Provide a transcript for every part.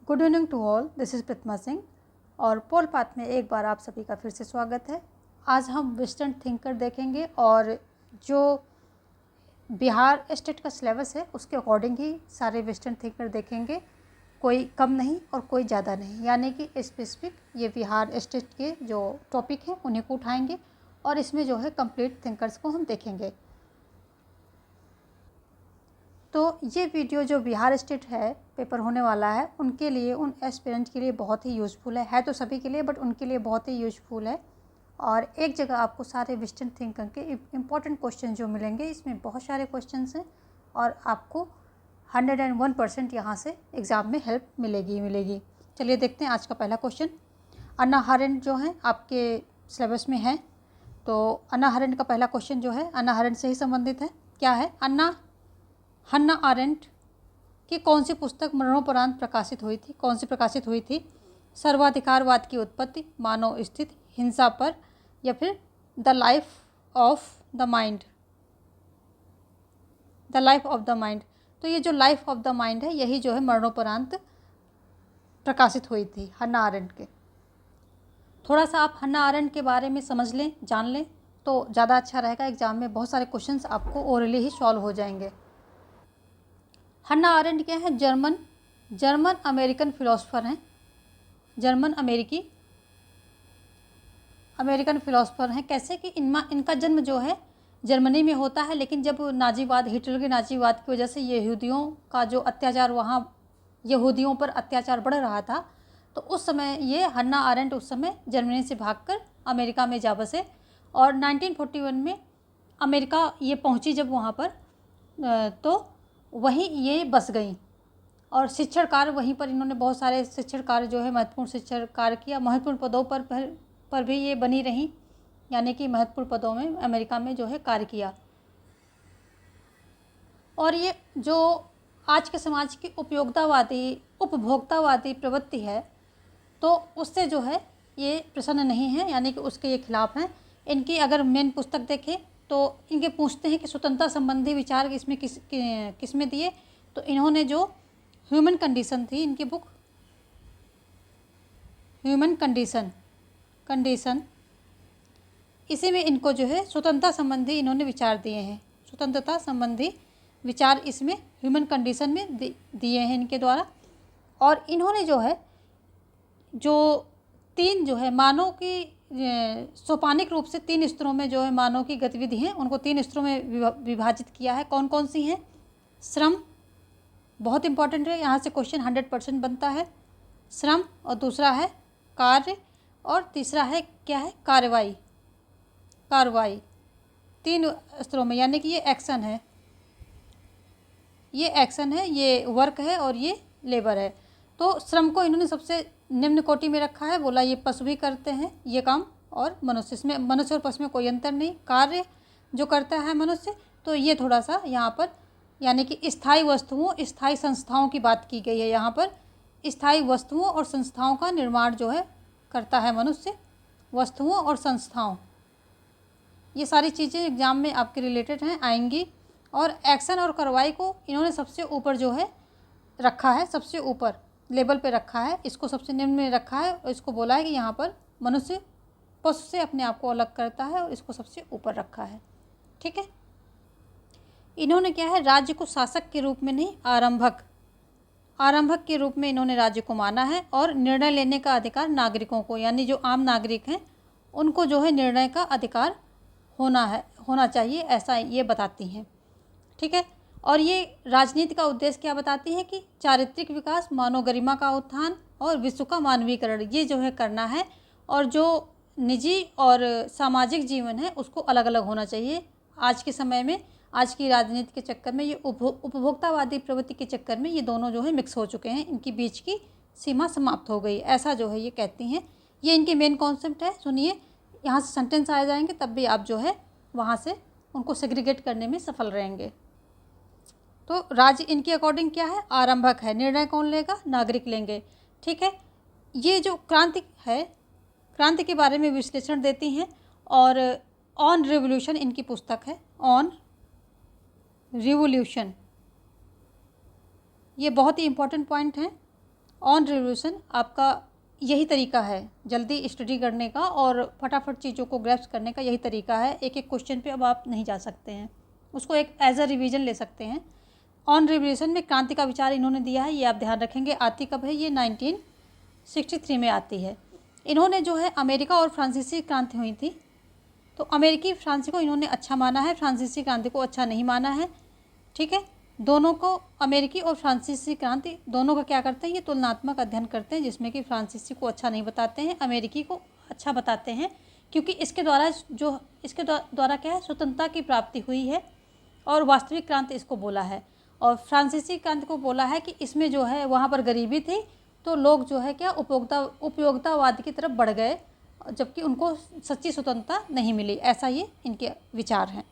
Good evening to all, this is Pratima Singh और poll path में एक बार आप सभी का फिर से स्वागत है। आज हम वेस्टर्न थिंकर देखेंगे और जो बिहार स्टेट का सिलेबस है उसके अकॉर्डिंग ही सारे वेस्टर्न थिंकर देखेंगे, कोई कम नहीं और कोई ज़्यादा नहीं, यानी कि स्पेसिफिक ये बिहार स्टेट के जो टॉपिक हैं उन्हीं को उठाएंगे और इसमें जो है कंप्लीट थिंकर्स को हम देखेंगे। तो ये वीडियो जो बिहार स्टेट है पेपर होने वाला है उनके लिए, उन एस्पिरेंट के लिए बहुत ही यूज़फुल है तो सभी के लिए, बट उनके लिए बहुत ही यूज़फुल है। और एक जगह आपको सारे वेस्टर्न थिंकर के इम्पॉर्टेंट क्वेश्चन जो मिलेंगे, इसमें बहुत सारे क्वेश्चंस हैं और आपको 101% यहाँ से एग्ज़ाम में हेल्प मिलेगी। चलिए देखते हैं आज का पहला क्वेश्चन। अन्ना हरेंट जो है आपके सिलेबस में है, तो अन्ना हरेंट का पहला क्वेश्चन जो है अन्ना हरेंट से ही संबंधित है। क्या है? हन्ना आरेंट की कौन सी पुस्तक मरणोपरांत प्रकाशित हुई थी? कौन सी प्रकाशित हुई थी? सर्वाधिकारवाद की उत्पत्ति, मानव स्थिति, हिंसा पर, या फिर the life of the mind. The life of the mind. तो ये जो लाइफ ऑफ द माइंड है यही जो है मरणोपरांत प्रकाशित हुई थी हन्ना आरेंट के। थोड़ा सा आप हन्ना आरेंट के बारे में समझ लें, जान लें तो ज़्यादा अच्छा रहेगा। एग्जाम में बहुत सारे क्वेश्चंस आपको ओरली ही सॉल्व हो जाएंगे। हन्ना आरेंट क्या है? जर्मन अमेरिकन फिलोसोफर हैं, जर्मन अमेरिकन फिलोसोफर हैं। कैसे कि इनका जन्म जो है जर्मनी में होता है, लेकिन जब नाजीवाद, हिटलर के नाजीवाद की वजह से यहूदियों का जो अत्याचार, वहाँ यहूदियों पर अत्याचार बढ़ रहा था, तो उस समय ये हन्ना आरेंट उस समय जर्मनी से भागकर अमेरिका में जा बसे और 1941 में अमेरिका ये पहुँची जब वहाँ पर, तो वहीं ये बस गई और शिक्षण कार्य वहीं पर इन्होंने बहुत सारे शिक्षण कार्य जो है महत्वपूर्ण शिक्षण कार्य किया। महत्वपूर्ण पदों पर भी ये बनी रहीं, यानी कि महत्वपूर्ण पदों में अमेरिका में जो है कार्य किया। और ये जो आज के समाज की उपभोक्तावादी प्रवृत्ति है, तो उससे जो है ये प्रसन्न नहीं है, यानी कि उसके ये खिलाफ हैं। इनकी अगर मेन पुस्तक देखें तो इनके पूछते हैं कि स्वतंत्रता संबंधी विचार इसमें किस में दिए, तो इन्होंने जो ह्यूमन कंडीशन थी, इनकी बुक ह्यूमन कंडीशन, इसी में इनको जो है स्वतंत्रता संबंधी इन्होंने विचार दिए हैं। स्वतंत्रता संबंधी विचार इसमें ह्यूमन कंडीशन में दिए हैं इनके द्वारा। और इन्होंने जो है तीन जो है मानव की सोपानिक रूप से 3 स्तरों में जो है मानव की गतिविधि हैं, उनको 3 स्तरों में विभाजित किया है। कौन कौन सी हैं? श्रम बहुत इंपॉर्टेंट है, यहाँ से क्वेश्चन 100% बनता है। श्रम, और दूसरा है कार्य, और तीसरा है क्या है? कार्रवाई। 3 स्तरों में, यानी कि ये एक्शन है, ये वर्क है और ये लेबर है। तो श्रम को इन्होंने सबसे निम्न कोटि में रखा है, बोला ये पशु भी करते हैं ये काम और मनुष्य, इसमें मनुष्य और पशु में कोई अंतर नहीं। कार्य जो करता है मनुष्य, तो ये थोड़ा सा यहाँ पर, यानी कि स्थायी वस्तुओं, स्थायी संस्थाओं की बात की गई है। यहाँ पर स्थायी वस्तुओं और संस्थाओं का निर्माण जो है करता है मनुष्य। वस्तुओं और संस्थाओं, ये सारी चीज़ें एग्जाम में आपके रिलेटेड हैं, आएंगी। और एक्शन और कार्रवाई को इन्होंने सबसे ऊपर जो है रखा है, सबसे ऊपर लेवल पे रखा है, इसको सबसे निम्न में रखा है और इसको बोला है कि यहाँ पर मनुष्य पशु से अपने आप को अलग करता है और इसको सबसे ऊपर रखा है। ठीक है। इन्होंने क्या है? राज्य को शासक के रूप में नहीं, आरंभक के रूप में इन्होंने राज्य को माना है। और निर्णय लेने का अधिकार नागरिकों को, यानी जो आम नागरिक हैं उनको जो है निर्णय का अधिकार होना चाहिए, ऐसा ये बताती हैं। ठीक है। और ये राजनीति का उद्देश्य क्या बताती है कि चारित्रिक विकास, मानव गरिमा का उत्थान और विश्व का मानवीकरण, ये जो है करना है। और जो निजी और सामाजिक जीवन है उसको अलग अलग होना चाहिए। आज के समय में, आज की राजनीति के चक्कर में, ये उपभोक्तावादी प्रवृत्ति के चक्कर में ये दोनों जो है मिक्स हो चुके हैं, इनकी बीच की सीमा समाप्त हो गई, ऐसा जो है ये कहती हैं। ये इनके मेन कॉन्सेप्ट है। सुनिए, यहाँ से सेंटेंस आ जाएंगे, तब भी आप जो है वहाँ से उनको सेग्रीगेट करने में सफल रहेंगे। तो राज्य इनके अकॉर्डिंग क्या है? आरंभक है। निर्णय कौन लेगा? नागरिक लेंगे। ठीक है। ये जो क्रांति है, क्रांति के बारे में विश्लेषण देती हैं। और ऑन रिवोल्यूशन इनकी पुस्तक है, ऑन रिवोल्यूशन, ये बहुत ही इम्पोर्टेंट पॉइंट है। ऑन रिवोल्यूशन आपका यही तरीका है जल्दी स्टडी करने का और फटाफट चीज़ों को ग्रैस्प करने का, यही तरीका है। एक एक क्वेश्चन पे अब आप नहीं जा सकते हैं, उसको एक एज अ रिवीजन ले सकते हैं। ऑन रिवोल्यूशन में क्रांति का विचार इन्होंने दिया है, ये आप ध्यान रखेंगे। आती कब है? ये 1963 में आती है। इन्होंने जो है अमेरिका और फ्रांसीसी क्रांति हुई थी, तो अमेरिकी क्रांति को इन्होंने अच्छा माना है, फ्रांसीसी क्रांति को अच्छा नहीं माना है। ठीक है, दोनों को, अमेरिकी और फ्रांसीसी क्रांति दोनों का क्या करते हैं, ये तुलनात्मक अध्ययन करते हैं, जिसमें कि फ्रांसीसी को अच्छा नहीं बताते हैं, अमेरिकी को अच्छा बताते हैं, क्योंकि इसके द्वारा क्या है, स्वतंत्रता की प्राप्ति हुई है और वास्तविक क्रांति इसको बोला है। और फ्रांसीसी क्रांति को बोला है कि इसमें जो है वहाँ पर गरीबी थी, तो लोग जो है क्या उपयोगितावाद की तरफ बढ़ गए, जबकि उनको सच्ची स्वतंत्रता नहीं मिली। ऐसा ये इनके विचार हैं।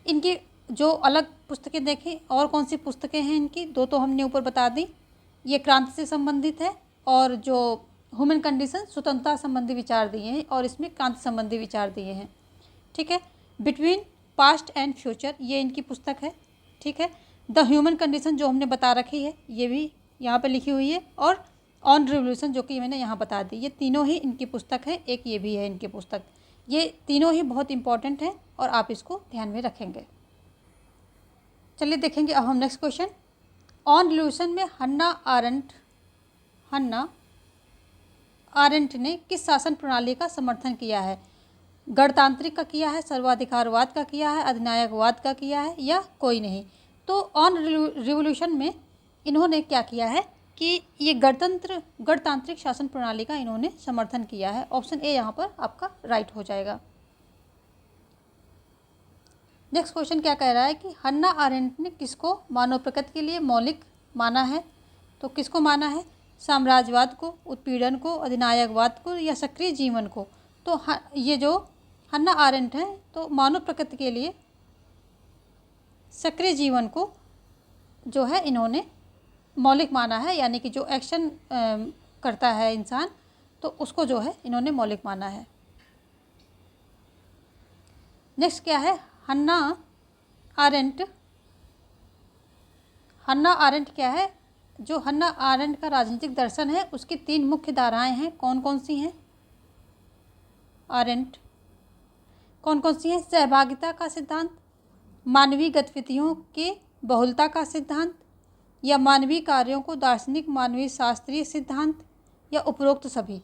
इनकी जो अलग पुस्तकें देखें, और कौन सी पुस्तकें हैं इनकी, दो तो हमने ऊपर बता दी, ये क्रांति से संबंधित है, और जो ह्यूमन कंडीशन स्वतंत्रता संबंधी विचार दिए हैं, और इसमें क्रांति संबंधी विचार दिए हैं। ठीक है, बिटवीन पास्ट एंड फ्यूचर ये इनकी पुस्तक है। ठीक है, द ह्यूमन कंडीशन जो हमने बता रखी है ये भी यहाँ पे लिखी हुई है, और ऑन रिवोल्यूशन जो कि मैंने यहाँ बता दी, ये तीनों ही इनकी पुस्तक है। एक ये भी है इनकी पुस्तक। ये तीनों ही बहुत इंपॉर्टेंट हैं और आप इसको ध्यान में रखेंगे। चलिए देखेंगे अब हम नेक्स्ट क्वेश्चन। ऑन रिवोल्यूशन में हन्ना आरेंट ने किस शासन प्रणाली का समर्थन किया है? गणतांत्रिक का किया है, सर्वाधिकारवाद का किया है, अधिनायकवाद का किया है, या कोई नहीं? तो ऑन रिवोल्यूशन में इन्होंने क्या किया है कि ये गणतांत्रिक शासन प्रणाली का इन्होंने समर्थन किया है। ऑप्शन ए यहाँ पर आपका राइट हो जाएगा। नेक्स्ट क्वेश्चन क्या कह रहा है कि हन्ना आरेंट ने किसको मानव प्रकृति के लिए मौलिक माना है? तो किसको माना है? साम्राज्यवाद को, उत्पीड़न को, अधिनायकवाद को, या सक्रिय जीवन को? तो ये जो हन्ना आरेंट है तो मानव प्रकृति के लिए सक्रिय जीवन को जो है इन्होंने मौलिक माना है, यानी कि जो एक्शन करता है इंसान, तो उसको जो है इन्होंने मौलिक माना है। नेक्स्ट क्या है? हन्ना आरेंट क्या है? जो हन्ना आरेंट का राजनीतिक दर्शन है उसकी 3 मुख्य धाराएं हैं। कौन कौन सी हैं? आरेंट कौन कौन सी हैं? सहभागिता का सिद्धांत, मानवीय गतिविधियों के बहुलता का सिद्धांत, या मानवीय कार्यों को दार्शनिक मानवीय शास्त्रीय सिद्धांत, या उपरोक्त सभी?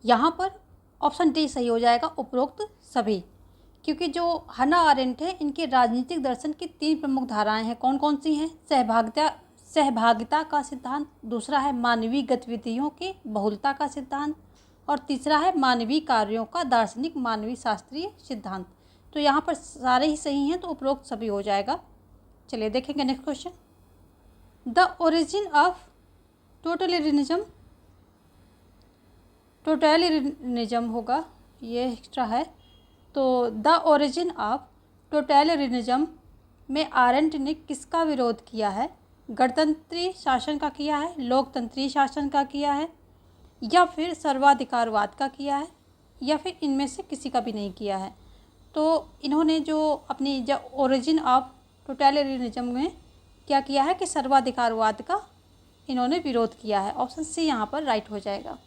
यहाँ पर ऑप्शन डी सही हो जाएगा, उपरोक्त सभी। क्योंकि जो हन्ना आरेंट है इनके राजनीतिक दर्शन की 3 प्रमुख धाराएं हैं। कौन कौन सी हैं? सहभागिता का सिद्धांत, दूसरा है मानवीय गतिविधियों के बहुलता का सिद्धांत, और तीसरा है मानवीय कार्यों का दार्शनिक मानवीय शास्त्रीय सिद्धांत। तो यहाँ पर सारे ही सही हैं, तो उपरोक्त सभी हो जाएगा। चलिए देखेंगे next question. The origin of totalitarianism होगा, ये एक्स्ट्रा है। तो द ओरिजिन ऑफ टोटलिटरियनिज्म में आरेंट ने किसका विरोध किया है? गणतंत्रीय शासन का किया है, लोकतंत्रीय शासन का किया है, या फिर सर्वाधिकारवाद का किया है, या फिर इनमें से किसी का भी नहीं किया है? तो इन्होंने जो अपनी ओरिजिन ऑफ टोटलिटरियनिज्म में क्या किया है कि सर्वाधिकारवाद का इन्होंने विरोध किया है। ऑप्शन सी यहाँ पर राइट हो जाएगा।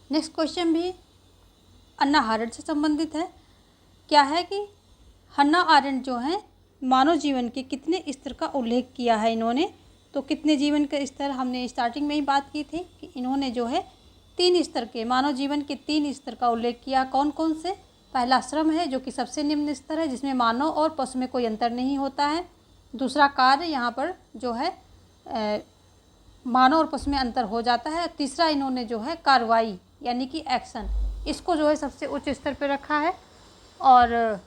नेक्स्ट क्वेश्चन भी हन्ना आरेंट से संबंधित है। क्या है कि हन्ना आरेंट जो है मानव जीवन के कितने स्तर का उल्लेख किया है इन्होंने? तो कितने जीवन के स्तर, हमने स्टार्टिंग में ही बात की थी कि इन्होंने जो है 3 स्तर के, मानव जीवन के 3 स्तर का उल्लेख किया। कौन कौन से? पहला श्रम है जो कि सबसे निम्न स्तर है, जिसमें मानव और पशु में कोई अंतर नहीं होता है। दूसरा कार्य, यहाँ पर जो है मानव और पशु में अंतर हो जाता है। तीसरा इन्होंने जो है कार्रवाई यानी कि एक्शन, इसको जो है सबसे उच्च स्तर पर रखा है, और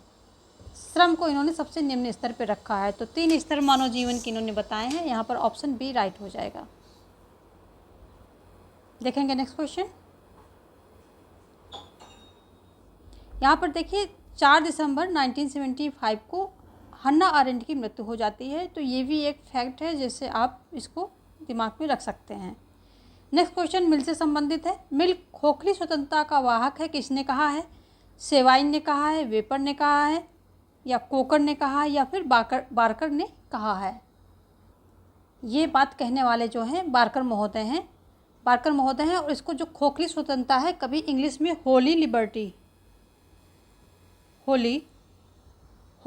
श्रम को इन्होंने सबसे निम्न स्तर पर रखा है। तो 3 स्तर मानव जीवन के इन्होंने बताए हैं। यहाँ पर ऑप्शन बी राइट हो जाएगा। देखेंगे नेक्स्ट क्वेश्चन। यहाँ पर देखिए 4 दिसंबर 1975 को हन्ना आरेंट की मृत्यु हो जाती है। तो ये भी एक फैक्ट है जिससे आप इसको दिमाग में रख सकते हैं। नेक्स्ट क्वेश्चन मिल से संबंधित है। मिल खोखली स्वतंत्रता का वाहक है, किसने कहा है? सेवाइन ने कहा है, वेपर ने कहा है, या कोकर ने कहा है, या फिर बारकर ने कहा है? ये बात कहने वाले जो हैं बार्कर महोदय हैं, बार्कर महोदय हैं। और इसको जो खोखली स्वतंत्रता है, कभी इंग्लिश में होली लिबर्टी,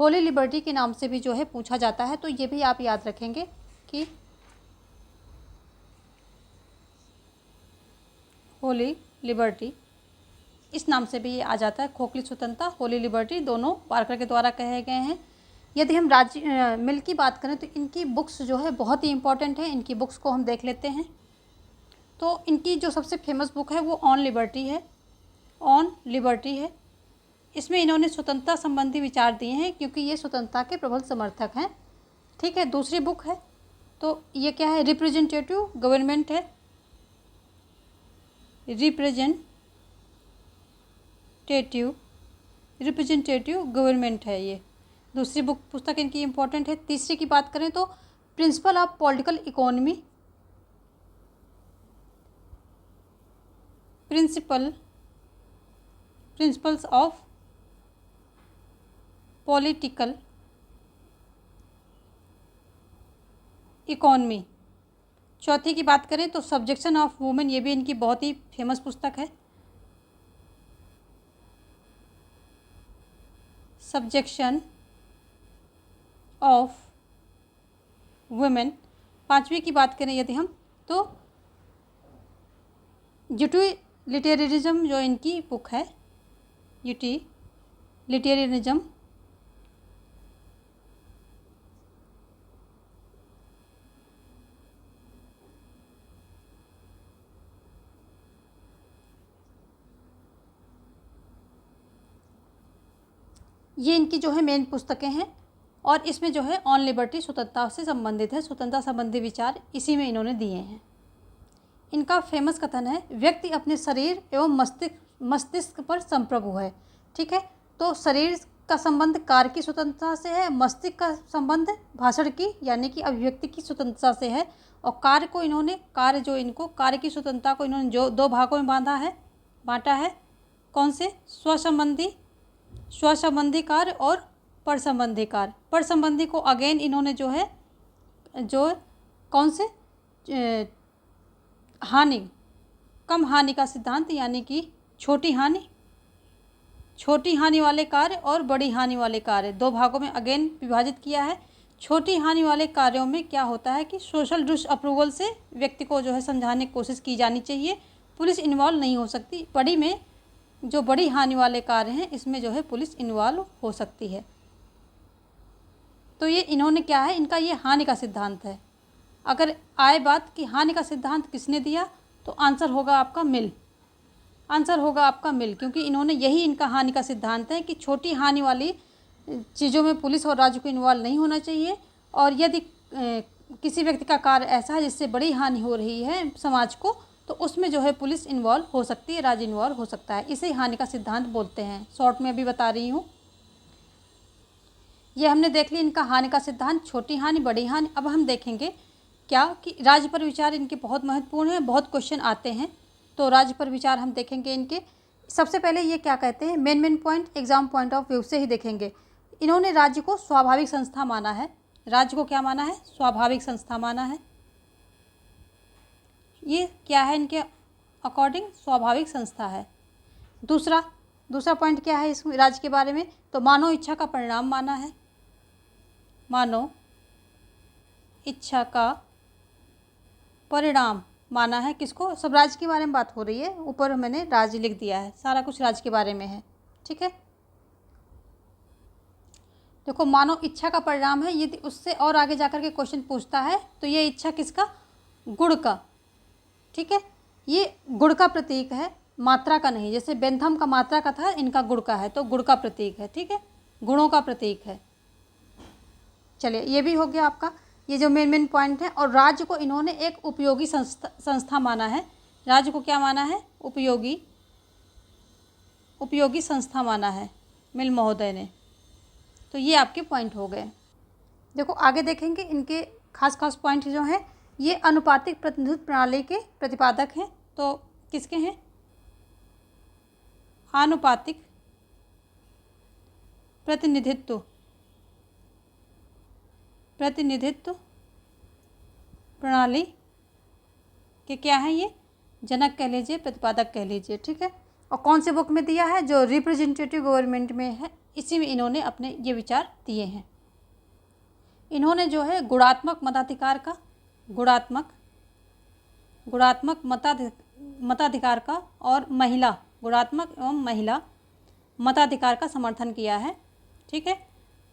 होली लिबर्टी के नाम से भी जो है पूछा जाता है। तो ये भी आप याद रखेंगे कि होली लिबर्टी इस नाम से भी ये आ जाता है। खोखली स्वतंत्रता, होली लिबर्टी दोनों पार्कर के द्वारा कहे गए हैं। यदि हम मिल की बात करें तो इनकी बुक्स जो है बहुत ही इंपॉर्टेंट है। इनकी बुक्स को हम देख लेते हैं। तो इनकी जो सबसे फेमस बुक है वो ऑन लिबर्टी है। इसमें इन्होंने स्वतंत्रता संबंधी विचार दिए हैं, क्योंकि ये स्वतंत्रता के प्रबल समर्थक हैं। ठीक है, दूसरी बुक है तो ये क्या है, रिप्रेजेंटेटिव गवर्नमेंट है, रिप्रेजेंटेटिव गवर्नमेंट है। ये दूसरी बुक पुस्तक इनकी इम्पोर्टेंट है। तीसरी की बात करें तो principle of political economy, principles of political economy. चौथी की बात करें तो सब्जेक्शन ऑफ वुमेन, ये भी इनकी बहुत ही फेमस पुस्तक है, सब्जेक्शन ऑफ वुमेन। पांचवी की बात करें यदि हम तो यूटिलिटेरियनिज्म जो इनकी बुक है, यूटिलिटेरियनिज्म। ये इनकी जो है मेन पुस्तकें हैं। और इसमें जो है ऑन लिबर्टी स्वतंत्रता से संबंधित है, स्वतंत्रता संबंधी विचार इसी में इन्होंने दिए हैं। इनका फेमस कथन है, व्यक्ति अपने शरीर एवं मस्तिष्क पर संप्रभु है। ठीक है, तो शरीर का संबंध कार्य की स्वतंत्रता से है, मस्तिष्क का संबंध भाषण की यानी कि अभिव्यक्ति की स्वतंत्रता से है। और कार्य की स्वतंत्रता को इन्होंने जो दो भागों में बांटा है। कौन से, स्वसंबंधी कार्य और पर संबंधी कार्य। पर संबंधी को अगेन इन्होंने जो है कौन से कम हानि का सिद्धांत, यानी कि छोटी हानि वाले कार्य और बड़ी हानि वाले कार्य, दो भागों में अगेन विभाजित किया है। छोटी हानि वाले कार्यों में क्या होता है कि सोशल डिसअप्रूवल से व्यक्ति को जो है समझाने की कोशिश की जानी चाहिए, पुलिस इन्वॉल्व नहीं हो सकती। बड़ी में जो बड़ी हानि वाले कार्य हैं इसमें जो है पुलिस इन्वॉल्व हो सकती है। तो ये इन्होंने क्या है, इनका ये हानि का सिद्धांत है। अगर आए बात कि हानि का सिद्धांत किसने दिया, तो आंसर होगा आपका मिल, क्योंकि इन्होंने यही इनका हानि का सिद्धांत है कि छोटी हानि वाली चीज़ों में पुलिस और राज्य को इन्वॉल्व नहीं होना चाहिए। और यदि किसी व्यक्ति का कार्य ऐसा है जिससे बड़ी हानि हो रही है समाज को, तो उसमें जो है पुलिस इन्वॉल्व हो सकती है, राज्य इन्वॉल्व हो सकता है। इसे हानि का सिद्धांत बोलते हैं। शॉर्ट में अभी बता रही हूँ। ये हमने देख लिया इनका हानि का सिद्धांत, छोटी हानि, बड़ी हानि। अब हम देखेंगे क्या कि राज्य पर विचार इनके बहुत महत्वपूर्ण है, बहुत क्वेश्चन आते हैं। तो राज्य पर विचार हम देखेंगे इनके। सबसे पहले ये क्या कहते हैं, main point exam point of view से ही देखेंगे। इन्होंने राज्य को स्वाभाविक संस्था माना है। राज्य को क्या माना है, स्वाभाविक संस्था माना है। ये क्या है, इनके अकॉर्डिंग स्वाभाविक संस्था है। दूसरा पॉइंट क्या है इस राज्य के बारे में, तो मानव इच्छा का परिणाम माना है। मानव इच्छा का परिणाम माना है। किसको, सब राज्य के बारे में बात हो रही है, ऊपर मैंने राज्य लिख दिया है, सारा कुछ राज्य के बारे में है। ठीक है, देखो मानव इच्छा का परिणाम है। यदि उससे और आगे जाकर के क्वेश्चन पूछता है तो ये इच्छा किसका, गुण का। ठीक है, ये गुण का प्रतीक है, मात्रा का नहीं। जैसे बेंथम का मात्रा का था, इनका गुण का है, तो गुण का प्रतीक है। ठीक है, गुणों का प्रतीक है। चलिए, ये भी हो गया आपका, ये जो मेन पॉइंट है। और राज्य को इन्होंने एक उपयोगी संस्था माना है। राज्य को क्या माना है, उपयोगी संस्था माना है मिल महोदय ने। तो ये आपके पॉइंट हो गए। देखो आगे देखेंगे, इनके खास पॉइंट जो हैं, ये अनुपातिक प्रतिनिधित्व प्रणाली के प्रतिपादक हैं। तो किसके हैं, आनुपातिक प्रतिनिधित्व प्रणाली के क्या हैं ये, जनक कह लीजिए, प्रतिपादक कह लीजिए, ठीक है। और कौन से बुक में दिया है, जो रिप्रेजेंटेटिव गवर्नमेंट में है, इसी में इन्होंने अपने ये विचार दिए हैं। इन्होंने जो है गुणात्मक मताधिकार का, गुणात्मक मताधिकार का और गुणात्मक एवं महिला मताधिकार का समर्थन किया है, ठीक है।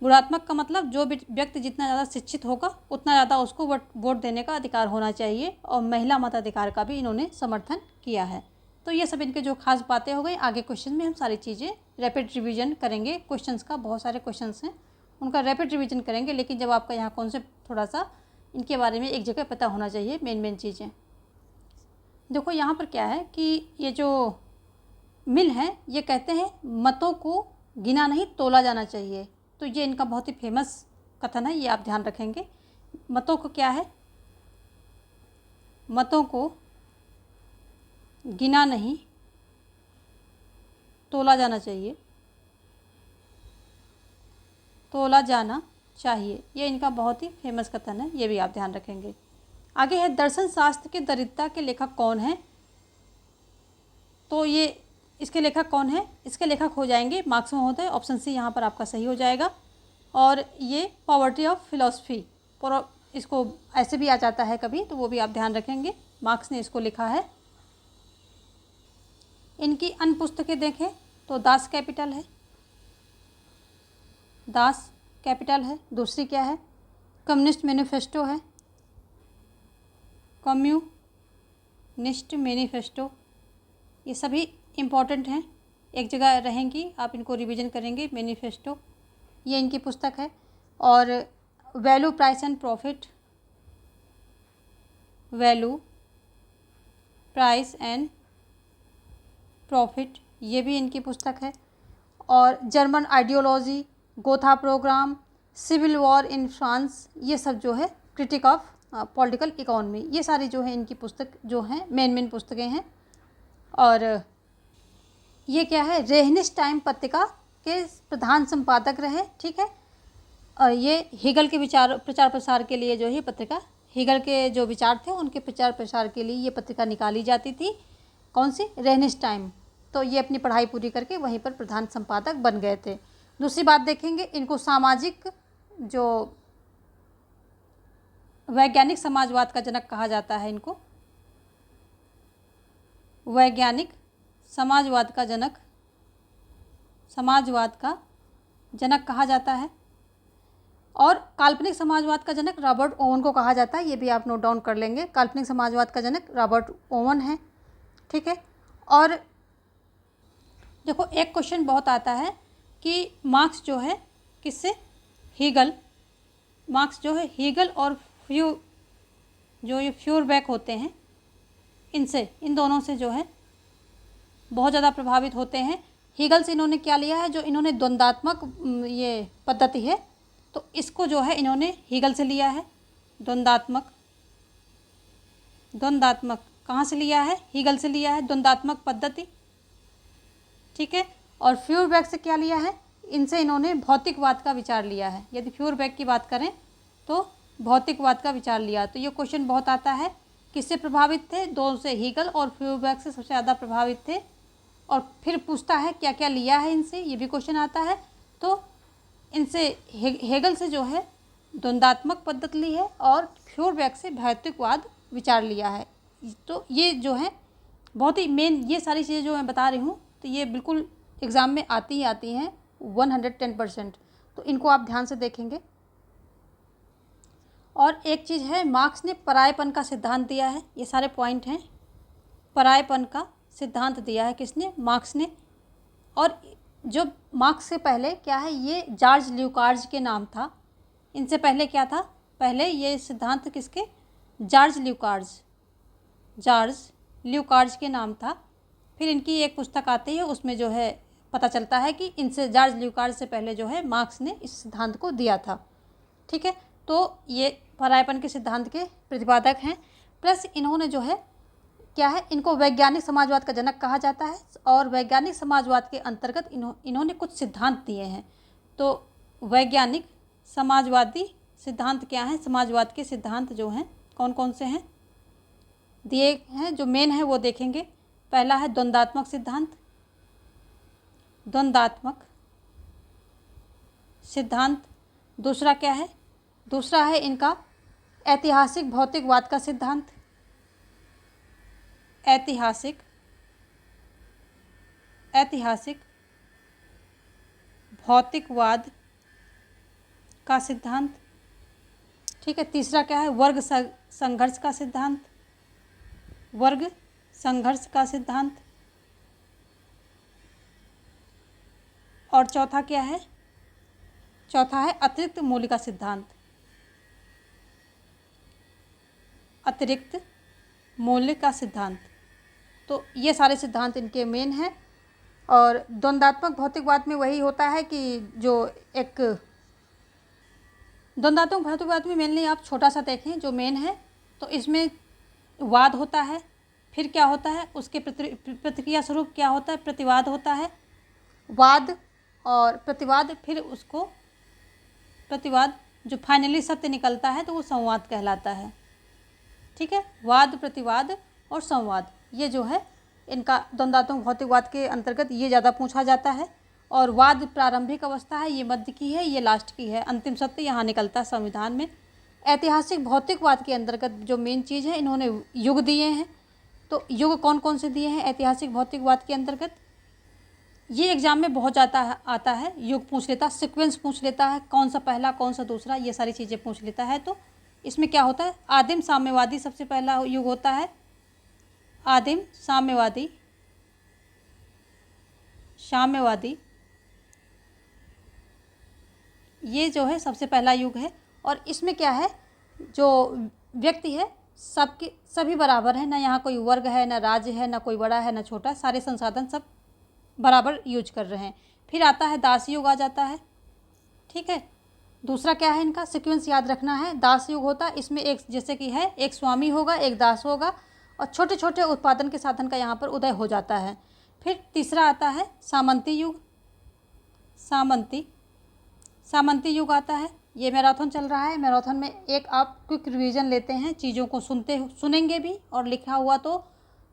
गुणात्मक का मतलब जो व्यक्ति जितना ज़्यादा शिक्षित होगा उतना ज़्यादा उसको वोट देने का अधिकार होना चाहिए, और महिला मताधिकार का भी इन्होंने समर्थन किया है। तो ये सब इनके जो खास बातें हो गई। आगे क्वेश्चन में हम सारी चीज़ें रैपिड रिवीजन करेंगे। क्वेश्चंस का बहुत सारे क्वेश्चंस हैं, उनका रैपिड रिवीजन करेंगे, लेकिन जब आपका यहाँ कॉन्सेप्ट थोड़ा सा इनके बारे में एक जगह पता होना चाहिए, मेन चीज़ें। देखो यहाँ पर क्या है कि ये जो मिल है ये कहते हैं मतों को गिना नहीं तोला जाना चाहिए। तो ये इनका बहुत ही फेमस कथन है, ये आप ध्यान रखेंगे। मतों को क्या है, मतों को गिना नहीं तोला जाना चाहिए, तोला जाना चाहिए, ये इनका बहुत ही फेमस कथन है, ये भी आप ध्यान रखेंगे। आगे है दर्शन शास्त्र के दरिद्रता के लेखक कौन है। तो ये इसके लेखक कौन है, इसके लेखक हो जाएंगे मार्क्स में होता है, ऑप्शन सी यहाँ पर आपका सही हो जाएगा। और ये पॉवर्टी ऑफ फिलॉसफी, इसको ऐसे भी आ जाता है कभी, तो वो भी आप ध्यान रखेंगे, मार्क्स ने इसको लिखा है। इनकी अन्य पुस्तकें देखें तो दास कैपिटल है, दास कैपिटल है। दूसरी क्या है, कम्युनिस्ट मैनिफेस्टो है, कम्युनिस्ट मैनिफेस्टो। ये सभी इम्पॉर्टेंट हैं, एक जगह रहेंगी, आप इनको रिवीजन करेंगे। मैनिफेस्टो ये इनकी पुस्तक है। और value price and profit, value price and profit ये भी इनकी पुस्तक है। और German ideology, Gotha programme, civil war in France, ये सब जो है क्रिटिक ऑफ पॉलिटिकल इकोनॉमी, ये सारी जो है इनकी पुस्तक जो हैं मेन पुस्तकें हैं। और ये क्या है, रेहनिश टाइम पत्रिका के प्रधान संपादक रहे, ठीक है। और ये हेगल के प्रचार प्रसार के लिए जो है पत्रिका, हेगल के जो विचार थे उनके प्रचार प्रसार के लिए ये पत्रिका निकाली जाती थी। कौन सी, रेहनिश टाइम। तो ये अपनी पढ़ाई पूरी करके वहीं पर प्रधान संपादक बन गए थे। दूसरी बात देखेंगे, इनको सामाजिक जो वैज्ञानिक समाजवाद का जनक कहा जाता है, इनको वैज्ञानिक समाजवाद का जनक कहा जाता है। और काल्पनिक समाजवाद का जनक रॉबर्ट ओवन को कहा जाता है, ये भी आप नोट डाउन कर लेंगे। काल्पनिक समाजवाद का जनक रॉबर्ट ओवन है, ठीक है। और देखो एक क्वेश्चन बहुत आता है कि मार्क्स जो है किससे, मार्क्स जो है हीगल और जो ये फ्यूरबैक होते हैं, इनसे, इन दोनों से जो है बहुत ज़्यादा प्रभावित होते हैं। हीगल से इन्होंने क्या लिया है, जो इन्होंने द्वंद्वात्मक ये पद्धति है, तो इसको जो है इन्होंने हीगल से लिया है। द्वंद्वात्मक कहाँ से लिया है, हीगल से लिया है, द्वंद्वात्मक पद्धति, ठीक है। और फ्यूरबैक से क्या लिया है, इनसे इन्होंने भौतिकवाद का विचार लिया है। यदि फ्यूरबैक की बात करें तो भौतिकवाद का विचार लिया। तो ये क्वेश्चन बहुत आता है, किससे प्रभावित थे, दो से, हीगल और फ्यूरबैक से सबसे ज़्यादा प्रभावित थे। और फिर पूछता है क्या क्या लिया है इनसे, ये भी क्वेश्चन आता है। तो इनसे हेगल से जो है द्वंद्वात्मक पद्धति ली है, और फ्यूरबैक से भौतिकवाद विचार लिया है। तो ये जो है बहुत ही मेन, ये सारी चीज़ें जो मैं बता रही हूँ, तो ये बिल्कुल एग्ज़ाम में आती ही आती हैं 110%। तो इनको आप ध्यान से देखेंगे। और एक चीज़ है, मार्क्स ने परायेपन का सिद्धांत दिया है, ये सारे पॉइंट हैं। परायेपन का सिद्धांत दिया है किसने, मार्क्स ने। और जो मार्क्स से पहले क्या है, ये जॉर्ज ल्यूकार्ज के नाम था। इनसे पहले क्या था, पहले ये सिद्धांत किसके, जॉर्ज ल्यूकार्ज के नाम था। फिर इनकी एक पुस्तक आती है, उसमें जो है पता चलता है कि इनसे जॉर्ज ल्यूकार्ज से पहले जो है मार्क्स ने इस सिद्धांत को दिया था, ठीक है। तो ये परायेपन के सिद्धांत के प्रतिपादक हैं। प्लस इन्होंने जो है क्या है, इनको वैज्ञानिक समाजवाद का जनक कहा जाता है। और वैज्ञानिक समाजवाद के अंतर्गत इन्होंने कुछ सिद्धांत दिए हैं। तो वैज्ञानिक समाजवादी सिद्धांत क्या हैं, समाजवाद के सिद्धांत जो हैं कौन कौन से हैं दिए हैं, जो मेन है वो देखेंगे। पहला है द्वंद्वात्मक सिद्धांत, द्वंद्वात्मक सिद्धांत। दूसरा क्या है, दूसरा है इनका ऐतिहासिक भौतिकवाद का सिद्धांत, ऐतिहासिक भौतिकवाद का सिद्धांत। ठीक है। तीसरा क्या है, वर्ग संघर्ष का सिद्धांत, वर्ग संघर्ष का सिद्धांत। और चौथा क्या है, चौथा है अतिरिक्त मूल्य का सिद्धांत, अतिरिक्त मूल्य का सिद्धांत। तो ये सारे सिद्धांत इनके मेन हैं। और द्वंद्वात्मक भौतिकवाद में वही होता है कि जो एक द्वंद्वात्मक भौतिकवाद में मेनली आप छोटा सा देखें जो मेन है, तो इसमें वाद होता है, फिर क्या होता है उसके प्रतिक्रिया स्वरूप क्या होता है, प्रतिवाद होता है, वाद और प्रतिवाद, फिर उसको प्रतिवाद जो फाइनली सत्य निकलता है तो वो संवाद कहलाता है। ठीक है। वाद, प्रतिवाद और संवाद, ये जो है इनका द्वंद्वात्मक भौतिकवाद के अंतर्गत ये ज़्यादा पूछा जाता है। और वाद प्रारंभिक अवस्था है, ये मध्य की है, ये लास्ट की है, अंतिम सत्य यहाँ निकलता है संविधान में। ऐतिहासिक भौतिकवाद के अंतर्गत जो मेन चीज़ है, इन्होंने युग दिए हैं। तो युग कौन कौन से दिए हैं ऐतिहासिक भौतिकवाद के अंतर्गत, ये एग्जाम में बहुत ज़्यादा आता है। युग पूछ लेता है, सीक्वेंस पूछ लेता है, कौन सा पहला कौन सा दूसरा, ये सारी चीज़ें पूछ लेता है। तो इसमें क्या होता है, आदिम साम्यवादी सबसे पहला युग होता है, आदिम साम्यवादी, साम्यवादी, ये जो है सबसे पहला युग है। और इसमें क्या है, जो व्यक्ति है सबके सभी बराबर हैं, ना यहाँ कोई वर्ग है, ना राज्य है, ना कोई बड़ा है ना छोटा, सारे संसाधन सब बराबर यूज कर रहे हैं। फिर आता है दास युग आ जाता है। ठीक है। दूसरा क्या है इनका सीक्वेंस याद रखना है, दास युग होता है, इसमें एक जैसे कि है एक स्वामी होगा, एक दास होगा और छोटे छोटे उत्पादन के साधन का यहाँ पर उदय हो जाता है। फिर तीसरा आता है सामंती युग, सामंती युग आता है। ये मैराथन चल रहा है, मैराथन में एक आप क्विक रिवीजन लेते हैं, चीज़ों को सुनेंगे भी और लिखा हुआ तो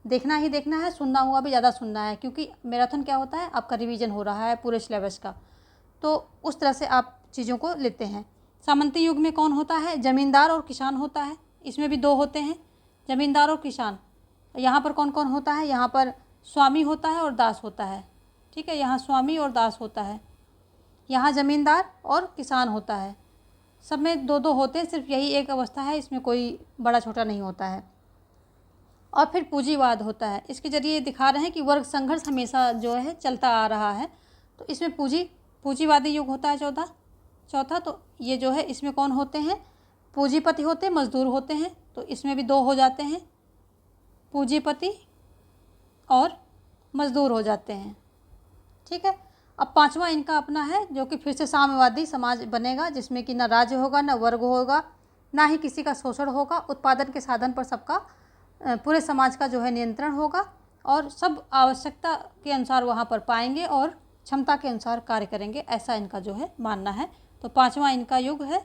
देखना ही देखना है, सुनना हुआ भी ज़्यादा सुनना है, क्योंकि मैराथन क्या होता है आपका रिवीजन हो रहा है पूरे सिलेबस का, तो उस तरह से आप चीज़ों को लेते हैं। सामंती युग में कौन होता है, ज़मींदार और किसान होता है, इसमें भी दो होते हैं, ज़मींदार और किसान। यहाँ पर कौन कौन होता है, यहाँ पर स्वामी होता है और दास होता है। ठीक है। यहाँ स्वामी और दास होता है, यहाँ ज़मींदार और किसान होता है, सब में दो दो होते हैं, सिर्फ यही एक अवस्था है इसमें कोई बड़ा छोटा नहीं होता है। और फिर पूंजीवाद होता है, इसके जरिए दिखा रहे हैं कि वर्ग संघर्ष हमेशा जो है चलता आ रहा है। तो इसमें पूंजीवादी युग होता है चौथा। तो ये जो है इसमें कौन होते हैं, पूंजीपति होते हैं, मजदूर होते हैं, तो इसमें भी दो हो जाते हैं, पूंजीपति और मजदूर हो जाते हैं। ठीक है। अब पांचवा इनका अपना है जो कि फिर से साम्यवादी समाज बनेगा, जिसमें कि ना राज्य होगा, ना वर्ग होगा, ना ही किसी का शोषण होगा, उत्पादन के साधन पर सबका पूरे समाज का जो है नियंत्रण होगा और सब आवश्यकता के अनुसार वहाँ पर पाएंगे और क्षमता के अनुसार कार्य करेंगे, ऐसा इनका जो है मानना है। तो पांचवा इनका युग है,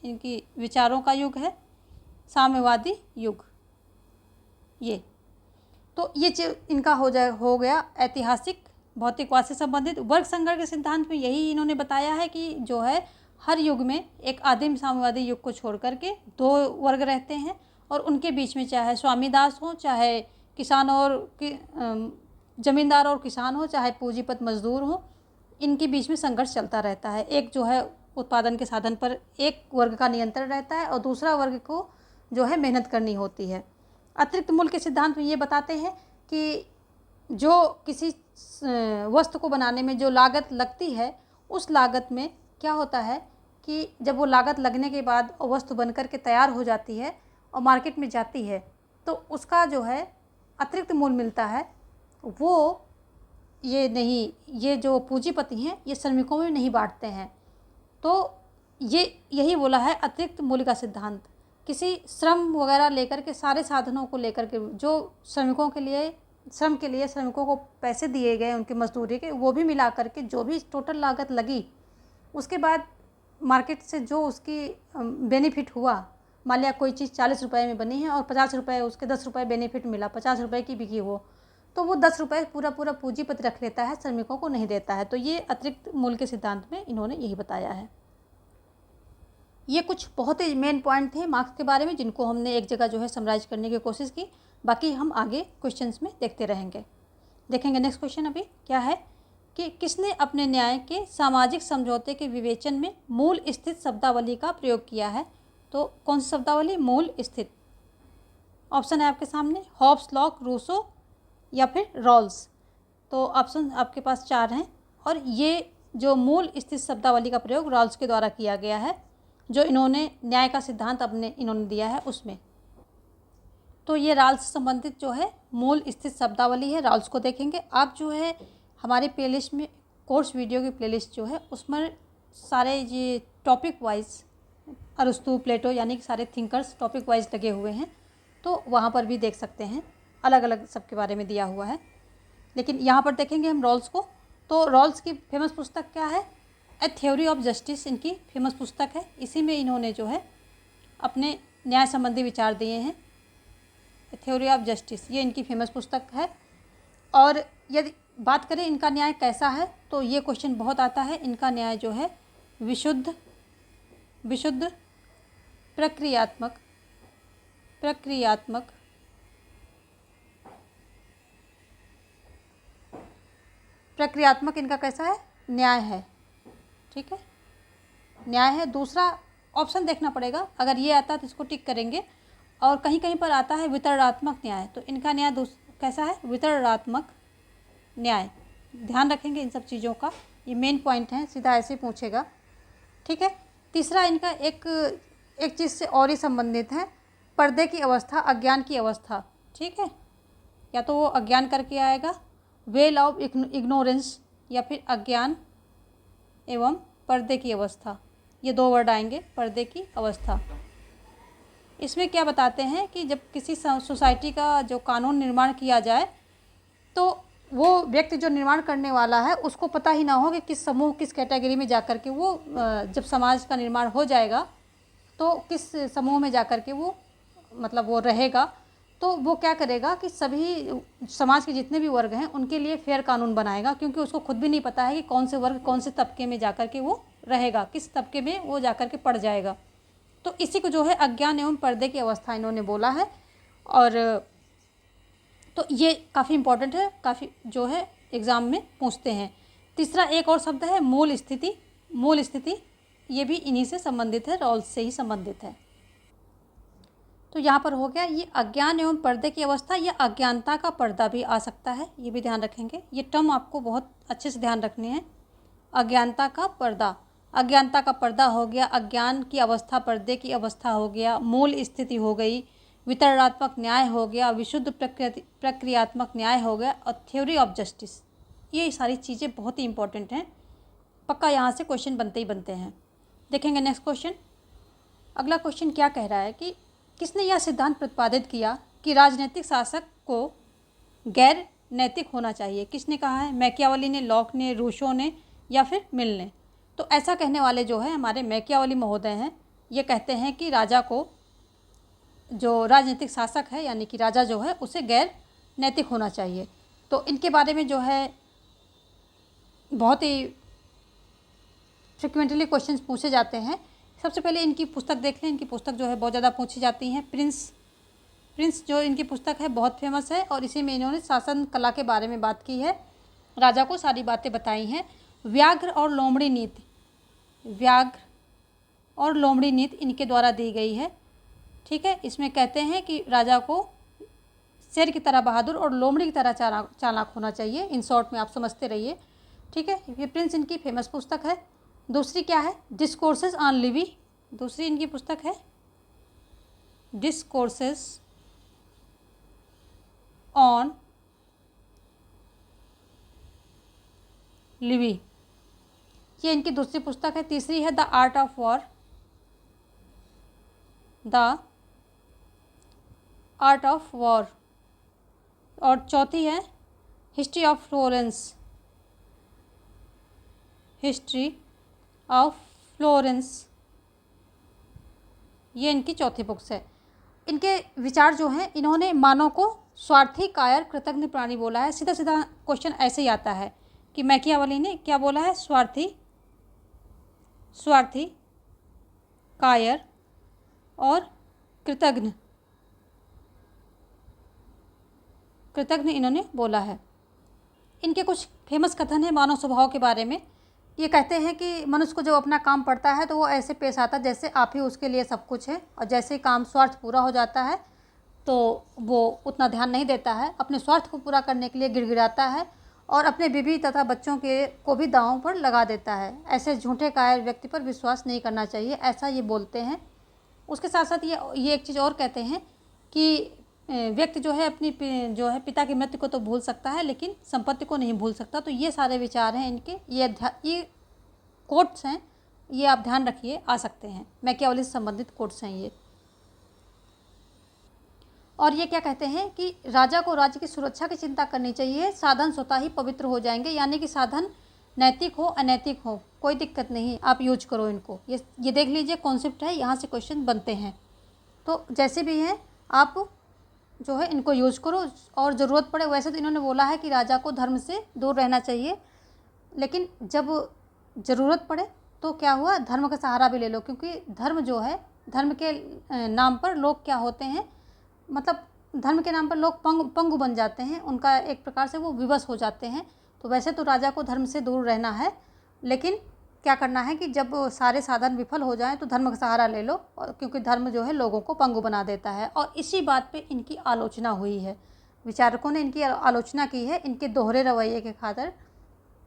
इनकी विचारों का युग है साम्यवादी युग। ये तो ये इनका हो गया ऐतिहासिक भौतिकवाद से संबंधित। वर्ग संघर्ष के सिद्धांत में यही इन्होंने बताया है कि जो है हर युग में एक आदिम साम्यवादी युग को छोड़ करके दो वर्ग रहते हैं और उनके बीच में चाहे स्वामी दास हो, चाहे किसान और ज़मींदार और किसान हो, चाहे पूंजीपत मजदूर हो, इनके बीच में संघर्ष चलता रहता है। एक जो है उत्पादन के साधन पर एक वर्ग का नियंत्रण रहता है और दूसरा वर्ग को जो है मेहनत करनी होती है। अतिरिक्त मूल्य के सिद्धांत में ये बताते हैं कि जो किसी वस्तु को बनाने में जो लागत लगती है, उस लागत में क्या होता है कि जब वो लागत लगने के बाद वस्तु बनकर के तैयार हो जाती है और मार्केट में जाती है, तो उसका जो है अतिरिक्त मूल्य मिलता है, वो ये जो पूंजीपति हैं ये श्रमिकों में नहीं बांटते हैं। तो यही बोला है अतिरिक्त मूल्य का सिद्धांत। किसी श्रम वगैरह लेकर के, सारे साधनों को लेकर के, जो श्रमिकों के लिए श्रमिकों को पैसे दिए गए उनकी मजदूरी के, वो भी मिला करके जो भी टोटल लागत लगी, उसके बाद मार्केट से जो उसकी बेनिफिट हुआ, मान लिया कोई चीज़ 40 रुपये में बनी है और 50 रुपये उसके 10 रुपये बेनिफिट मिला, 50 रुपये की बिकी वो, तो वो 10 रुपये पूरा पूंजीपति रख लेता है, श्रमिकों को नहीं देता है। तो ये अतिरिक्त मूल्य के सिद्धांत में इन्होंने यही बताया है। ये कुछ बहुत ही मेन पॉइंट थे मार्क्स के बारे में, जिनको हमने एक जगह जो है समराइज करने की कोशिश की। बाकी हम आगे क्वेश्चंस में देखते रहेंगे। देखेंगे नेक्स्ट क्वेश्चन अभी क्या है कि किसने अपने न्याय के सामाजिक समझौते के विवेचन में मूल स्थित शब्दावली का प्रयोग किया है। तो कौन सी शब्दावली? मूल स्थित। ऑप्शन है आपके सामने, हॉब्स, लॉक, रूसो या फिर रॉल्स। तो ऑप्शन आपके पास 4 हैं और ये जो मूल स्थित शब्दावली का प्रयोग रॉल्स के द्वारा किया गया है, जो इन्होंने न्याय का सिद्धांत इन्होंने दिया है उसमें। तो ये रॉल्स से संबंधित जो है मूल स्थित शब्दावली है, रॉल्स को देखेंगे। आप जो है हमारे प्लेलिस्ट में कोर्स वीडियो की प्लेलिस्ट जो है उसमें सारे ये टॉपिक वाइज अरस्तु, प्लेटो यानी कि सारे थिंकर्स टॉपिक वाइज लगे हुए हैं, तो वहाँ पर भी देख सकते हैं, अलग अलग सबके बारे में दिया हुआ है। लेकिन यहाँ पर देखेंगे हम रॉल्स को। तो रॉल्स की फेमस पुस्तक क्या है? ए थ्योरी ऑफ जस्टिस इनकी फेमस पुस्तक है। इसी में इन्होंने जो है अपने न्याय संबंधी विचार दिए हैं। ए थ्योरी ऑफ जस्टिस ये इनकी फेमस पुस्तक है। और यदि बात करें इनका न्याय कैसा है, तो ये क्वेश्चन बहुत आता है। इनका न्याय जो है विशुद्ध प्रक्रियात्मक इनका कैसा है? न्याय है। ठीक है, न्याय है। दूसरा ऑप्शन देखना पड़ेगा, अगर ये आता है तो इसको टिक करेंगे। और कहीं कहीं पर आता है वितरणात्मक न्याय, तो इनका न्याय कैसा है? वितरणात्मक न्याय। ध्यान रखेंगे इन सब चीज़ों का, ये मेन पॉइंट है, सीधा ऐसे ही पूछेगा। ठीक है। तीसरा इनका एक चीज़ से और ही संबंधित है, पर्दे की अवस्था, अज्ञान की अवस्था। ठीक है, या तो वो अज्ञान करके आएगा, वेल ऑफ इग्नोरेंस, या फिर अज्ञान एवं पर्दे की अवस्था, ये 2 वर्ड आएंगे, पर्दे की अवस्था। इसमें क्या बताते हैं कि जब किसी सोसाइटी का जो कानून निर्माण किया जाए, तो वो व्यक्ति जो निर्माण करने वाला है उसको पता ही ना हो कि किस समूह, किस कैटेगरी में जाकर के वो, जब समाज का निर्माण हो जाएगा तो किस समूह में जाकर के वो मतलब वो रहेगा। तो वो क्या करेगा कि सभी समाज के जितने भी वर्ग हैं उनके लिए फेयर कानून बनाएगा, क्योंकि उसको खुद भी नहीं पता है कि कौन से वर्ग कौन से तबके में जाकर के वो रहेगा, किस तबके में वो जाकर के पड़ जाएगा। तो इसी को जो है अज्ञान एवं पर्दे की अवस्था इन्होंने बोला है। और तो ये काफ़ी इम्पोर्टेंट है, काफ़ी जो है एग्ज़ाम में पूछते हैं। तीसरा एक और शब्द है मूल स्थिति। मूल स्थिति ये भी इन्हीं से संबंधित है, रॉल्स से ही संबंधित है। तो यहाँ पर हो गया ये अज्ञान एवं पर्दे की अवस्था, या अज्ञानता का पर्दा भी आ सकता है, ये भी ध्यान रखेंगे। ये टर्म आपको बहुत अच्छे से ध्यान रखने हैं। अज्ञानता का पर्दा, अज्ञानता का पर्दा हो गया, अज्ञान की अवस्था, पर्दे की अवस्था हो गया, मूल स्थिति हो गई, वितरणात्मक न्याय हो गया, विशुद्ध प्रक्रियात्मक न्याय हो गया, और थ्योरी ऑफ जस्टिस। ये सारी चीज़ें बहुत ही इंपॉर्टेंट हैं, पक्का यहाँ से क्वेश्चन बनते ही बनते हैं। देखेंगे नेक्स्ट क्वेश्चन। अगला क्वेश्चन क्या कह रहा है कि किसने यह सिद्धांत प्रतिपादित किया कि राजनीतिक शासक को गैर नैतिक होना चाहिए? किसने कहा है? मैकियावली ने, लॉक ने, रूसो ने, या फिर मिल ने? तो ऐसा कहने वाले जो है हमारे मैकियावली महोदय हैं। ये कहते हैं कि राजा को, जो राजनीतिक शासक है यानी कि राजा जो है, उसे गैर नैतिक होना चाहिए। तो इनके बारे में जो है बहुत ही फ्रिक्वेंटली क्वेश्चंस पूछे जाते हैं। सबसे पहले इनकी पुस्तक देख लें। इनकी पुस्तक जो है बहुत ज़्यादा पूछी जाती हैं। प्रिंस जो इनकी पुस्तक है बहुत फेमस है, और इसी में इन्होंने शासन कला के बारे में बात की है, राजा को सारी बातें बताई हैं। व्याघ्र और लोमड़ी नीति इनके द्वारा दी गई है। ठीक है, इसमें कहते हैं कि राजा को शेर की तरह बहादुर और लोमड़ी की तरह चालाक होना चाहिए। इन शॉर्ट में आप समझते रहिए। ठीक है, ये प्रिंस इनकी फेमस पुस्तक है। दूसरी क्या है? Discourses on Levi. दूसरी इनकी पुस्तक है डिस्कोर्सेस ऑन लिवी, ये इनकी दूसरी पुस्तक है। तीसरी है द आर्ट ऑफ वॉर, और चौथी है हिस्ट्री ऑफ फ्लोरेंस। ये इनकी चौथी बुक्स है। इनके विचार जो हैं, इन्होंने मानव को स्वार्थी, कायर, कृतज्ञ प्राणी बोला है। सीधा सीधा क्वेश्चन ऐसे ही आता है कि मैकियावेली ने क्या बोला है? स्वार्थी, कायर और कृतज्ञ इन्होंने बोला है। इनके कुछ फेमस कथन है मानव स्वभाव के बारे में। ये कहते हैं कि मनुष्य को जब अपना काम पड़ता है तो वो ऐसे पेश आता है जैसे आप ही उसके लिए सब कुछ है, और जैसे काम स्वार्थ पूरा हो जाता है तो वो उतना ध्यान नहीं देता है, अपने स्वार्थ को पूरा करने के लिए गिड़गिड़ाता है और अपने बीवी तथा बच्चों के को भी दांव पर लगा देता है। ऐसे झूठे कायर व्यक्ति पर विश्वास नहीं करना चाहिए, ऐसा ये बोलते हैं। उसके साथ साथ ये एक चीज़ और कहते हैं कि व्यक्ति जो है अपनी जो है पिता की मृत्यु को तो भूल सकता है लेकिन संपत्ति को नहीं भूल सकता। तो ये सारे विचार हैं इनके, ये कोट्स हैं, ये आप ध्यान रखिए, आ सकते हैं, मैकियावेली से संबंधित कोट्स हैं ये। और ये क्या कहते हैं कि राजा को राज्य की सुरक्षा की चिंता करनी चाहिए, साधन स्वतः ही पवित्र हो जाएंगे, यानी कि साधन नैतिक हो अनैतिक हो कोई दिक्कत नहीं, आप यूज करो इनको। ये देख लीजिए कॉन्सेप्ट है, यहाँ से क्वेश्चन बनते हैं। तो जैसे भी हैं आप जो है इनको यूज करो, और ज़रूरत पड़े, वैसे तो इन्होंने बोला है कि राजा को धर्म से दूर रहना चाहिए, लेकिन जब ज़रूरत पड़े तो क्या हुआ, धर्म का सहारा भी ले लो, क्योंकि धर्म जो है, धर्म के नाम पर लोग क्या होते हैं, मतलब धर्म के नाम पर लोग पंगु बन जाते हैं, उनका एक प्रकार से वो विवश हो जाते हैं। तो वैसे तो राजा को धर्म से दूर रहना है, लेकिन क्या करना है कि जब सारे साधन विफल हो जाएं तो धर्म का सहारा ले लो, और क्योंकि धर्म जो है लोगों को पंगु बना देता है। और इसी बात पे इनकी आलोचना हुई है, विचारकों ने इनकी आलोचना की है इनके दोहरे रवैये के खातिर,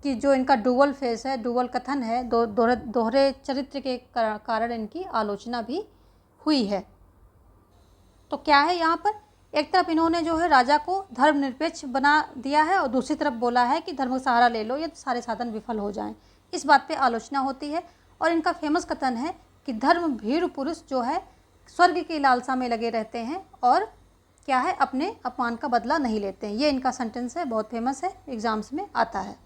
कि जो इनका डुअल फेस है, डुअल कथन है, दोहरे चरित्र के कारण इनकी आलोचना भी हुई है। तो क्या है यहाँ पर, एक तरफ इन्होंने जो है राजा को धर्मनिरपेक्ष बना दिया है और दूसरी तरफ बोला है कि धर्म का सहारा ले लो या सारे साधन विफल हो जाएं। इस बात पे आलोचना होती है। और इनका फेमस कथन है कि धर्म भीरु पुरुष जो है स्वर्ग की लालसा में लगे रहते हैं और क्या है, अपने अपमान का बदला नहीं लेते हैं। ये इनका सेंटेंस है, बहुत फेमस है, एग्जाम्स में आता है।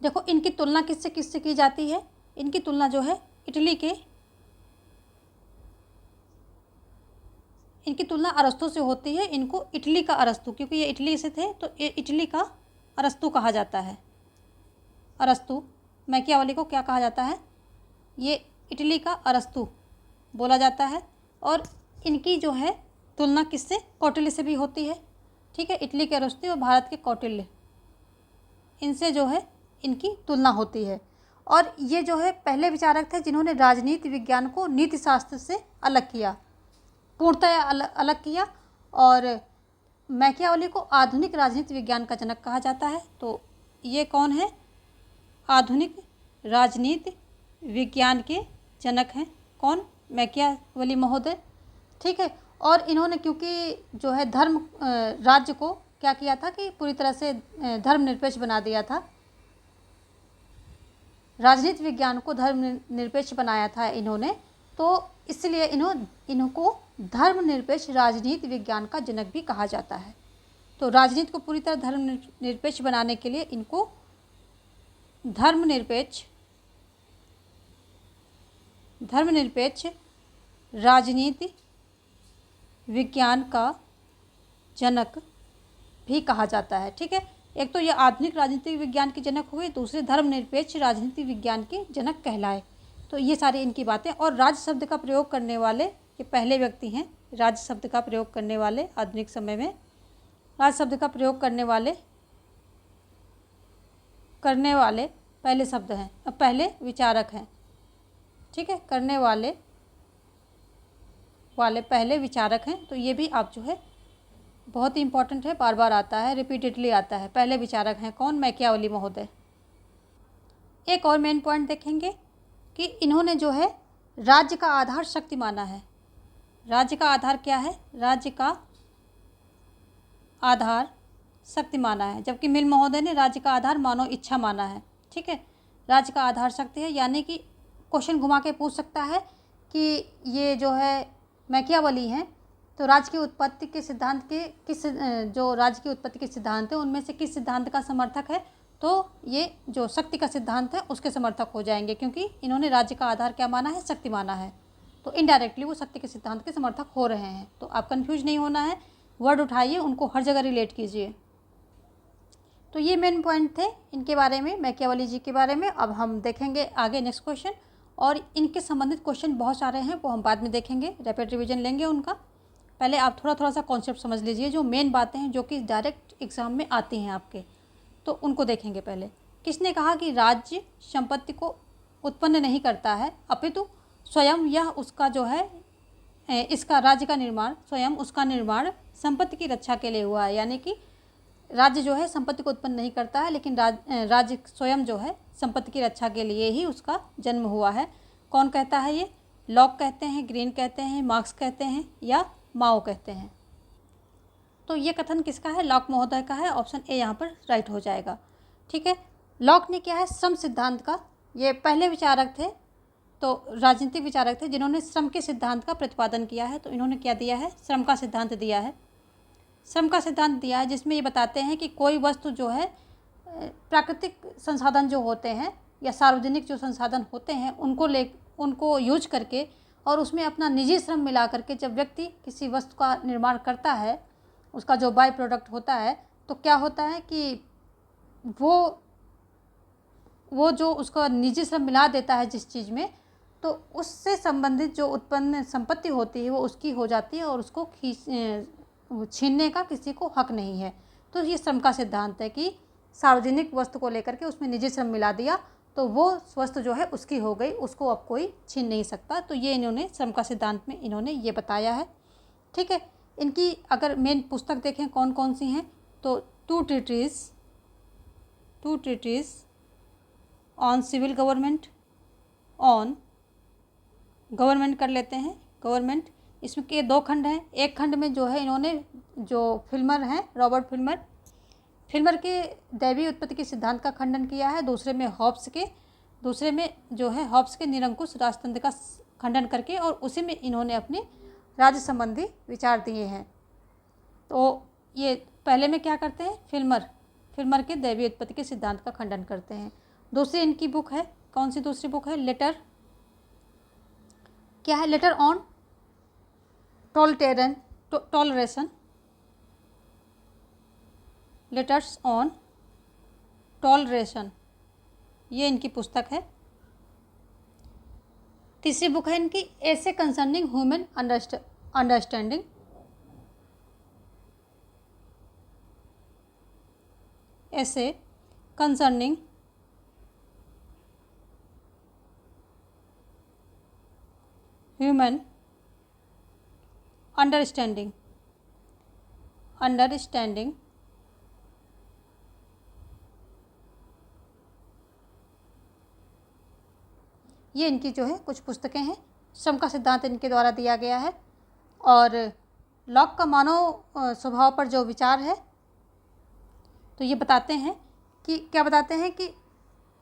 देखो इनकी तुलना किससे की जाती है, इनकी तुलना जो है इनकी तुलना अरस्तु से होती है। इनको इटली का अरस्तु, क्योंकि ये इटली से थे तो ये इटली का अरस्तु कहा जाता है। अरस्तु, मैकियावेली को क्या कहा जाता है, ये इटली का अरस्तु बोला जाता है। और इनकी जो है तुलना किससे, कौटिल्य से भी होती है। ठीक है, इटली के अरस्तु और भारत के कौटिल्य, इनसे जो है इनकी तुलना होती है। और ये जो है पहले विचारक थे जिन्होंने राजनीति विज्ञान को नीति शास्त्र से अलग किया, पूर्णतः अलग किया। और मैकियावेली को आधुनिक राजनीति विज्ञान का जनक कहा जाता है। तो ये कौन है, आधुनिक राजनीति विज्ञान के जनक हैं, कौन, मैकियावेली महोदय। ठीक है, और इन्होंने क्योंकि जो है राज्य को क्या किया था कि पूरी तरह से धर्मनिरपेक्ष बना दिया था, राजनीति विज्ञान को धर्मनिरपेक्ष बनाया था इन्होंने, तो इसलिए इनको धर्मनिरपेक्ष राजनीति विज्ञान का जनक भी कहा जाता है। तो राजनीति को पूरी तरह धर्मनिरपेक्ष बनाने के लिए इनको धर्मनिरपेक्ष राजनीति विज्ञान का जनक भी कहा जाता है। ठीक है, एक तो ये आधुनिक राजनीतिक विज्ञान के जनक हुए, दूसरे धर्मनिरपेक्ष राजनीति विज्ञान के जनक कहलाए। तो ये सारी इनकी बातें। और राज शब्द का प्रयोग करने वाले ये पहले व्यक्ति हैं, राज शब्द का प्रयोग करने वाले, आधुनिक समय में राज शब्द का प्रयोग करने वाले पहले शब्द हैं, पहले विचारक हैं। ठीक है, करने वाले पहले विचारक हैं। तो ये भी आप जो है बहुत ही इंपॉर्टेंट है, बार बार आता है, रिपीटेडली आता है। पहले विचारक हैं कौन, मैकियावेली महोदय। एक और मेन पॉइंट देखेंगे कि इन्होंने जो है राज्य का आधार शक्ति माना है। राज्य का आधार क्या है, राज्य का आधार शक्ति माना है, जबकि मिल महोदय ने राज्य का आधार मानव इच्छा माना है। ठीक है, राज्य का आधार शक्ति है, यानी कि क्वेश्चन घुमा के पूछ सकता है कि ये जो है मैकियावेली हैं तो राज्य की उत्पत्ति के सिद्धांत के जो राज्य की उत्पत्ति के सिद्धांत है उनमें से किस सिद्धांत का समर्थक है, तो ये जो शक्ति का सिद्धांत है उसके समर्थक हो जाएंगे, क्योंकि इन्होंने राज्य का आधार क्या माना है, शक्ति माना है। तो इनडायरेक्टली वो सत्य के सिद्धांत के समर्थक हो रहे हैं। तो आप कंफ्यूज नहीं होना है, वर्ड उठाइए, उनको हर जगह रिलेट कीजिए। तो ये मेन पॉइंट थे इनके बारे में, मैकियावेली जी के बारे में। अब हम देखेंगे आगे नेक्स्ट क्वेश्चन, और इनके संबंधित क्वेश्चन बहुत सारे हैं, वो हम बाद में देखेंगे, रैपिड रिवीजन लेंगे उनका। पहले आप थोड़ा थोड़ा सा कॉन्सेप्ट समझ लीजिए, जो मेन बातें हैं जो कि डायरेक्ट एग्जाम में आती हैं आपके, तो उनको देखेंगे पहले। किसने कहा कि राज्य संपत्ति को उत्पन्न नहीं करता है, अपितु स्वयं यह उसका जो है इसका राज्य का निर्माण, स्वयं उसका निर्माण संपत्ति की रक्षा के लिए हुआ है। यानी कि राज्य जो है संपत्ति को उत्पन्न नहीं करता है, लेकिन राज्य स्वयं जो है संपत्ति की रक्षा के लिए ही उसका जन्म हुआ है। कौन कहता है ये? लॉक कहते हैं, ग्रीन कहते हैं, मार्क्स कहते हैं, या माओ कहते हैं। तो ये कथन किसका है? लॉक महोदय का है। ऑप्शन ए यहाँ पर राइट हो जाएगा। ठीक है, लॉक ने क्या है, श्रम सिद्धांत का, ये पहले विचारक थे, तो राजनीतिक विचारक थे जिन्होंने श्रम के सिद्धांत का प्रतिपादन किया है। तो इन्होंने क्या दिया है? श्रम का सिद्धांत दिया है। श्रम का सिद्धांत दिया है जिसमें ये बताते हैं कि कोई वस्तु जो है, प्राकृतिक संसाधन जो होते हैं या सार्वजनिक जो संसाधन होते हैं, उनको यूज करके और उसमें अपना निजी श्रम मिला करके जब व्यक्ति किसी वस्तु का निर्माण करता है, उसका जो बाय प्रोडक्ट होता है, तो क्या होता है कि वो जो उसका निजी श्रम मिला देता है जिस चीज़ में, तो उससे संबंधित जो उत्पन्न संपत्ति होती है वो उसकी हो जाती है और उसको छीनने का किसी को हक नहीं है। तो ये श्रम का सिद्धांत है कि सार्वजनिक वस्तु को लेकर के उसमें निजी श्रम मिला दिया तो वो वस्तु जो है उसकी हो गई, उसको अब कोई छीन नहीं सकता। तो ये इन्होंने श्रम का सिद्धांत में इन्होंने ये बताया है। ठीक है, इनकी अगर मेन पुस्तक देखें कौन कौन सी हैं, तो two treaties on civil government, on government कर लेते हैं, गवर्नमेंट। इसमें के 2 खंड हैं। एक खंड में जो है इन्होंने, जो फिल्मर हैं रॉबर्ट फिल्मर के दैवीय उत्पत्ति के सिद्धांत का खंडन किया है। दूसरे में हॉब्स के निरंकुश राजतंत्र का खंडन करके, और उसी में इन्होंने अपने राज्य संबंधी विचार दिए हैं। तो ये पहले में क्या करते हैं? फिल्मर के दैवीय उत्पत्ति के सिद्धांत का खंडन करते हैं। दूसरी इनकी बुक है, कौन सी दूसरी बुक है? Later on toleration, letters on toleration, ये इनकी पुस्तक है। तीसरी बुक है इनकी एसे कंसर्निंग ह्यूमन अंडरस्टैंडिंग, एसे कंसर्निंग ह्यूमन अंडरस्टैंडिंग, ये इनकी जो है कुछ पुस्तकें हैं। श्रम का सिद्धांत इनके द्वारा दिया गया है। और लॉक का मानव स्वभाव पर जो विचार है, तो ये बताते हैं कि क्या बताते हैं कि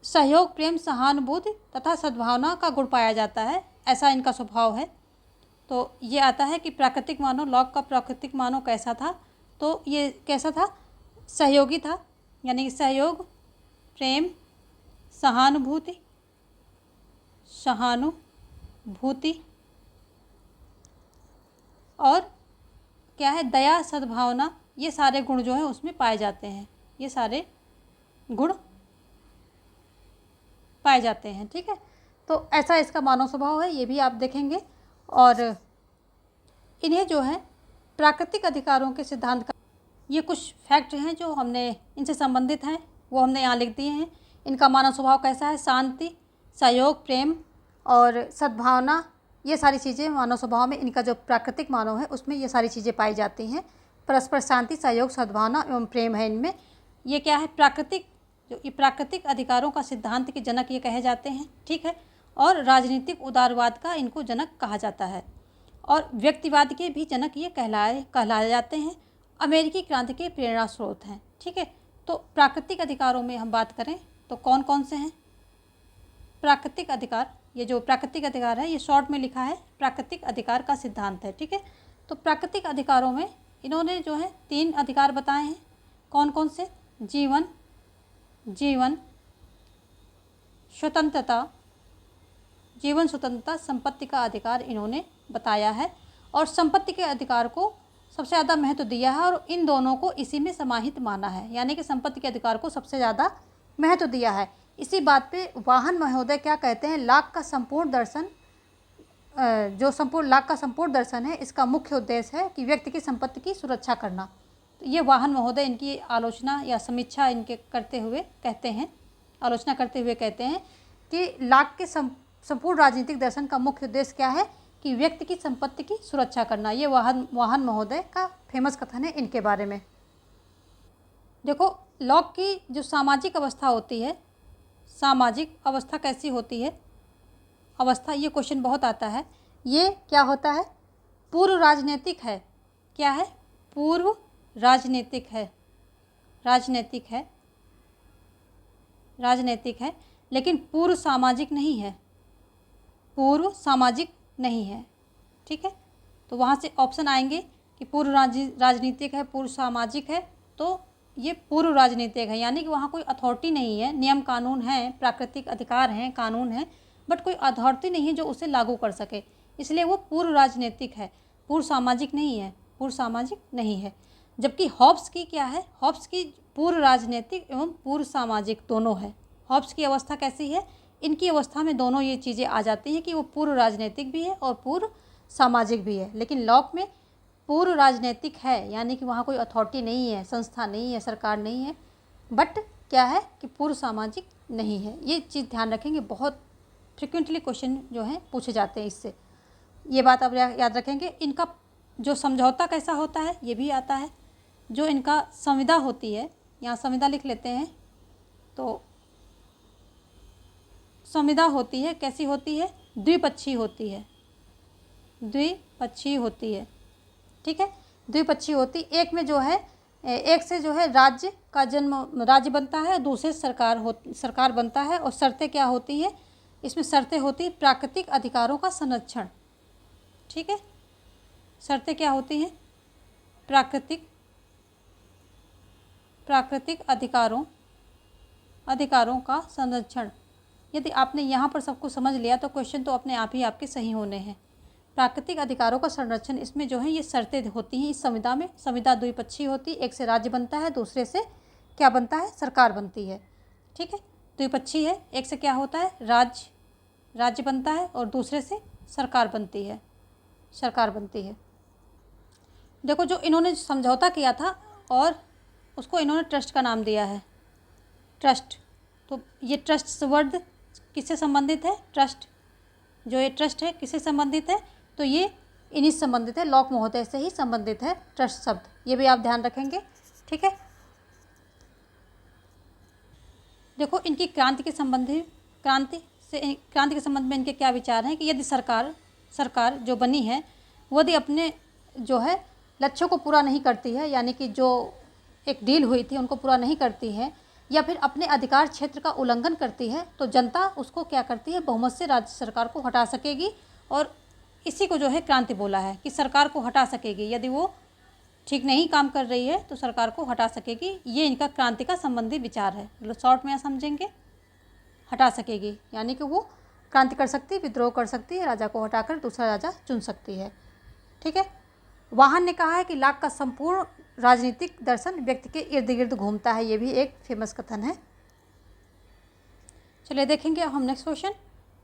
सहयोग, प्रेम, सहानुभूति तथा सद्भावना का गुण पाया जाता है, ऐसा इनका स्वभाव है। तो ये आता है कि प्राकृतिक मानव, लॉक का प्राकृतिक मानव कैसा था? तो ये कैसा था? सहयोगी था, यानी कि सहयोग, प्रेम, सहानुभूति और क्या है? दया, सद्भावना, ये सारे गुण जो है उसमें पाए जाते हैं, ये सारे गुण पाए जाते हैं। ठीक है, तो ऐसा इसका मानव स्वभाव है, ये भी आप देखेंगे। और इन्हें जो है प्राकृतिक अधिकारों के सिद्धांत का, ये कुछ फैक्ट हैं जो हमने इनसे संबंधित हैं, वो हमने यहाँ लिख दिए हैं। इनका मानव स्वभाव कैसा है? शांति, सहयोग, प्रेम और सद्भावना, ये सारी चीज़ें मानव स्वभाव में, इनका जो प्राकृतिक मानव है उसमें ये सारी चीज़ें पाई जाती हैं। परस्पर शांति, सहयोग, सद्भावना एवं प्रेम है इनमें। ये क्या है? प्राकृतिक अधिकारों का सिद्धांत के जनक ये कहे जाते हैं। ठीक है, और राजनीतिक उदारवाद का इनको जनक कहा जाता है, और व्यक्तिवाद के भी जनक ये कहलाए जाते हैं। अमेरिकी क्रांति के प्रेरणा स्रोत हैं। ठीक है, तो प्राकृतिक अधिकारों में हम बात करें तो कौन कौन से हैं? प्राकृतिक अधिकार, ये जो प्राकृतिक अधिकार है ये शॉर्ट में लिखा है, प्राकृतिक अधिकार का सिद्धांत है। ठीक है, तो प्राकृतिक अधिकारों में इन्होंने जो है 3 अधिकार बताए हैं। कौन कौन से? जीवन, स्वतंत्रता, जीवन स्वतंत्रता, संपत्ति का अधिकार इन्होंने बताया है और संपत्ति के अधिकार को सबसे ज़्यादा महत्व दिया है और इन दोनों को इसी में समाहित माना है, यानी कि संपत्ति के अधिकार को सबसे ज़्यादा महत्व दिया है। इसी बात पे वाहन महोदय क्या कहते हैं, लाक का संपूर्ण दर्शन, लाक का संपूर्ण दर्शन है, इसका मुख्य उद्देश्य है कि व्यक्ति की संपत्ति की सुरक्षा करना। तो ये वाहन महोदय इनकी आलोचना या समीक्षा इनके करते हुए कहते हैं, आलोचना करते हुए कहते हैं कि लाक के संपूर्ण राजनीतिक दर्शन का मुख्य उद्देश्य क्या है कि व्यक्ति की संपत्ति की सुरक्षा करना। ये वाहन महोदय का फेमस कथन है इनके बारे में। देखो, लॉक की जो सामाजिक अवस्था होती है, सामाजिक अवस्था कैसी होती है, अवस्था, ये क्वेश्चन बहुत आता है। ये क्या होता है, पूर्व राजनीतिक है। क्या है, पूर्व राजनीतिक है, राजनीतिक है, राजनीतिक है, लेकिन पूर्व सामाजिक नहीं है, पूर्व सामाजिक नहीं है। ठीक है, तो वहाँ से ऑप्शन आएंगे कि पूर्व राजनीतिक है, पूर्व सामाजिक है, तो ये पूर्व राजनीतिक है, यानी कि वहाँ कोई अथॉरिटी नहीं है, नियम कानून हैं, प्राकृतिक अधिकार हैं, कानून हैं, बट कोई अथॉरिटी नहीं है जो उसे लागू कर सके, इसलिए वो पूर्व राजनीतिक है, पूर्व सामाजिक नहीं है, पूर्व सामाजिक नहीं है। जबकि हॉब्स की क्या है, हॉब्स की पूर्व राजनीतिक एवं पूर्व सामाजिक दोनों है। हॉब्स की अवस्था कैसी है, इनकी अवस्था में दोनों ये चीज़ें आ जाती हैं कि वो पूर्व राजनीतिक भी है और पूर्व सामाजिक भी है। लेकिन लॉक में पूर्व राजनीतिक है, यानी कि वहाँ कोई अथॉरिटी नहीं है, संस्था नहीं है, सरकार नहीं है, बट क्या है कि पूर्व सामाजिक नहीं है। ये चीज़ ध्यान रखेंगे, बहुत फ्रिक्वेंटली क्वेश्चन जो हैं पूछे जाते हैं इससे, ये बात आप याद रखेंगे। इनका जो समझौता कैसा होता है ये भी आता है। जो इनका संविदा होती है, यहाँ संविदा लिख लेते हैं, तो संविदा होती है कैसी होती है, द्विपक्षीय होती है, द्विपक्षीय होती है। ठीक है, द्विपक्षीय होती, एक में जो है, एक से जो है राज्य का जन्म, राज्य बनता है, दूसरे सरकार बनता है। और शर्तें क्या होती हैं, इसमें शर्तें होती हैं प्राकृतिक अधिकारों का संरक्षण। ठीक है, शर्तें क्या होती हैं, प्राकृतिक अधिकारों का संरक्षण। यदि आपने यहाँ पर सब कुछ समझ लिया तो क्वेश्चन तो अपने आप ही आपके सही होने हैं। प्राकृतिक अधिकारों का संरक्षण, इसमें जो है ये शर्तें होती हैं इस संविदा में। संविदा द्विपक्षीय होती है, एक से राज्य बनता है, दूसरे से क्या बनता है, सरकार बनती है। ठीक है, द्विपक्षीय है, एक से क्या होता है, राज्य बनता है और दूसरे से सरकार बनती है, देखो, जो इन्होंने समझौता किया था और उसको इन्होंने ट्रस्ट का नाम दिया है, ट्रस्ट। तो ये ट्रस्ट वर्ड किससे संबंधित है, ट्रस्ट, जो ये ट्रस्ट है किससे संबंधित है, तो ये इन्हीं से संबंधित है, लॉक महोदय से ही संबंधित है ट्रस्ट शब्द, ये भी आप ध्यान रखेंगे। ठीक है, देखो, इनकी क्रांति के संबंध में इनके क्या विचार हैं कि यदि सरकार जो बनी है वो यदि अपने जो है लक्ष्यों को पूरा नहीं करती है, यानी कि जो एक डील हुई थी उनको पूरा नहीं करती है, या फिर अपने अधिकार क्षेत्र का उल्लंघन करती है, तो जनता उसको क्या करती है, बहुमत से राज्य सरकार को हटा सकेगी। और इसी को जो है क्रांति बोला है कि सरकार को हटा सकेगी, यदि वो ठीक नहीं काम कर रही है तो सरकार को हटा सकेगी। ये इनका क्रांति का संबंधी विचार है, मतलब शॉर्ट में समझेंगे, हटा सकेगी, यानी कि वो क्रांति कर सकती है, विद्रोह कर सकती है, राजा को हटाकर दूसरा राजा चुन सकती है। ठीक है, वाहन ने कहा है कि लाक का संपूर्ण राजनीतिक दर्शन व्यक्ति के इर्द गिर्द घूमता है, ये भी एक फेमस कथन है। चलिए देखेंगे अब हम नेक्स्ट क्वेश्चन।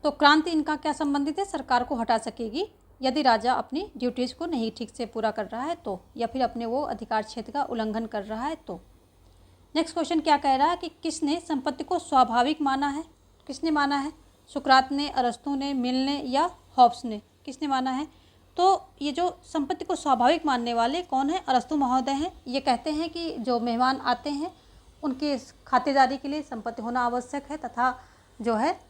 तो क्रांति इनका क्या संबंधित है, सरकार को हटा सकेगी यदि राजा अपनी ड्यूटीज़ को नहीं ठीक से पूरा कर रहा है तो, या फिर अपने वो अधिकार क्षेत्र का उल्लंघन कर रहा है तो। नेक्स्ट क्वेश्चन क्या कह रहा है कि किसने संपत्ति को स्वाभाविक माना है, किसने माना है, सुकरात ने, अरस्तु ने, मिल ने या हॉब्स ने, किसने माना है। तो ये जो संपत्ति को स्वाभाविक मानने वाले कौन है, अरस्तु महोदय हैं। ये कहते हैं कि जो मेहमान आते हैं उनके खातिरदारी के लिए संपत्ति होना आवश्यक है, तथा जो है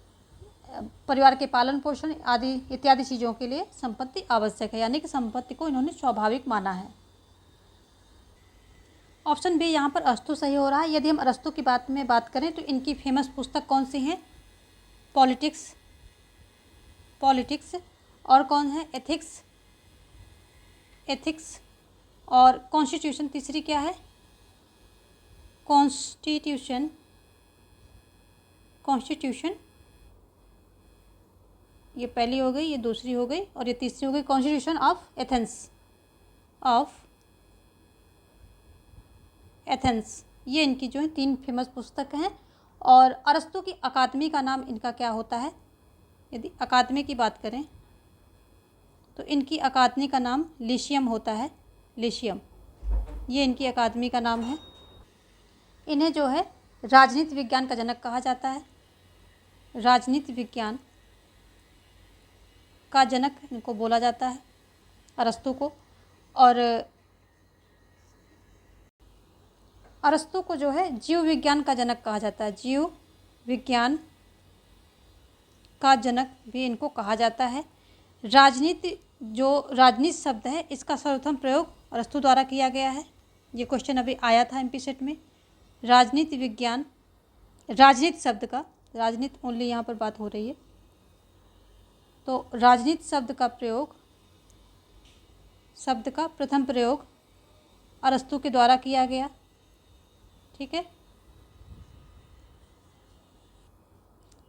परिवार के पालन पोषण आदि इत्यादि चीज़ों के लिए संपत्ति आवश्यक है, यानी कि संपत्ति को इन्होंने स्वाभाविक माना है। ऑप्शन बी यहाँ पर अरस्तु सही हो रहा है। यदि हम अरस्तु की बात करें तो इनकी फेमस पुस्तक कौन सी है, पॉलिटिक्स, और कौन है, एथिक्स, और कॉन्स्टिट्यूशन, तीसरी क्या है, कॉन्स्टिट्यूशन, ये पहली हो गई, ये दूसरी हो गई और ये तीसरी हो गई। कॉन्स्टिट्यूशन ऑफ एथेंस, ये इनकी जो है 3 फेमस पुस्तक हैं। और अरस्तु की अकादमी का नाम इनका क्या होता है? यदि अकादमी की बात करें तो इनकी अकादमी का नाम लिशियम होता है, लिशियम, ये इनकी अकादमी का नाम है। इन्हें जो है राजनीति विज्ञान का जनक कहा जाता है, राजनीति विज्ञान का जनक इनको बोला जाता है, अरस्तु को। और अरस्तु को जो है जीव विज्ञान का जनक कहा जाता है, जीव विज्ञान का जनक भी इनको कहा जाता है। राजनीति, जो राजनीति शब्द है, इसका सर्वप्रथम प्रयोग अरस्तु द्वारा किया गया है। ये क्वेश्चन अभी आया था एमपी सेट में। राजनीति विज्ञान, राजनीति शब्द का, राजनीति ओनली यहाँ पर बात हो रही है, तो राजनीति शब्द का प्रथम प्रयोग अरस्तु के द्वारा किया गया। ठीक है।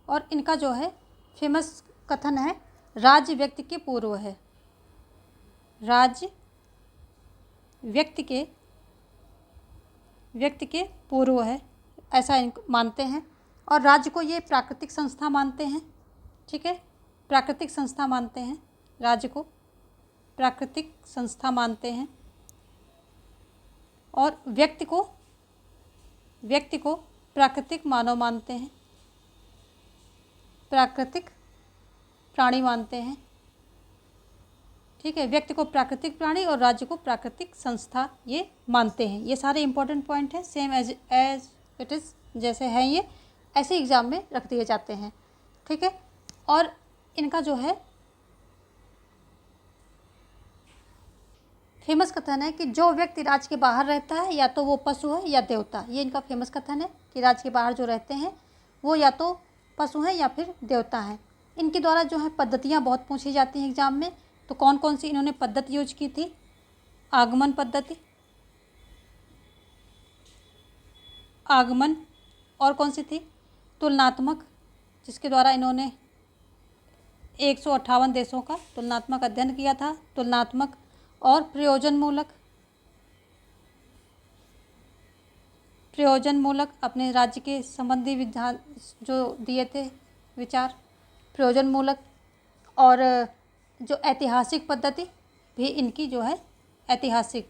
और इनका जो है फेमस कथन है, राज्य व्यक्ति के पूर्व है, राज्य व्यक्ति के पूर्व है, ऐसा इनको मानते हैं। और राज्य को ये प्राकृतिक संस्था मानते हैं। ठीक है, प्राकृतिक संस्था मानते हैं, राज्य को प्राकृतिक संस्था मानते हैं। और व्यक्ति को प्राकृतिक मानव मानते हैं, प्राकृतिक प्राणी मानते हैं। ठीक है, व्यक्ति को प्राकृतिक प्राणी और राज्य को प्राकृतिक संस्था ये मानते हैं। ये सारे इंपॉर्टेंट पॉइंट हैं, सेम एज इट इज़, जैसे हैं ये ऐसे एग्ज़ाम में रख दिए जाते हैं। ठीक है। और इनका जो है फेमस कथन है कि जो व्यक्ति राज्य के बाहर रहता है या तो वो पशु है या देवता। ये इनका फेमस कथन है कि राज्य के बाहर जो रहते हैं वो या तो पशु हैं या फिर देवता हैं। इनके द्वारा जो है पद्धतियाँ बहुत पूछी जाती हैं एग्ज़ाम में। तो कौन कौन सी इन्होंने पद्धति यूज की थी? आगमन पद्धति, और कौन सी थी? तुलनात्मक, जिसके द्वारा इन्होंने 158 देशों का तुलनात्मक अध्ययन किया था, तुलनात्मक। और प्रयोजनमूलक अपने राज्य के संबंधी विधान जो दिए थे विचार, प्रयोजनमूलक। और जो ऐतिहासिक पद्धति भी इनकी जो है ऐतिहासिक,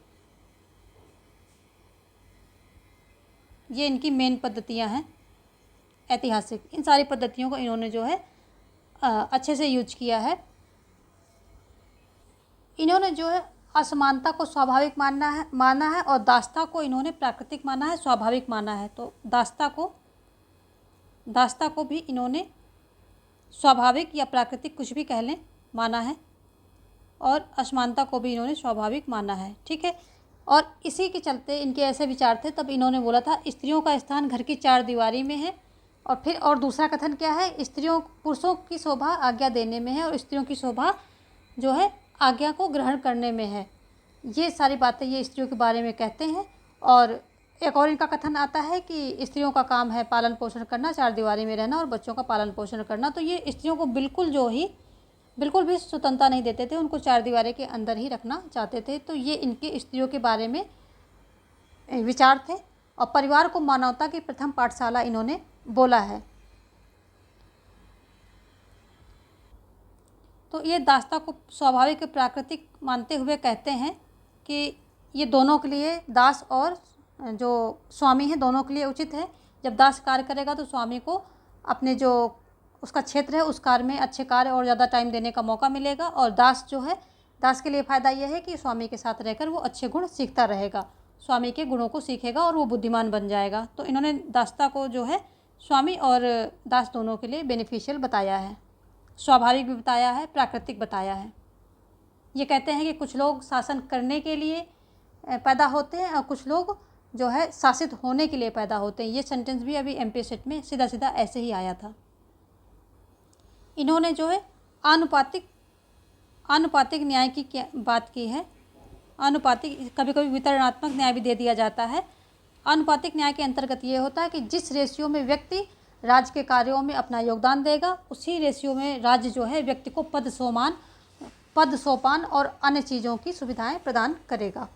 ये इनकी मेन पद्धतियां हैं ऐतिहासिक। इन सारी पद्धतियों को इन्होंने जो है अच्छे से यूज किया है। इन्होंने जो है असमानता को स्वाभाविक माना है और दास्ता को इन्होंने प्राकृतिक माना है, स्वाभाविक माना है। तो दास्ता को भी इन्होंने स्वाभाविक या प्राकृतिक कुछ भी कह लें माना है, और असमानता को भी इन्होंने स्वाभाविक माना है। ठीक है। और इसी के चलते इनके ऐसे विचार थे, तब इन्होंने बोला था स्त्रियों का स्थान घर की 4 दीवारी में है। और फिर और दूसरा कथन क्या है? पुरुषों की शोभा आज्ञा देने में है और स्त्रियों की शोभा जो है आज्ञा को ग्रहण करने में है। ये सारी बातें ये स्त्रियों के बारे में कहते हैं। और एक और इनका कथन आता है कि स्त्रियों का काम है पालन पोषण करना, 4 दीवारी में रहना और बच्चों का पालन पोषण करना। तो ये स्त्रियों को बिल्कुल भी स्वतंत्रता नहीं देते थे, उनको 4 दीवारी के अंदर ही रखना चाहते थे। तो ये इनके स्त्रियों के बारे में विचार थे। और परिवार को मानवता की प्रथम पाठशाला इन्होंने बोला है। तो ये दास्ता को स्वाभाविक प्राकृतिक मानते हुए कहते हैं कि ये दोनों के लिए, दास और जो स्वामी है, दोनों के लिए उचित है। जब दास कार्य करेगा तो स्वामी को अपने जो उसका क्षेत्र है उस कार्य में अच्छे कार्य और ज़्यादा टाइम देने का मौका मिलेगा। और दास जो है, दास के लिए फ़ायदा यह है कि स्वामी के साथ रहकर वो अच्छे गुण सीखता रहेगा, स्वामी के गुणों को सीखेगा और वो बुद्धिमान बन जाएगा। तो इन्होंने दास्ता को जो है स्वामी और दास दोनों के लिए बेनिफिशियल बताया है, स्वाभाविक भी बताया है, प्राकृतिक बताया है। ये कहते हैं कि कुछ लोग शासन करने के लिए पैदा होते हैं और कुछ लोग जो है शासित होने के लिए पैदा होते हैं। ये सेंटेंस भी अभी एमपी सेट में सीधा सीधा ऐसे ही आया था। इन्होंने जो है आनुपातिक न्याय की बात की है। आनुपातिक, कभी कभी वितरणात्मक न्याय भी दे दिया जाता है। आनुपातिक न्याय के अंतर्गत ये होता है कि जिस रेशियो में व्यक्ति राज्य के कार्यों में अपना योगदान देगा, उसी रेशियो में राज्य जो है व्यक्ति को पद सोपान और अन्य चीज़ों की सुविधाएं प्रदान करेगा।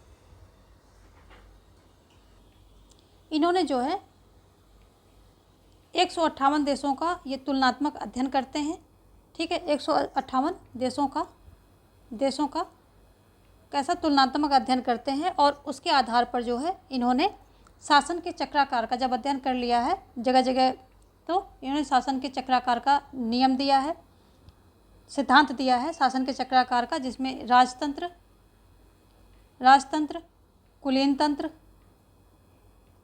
इन्होंने जो है 158 देशों का ये तुलनात्मक अध्ययन करते हैं। ठीक है, 158 देशों का कैसा तुलनात्मक अध्ययन करते हैं और उसके आधार पर जो है इन्होंने शासन के चक्राकार का जब अध्ययन कर लिया है जगह जगह, तो इन्होंने शासन के चक्राकार का नियम दिया है, सिद्धांत दिया है शासन के चक्राकार का, जिसमें राजतंत्र,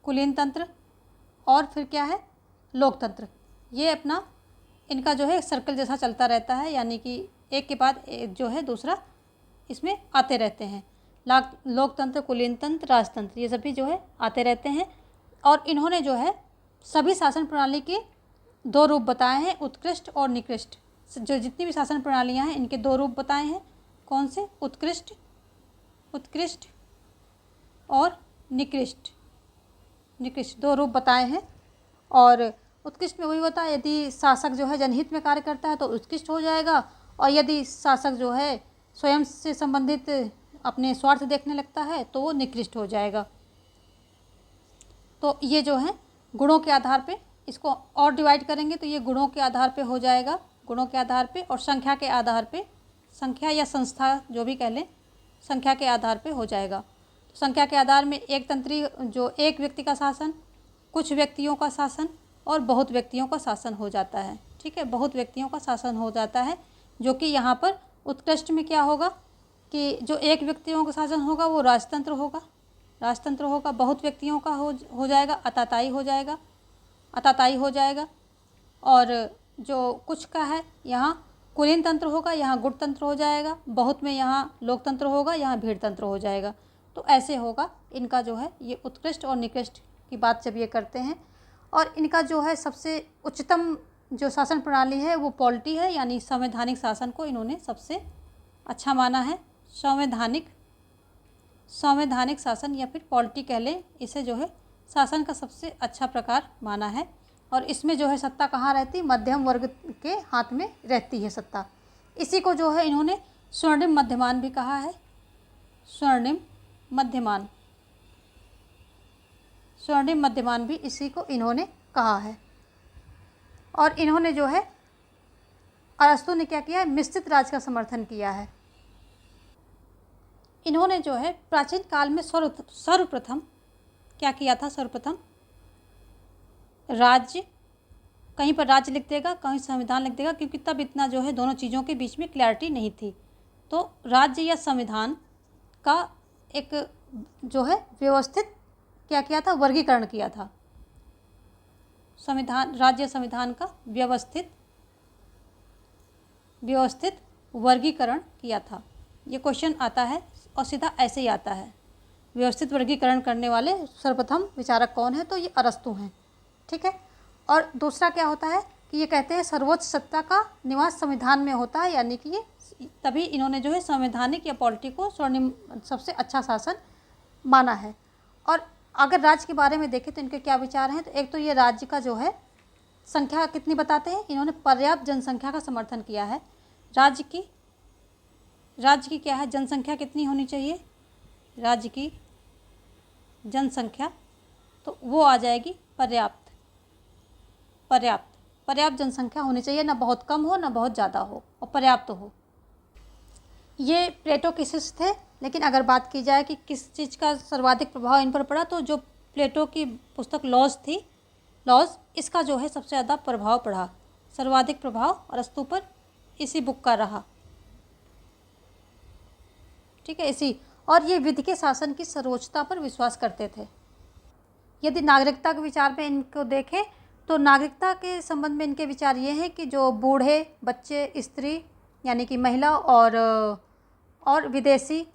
कुलीन तंत्र और फिर क्या है, लोकतंत्र। ये अपना इनका जो है सर्कल जैसा चलता रहता है, यानी कि एक के बाद एक जो है दूसरा इसमें आते रहते हैं। लोकतंत्र, कुलीन तंत्र, राजतंत्र, ये सभी जो है आते रहते हैं। और इन्होंने जो है सभी शासन प्रणाली के 2 रूप बताए हैं, उत्कृष्ट और निकृष्ट। जो जितनी भी शासन प्रणालियां हैं इनके 2 रूप बताए हैं। कौन से? उत्कृष्ट और निकृष्ट 2 रूप बताए हैं। और उत्कृष्ट में वही होता है, यदि शासक जो है जनहित में कार्य करता है तो उत्कृष्ट हो जाएगा, और यदि शासक जो है स्वयं से संबंधित अपने स्वार्थ देखने लगता है तो वो निकृष्ट हो जाएगा। तो ये जो है गुणों के आधार पे इसको और डिवाइड करेंगे तो ये गुणों के आधार पे हो जाएगा, गुणों के आधार पे, और संख्या के आधार पे, संख्या या संस्था जो भी कह लें, संख्या के आधार पे हो जाएगा। तो संख्या के आधार में एक तंत्री जो एक व्यक्ति का शासन, कुछ व्यक्तियों का शासन और बहुत व्यक्तियों का शासन हो जाता है। ठीक है, बहुत व्यक्तियों का शासन हो जाता है, जो कि यहाँ पर उत्कृष्ट में क्या होगा कि जो एक व्यक्तियों का शासन होगा वो राजतंत्र होगा, बहुत व्यक्तियों का हो जाएगा, आताताई हो जाएगा। और जो कुछ का है यहाँ कुलीन तंत्र होगा, यहाँ गुटतंत्र हो जाएगा, बहुत में यहाँ लोकतंत्र होगा, यहाँ भीड़तंत्र हो जाएगा। तो ऐसे होगा इनका जो है ये उत्कृष्ट और निकृष्ट की बात जब ये करते हैं। और इनका जो है सबसे उच्चतम जो शासन प्रणाली है वो पॉलिटी है, यानी संवैधानिक शासन को इन्होंने सबसे अच्छा माना है। संवैधानिक शासन या फिर पॉलिटी कह लें, इसे जो है शासन का सबसे अच्छा प्रकार माना है। और इसमें जो है सत्ता कहाँ रहती? मध्यम वर्ग के हाथ में रहती है सत्ता। इसी को जो है इन्होंने स्वर्णिम मध्यमान भी कहा है, स्वर्णिम मध्यमान भी इसी को इन्होंने कहा है। और इन्होंने जो है अरस्तु ने क्या किया है? मिश्रित राज का समर्थन किया है। इन्होंने जो है प्राचीन काल में सर्वप्रथम क्या किया था? सर्वप्रथम राज्य, कहीं पर राज्य लिख देगा, कहीं संविधान लिख देगा, क्योंकि तब इतना जो है दोनों चीज़ों के बीच में क्लैरिटी नहीं थी। तो राज्य या संविधान का एक जो है व्यवस्थित क्या किया था? वर्गीकरण किया था। राज्य संविधान का व्यवस्थित वर्गीकरण किया था। ये क्वेश्चन आता है और सीधा ऐसे ही आता है। व्यवस्थित वर्गीकरण करने वाले सर्वप्रथम विचारक कौन है? तो ये अरस्तु हैं। ठीक है। और दूसरा क्या होता है कि ये कहते हैं सर्वोच्च सत्ता का निवास संविधान में होता है, यानी कि ये तभी इन्होंने जो है संवैधानिक या पॉलिटी को स्वर्णिम सबसे अच्छा शासन माना है। और अगर राज्य के बारे में देखें तो इनके क्या विचार हैं? तो एक तो ये राज्य का जो है संख्या कितनी बताते हैं, इन्होंने पर्याप्त जनसंख्या का समर्थन किया है। राज्य की क्या है? जनसंख्या कितनी होनी चाहिए? राज्य की जनसंख्या तो वो आ जाएगी पर्याप्त जनसंख्या होनी चाहिए, ना बहुत कम हो ना बहुत ज़्यादा हो, और पर्याप्त हो। ये प्लेटो के शिष्य थे, लेकिन अगर बात की जाए कि किस चीज़ का सर्वाधिक प्रभाव इन पर पड़ा, तो जो प्लेटो की पुस्तक लॉज इसका जो है सबसे ज़्यादा प्रभाव पड़ा। सर्वाधिक प्रभाव अरस्तु पर इसी बुक का रहा। ठीक है, और ये विधि के शासन की सर्वोच्चता पर विश्वास करते थे। यदि नागरिकता के विचार में इनको देखें तो नागरिकता के संबंध में इनके विचार ये हैं कि जो बूढ़े, बच्चे, स्त्री यानी कि महिला और विदेशी,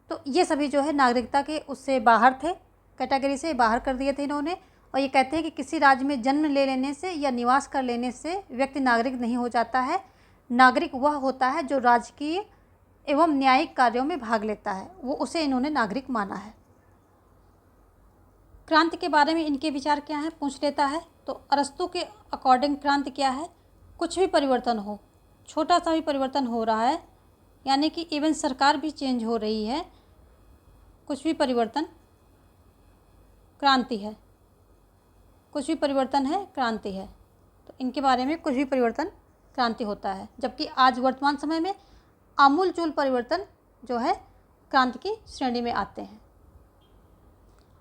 तो ये सभी जो है नागरिकता के उससे बाहर थे, कैटेगरी से बाहर कर दिए थे इन्होंने। और ये कहते हैं कि किसी राज्य में जन्म ले लेने से या निवास कर लेने से व्यक्ति नागरिक नहीं हो जाता है। नागरिक वह होता है जो राजकीय एवं न्यायिक कार्यों में भाग लेता है, वो उसे इन्होंने नागरिक माना है। क्रांति के बारे में इनके विचार क्या हैं? पूछ लेता है तो अरस्तु के अकॉर्डिंग क्रांति क्या है? कुछ भी परिवर्तन हो, छोटा सा भी परिवर्तन हो रहा है, यानी कि इवन सरकार भी चेंज हो रही है, कुछ भी परिवर्तन क्रांति है, कुछ भी परिवर्तन है क्रांति है। तो इनके बारे में कुछ भी परिवर्तन क्रांति होता है, जबकि आज वर्तमान समय में आमूलचूल परिवर्तन जो है क्रांति की श्रेणी में आते हैं।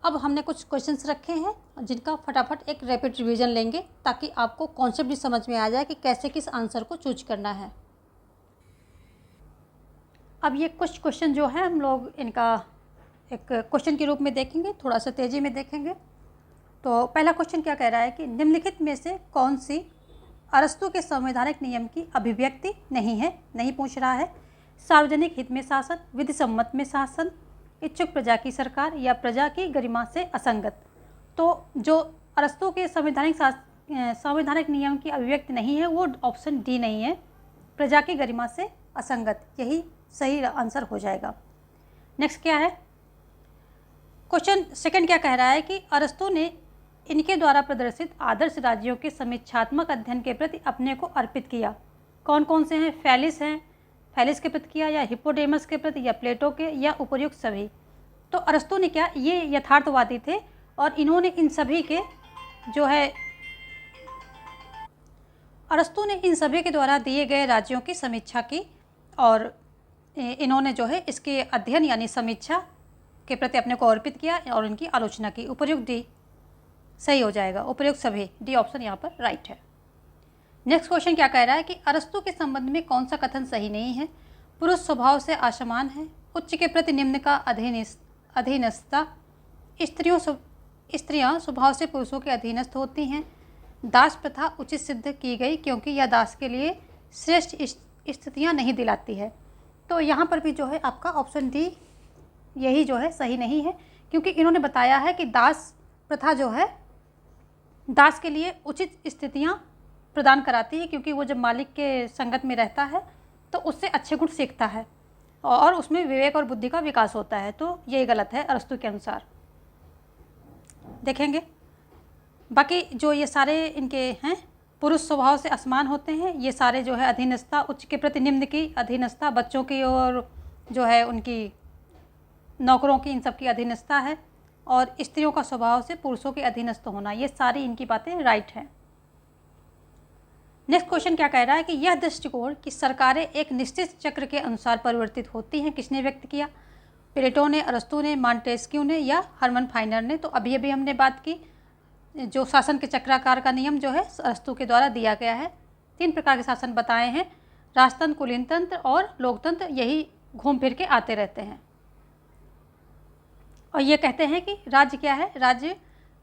अब हमने कुछ क्वेश्चंस रखे हैं जिनका फटाफट एक रैपिड रिवीजन लेंगे ताकि आपको कॉन्सेप्ट भी समझ में आ जाए कि कैसे किस आंसर को चूज करना है। अब ये कुछ क्वेश्चन जो है हम लोग इनका एक क्वेश्चन के रूप में देखेंगे, थोड़ा सा तेज़ी में देखेंगे। तो पहला क्वेश्चन क्या कह रहा है कि निम्नलिखित में से कौन सी अरस्तु के संवैधानिक नियम की अभिव्यक्ति नहीं है? नहीं पूछ रहा है। सार्वजनिक हित में शासन, विधि सम्मत में शासन, इच्छुक प्रजा की सरकार या प्रजा की गरिमा से असंगत। तो जो अरस्तु के संवैधानिक नियम की अभिव्यक्ति नहीं है वो ऑप्शन डी नहीं है, प्रजा की गरिमा से असंगत, यही सही आंसर हो जाएगा। नेक्स्ट क्या है? क्वेश्चन सेकंड क्या कह रहा है कि अरस्तु ने इनके द्वारा प्रदर्शित आदर्श राज्यों के समीक्षात्मक अध्ययन के प्रति अपने को अर्पित किया। कौन कौन से हैं? फैलिस के प्रति किया, या हिप्पोडेमस के प्रति, या प्लेटो के, या उपर्युक्त सभी। तो अरस्तु ने क्या, ये यथार्थवादी थे और इन्होंने इन सभी के जो है अरस्तु ने इन सभी के द्वारा दिए गए राज्यों की समीक्षा की और इन्होंने जो है इसके अध्ययन यानी समीक्षा के प्रति अपने को अर्पित किया और इनकी आलोचना की। उपर्युक्त डी सही हो जाएगा, उपर्युक्त सभी, डी ऑप्शन यहाँ पर राइट है। नेक्स्ट क्वेश्चन क्या कह रहा है कि अरस्तु के संबंध में कौन सा कथन सही नहीं है? पुरुष स्वभाव से असमान है, उच्च के प्रति निम्न का अधीनस्थता, स्त्रियां स्वभाव से पुरुषों के अधीनस्थ होती हैं, दास प्रथा उचित सिद्ध की गई क्योंकि यह दास के लिए श्रेष्ठ स्थितियां नहीं दिलाती है। तो यहाँ पर भी जो है आपका ऑप्शन डी यही जो है सही नहीं है, क्योंकि इन्होंने बताया है कि दास प्रथा जो है दास के लिए उचित स्थितियां प्रदान कराती है, क्योंकि वो जब मालिक के संगत में रहता है तो उससे अच्छे गुण सीखता है और उसमें विवेक और बुद्धि का विकास होता है। तो ये गलत है अरस्तु के अनुसार। देखेंगे बाकी जो ये सारे इनके हैं, पुरुष स्वभाव से असमान होते हैं, ये सारे जो है अधीनस्था, उच्च के प्रति निम्न की अधीनस्था, बच्चों की और जो है उनकी नौकरों की, इन सब की अधीनस्था है, और स्त्रियों का स्वभाव से पुरुषों के अधीनस्थ होना, ये सारी इनकी बातें राइट हैं। नेक्स्ट क्वेश्चन क्या कह रहा है कि यह दृष्टिकोण कि सरकारें एक निश्चित चक्र के अनुसार परिवर्तित होती हैं किसने व्यक्त किया? प्लेटो ने, अरस्तु ने, मॉन्टेस्क्यू ने, या हरमन फाइनर ने। तो अभी अभी हमने बात की जो शासन के चक्राकार का नियम जो है अरस्तु के द्वारा दिया गया है। 3 प्रकार के शासन बताए हैं, राजतंत्र, कुलीन तंत्र और लोकतंत्र, यही घूम फिर के आते रहते हैं। और ये कहते हैं कि राज्य क्या है? राज्य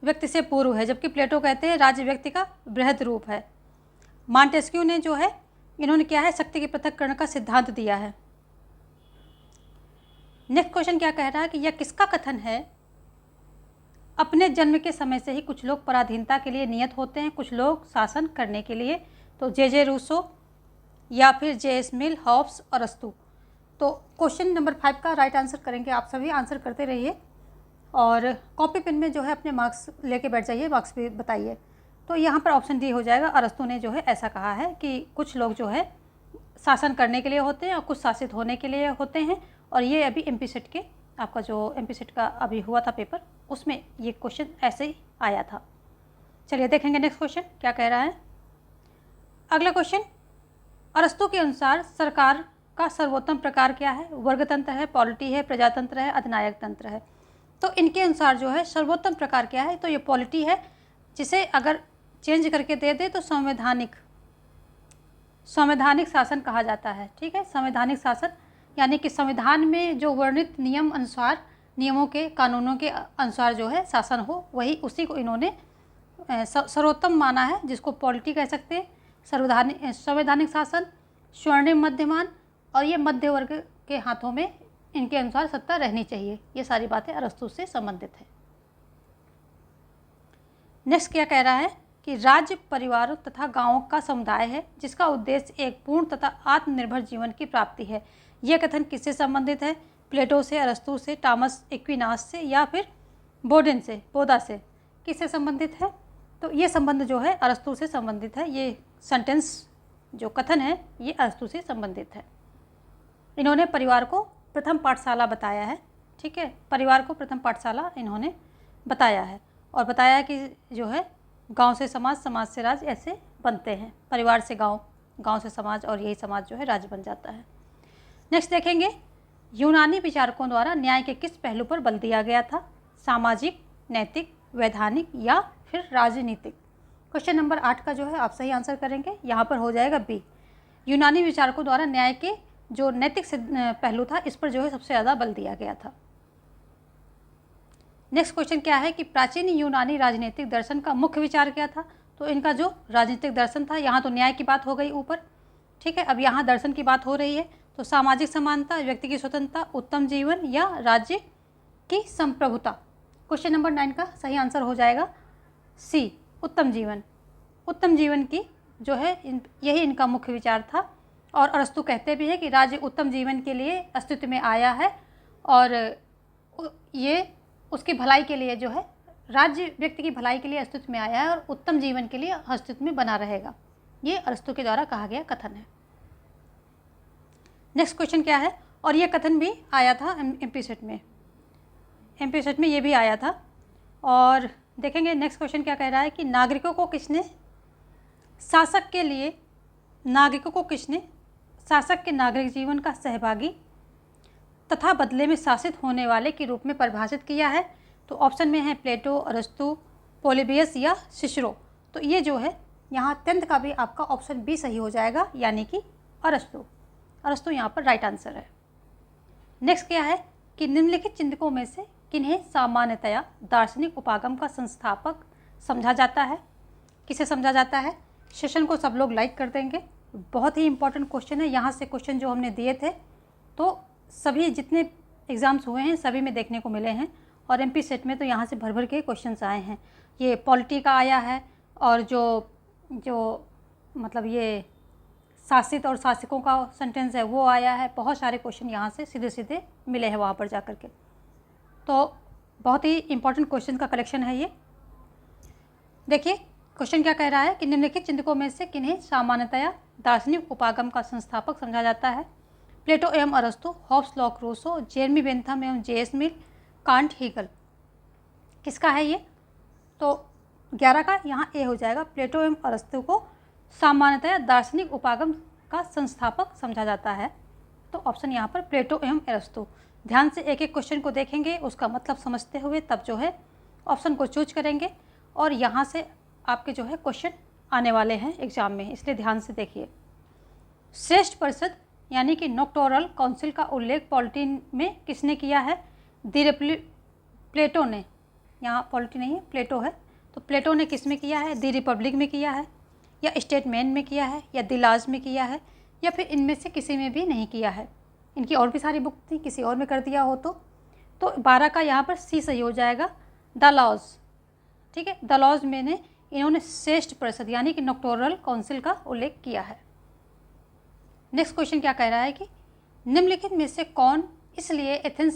व्यक्ति से पूर्व है, जबकि प्लेटो कहते हैं राज्य व्यक्ति का बृहद रूप है। मॉन्टेस्क्यू ने जो है इन्होंने क्या है, शक्ति के पृथक्करण का सिद्धांत दिया है। नेक्स्ट क्वेश्चन क्या कह रहा है कि यह किसका कथन है? अपने जन्म के समय से ही कुछ लोग पराधीनता के लिए नियत होते हैं, कुछ लोग शासन करने के लिए। तो जे रूसो या फिर जे.एस. मिल, हॉब्स और अरस्तु। तो क्वेश्चन नंबर 5 का राइट आंसर करेंगे। आप सभी आंसर करते रहिए और कॉपी पेन में जो है अपने मार्क्स लेके बैठ जाइए, मार्क्स भी बताइए। तो यहाँ पर ऑप्शन डी हो जाएगा। अरस्तु ने जो है ऐसा कहा है कि कुछ लोग जो है शासन करने के लिए होते हैं और कुछ शासित होने के लिए होते हैं, और ये अभी एमपी सेट के आपका जो एमपी सेट का अभी हुआ था पेपर, उसमें ये क्वेश्चन ऐसे ही आया था। चलिए देखेंगे नेक्स्ट क्वेश्चन क्या कह रहा है। अगला क्वेश्चन, अरस्तु के अनुसार सरकार का सर्वोत्तम प्रकार क्या है? वर्गतंत्र है, पॉलिटी है, प्रजातंत्र है, अधिनायक तंत्र है। तो इनके अनुसार जो है सर्वोत्तम प्रकार क्या है? तो ये पॉलिटी है, जिसे अगर चेंज करके दे दे तो संवैधानिक शासन कहा जाता है। ठीक है, संवैधानिक शासन यानी कि संविधान में जो वर्णित नियम अनुसार, नियमों के, कानूनों के अनुसार जो है शासन हो, वही उसी को इन्होंने सर्वोत्तम माना है, जिसको पॉलिटी कह सकते हैं। संवैधानिक शासन, स्वर्णिम मध्यमान, और ये मध्य वर्ग के हाथों में इनके अनुसार सत्ता रहनी चाहिए। ये सारी बातें अरस्तु से संबंधित है। नेक्स्ट क्या कह रहा है कि राज्य परिवारों तथा गांवों का समुदाय है जिसका उद्देश्य एक पूर्ण तथा आत्मनिर्भर जीवन की प्राप्ति है। यह कथन किससे संबंधित है? प्लेटो से, अरस्तु से, टॉमस एक्विनास से, या फिर बोडा से? किससे संबंधित है? तो ये संबंध जो है अरस्तु से संबंधित है। ये सेंटेंस जो कथन है ये अरस्तु से संबंधित है। इन्होंने परिवार को प्रथम पाठशाला बताया है। ठीक है, परिवार को प्रथम पाठशाला इन्होंने बताया है और बताया है कि जो है गांव से समाज, समाज से राज्य ऐसे बनते हैं। परिवार से गांव, गांव से समाज और यही समाज जो है राज्य बन जाता है। नेक्स्ट देखेंगे, यूनानी विचारकों द्वारा न्याय के किस पहलू पर बल दिया गया था? सामाजिक, नैतिक, वैधानिक या फिर राजनीतिक? क्वेश्चन नंबर 8 का जो है आप सही आंसर करेंगे। यहाँ पर हो जाएगा बी। यूनानी विचारकों द्वारा न्याय के जो नैतिक पहलू था इस पर जो है सबसे ज़्यादा बल दिया गया था। नेक्स्ट क्वेश्चन क्या है कि प्राचीन यूनानी राजनीतिक दर्शन का मुख्य विचार क्या था? तो इनका जो राजनीतिक दर्शन था, यहाँ तो न्याय की बात हो गई ऊपर, ठीक है, अब यहाँ दर्शन की बात हो रही है। तो सामाजिक समानता, व्यक्ति की स्वतंत्रता, उत्तम जीवन या राज्य की संप्रभुता? क्वेश्चन नंबर 9 का सही आंसर हो जाएगा सी, उत्तम जीवन। उत्तम जीवन की जो है यही इनका मुख्य विचार था। और अरस्तु कहते भी हैं कि राज्य उत्तम जीवन के लिए अस्तित्व में आया है और ये उसकी भलाई के लिए जो है, राज्य व्यक्ति की भलाई के लिए अस्तित्व में आया है और उत्तम जीवन के लिए अस्तित्व में बना रहेगा। ये अरस्तु के द्वारा कहा गया कथन है। नेक्स्ट क्वेश्चन क्या है, और ये कथन भी आया था एमपी सेट में, एमपी सेट में ये भी आया था। और देखेंगे नेक्स्ट क्वेश्चन क्या कह रहा है कि नागरिकों को किसने शासक के नागरिक जीवन का सहभागी तथा बदले में शासित होने वाले के रूप में परिभाषित किया है? तो ऑप्शन में है प्लेटो, अरस्तु, पोलिबियस या सिसरो। तो ये जो है यहाँ 10th का भी आपका ऑप्शन बी सही हो जाएगा, यानी कि अरस्तु। अरस्तु यहाँ पर राइट आंसर है। नेक्स्ट क्या है कि निम्नलिखित चिंतकों में से किन्हें सामान्यतया दार्शनिक उपागम का संस्थापक समझा जाता है? किसे समझा जाता है? सेशन को सब लोग लाइक कर देंगे। बहुत ही इंपॉर्टेंट क्वेश्चन है। यहाँ से क्वेश्चन जो हमने दिए थे तो सभी जितने एग्ज़ाम्स हुए हैं सभी में देखने को मिले हैं और एमपी सेट में तो यहाँ से भर भर के क्वेश्चंस आए हैं। ये पॉलिटी का आया है और जो मतलब ये शासित और शासकों का सेंटेंस है वो आया है। बहुत सारे क्वेश्चन यहाँ से सीधे सीधे मिले हैं वहाँ पर जा कर के। तो बहुत ही इंपॉर्टेंट क्वेश्चन का कलेक्शन है ये। देखिए क्वेश्चन क्या कह रहा है कि निम्नलिखित चिंतकों में से किन्हें सामान्यतया दार्शनिक उपागम का संस्थापक समझा जाता है? प्लेटो एवं अरस्तु, Hobbes, Locke, Rousseau, Jeremy Bentham एवं जे.एस. Mill, Kant, Hegel. किसका है ये? तो 11 का यहाँ ए हो जाएगा। प्लेटो एवं अरस्तु को सामान्यतया दार्शनिक उपागम का संस्थापक समझा जाता है। तो ऑप्शन यहाँ पर प्लेटो एवं अरस्तु। ध्यान से एक एक क्वेश्चन को देखेंगे, उसका मतलब समझते हुए तब जो है ऑप्शन को चूज करेंगे। और यहाँ से आपके जो है क्वेश्चन आने वाले हैं एग्जाम में, इसलिए ध्यान से देखिए। श्रेष्ठ परिषद यानी कि नोक्टोरल काउंसिल का उल्लेख पॉलिटी में किसने किया है? प्लेटो ने। यहाँ पॉलिटी नहीं है, प्लेटो है। तो प्लेटो ने किस में किया है? दी रिपब्लिक में किया है या स्टेटमेंट में किया है या द लॉज में किया है या फिर इनमें से किसी में भी नहीं किया है? इनकी और भी सारी बुक थी, किसी और में कर दिया हो तो 12 का यहाँ पर सी सही हो जाएगा, द लॉज। ठीक है, द लॉज में ने इन्होंने श्रेष्ठ परिषद यानी कि नोक्टोरल काउंसिल का उल्लेख किया है। नेक्स्ट क्वेश्चन क्या कह रहा है कि निम्नलिखित में से कौन इसलिए एथेंस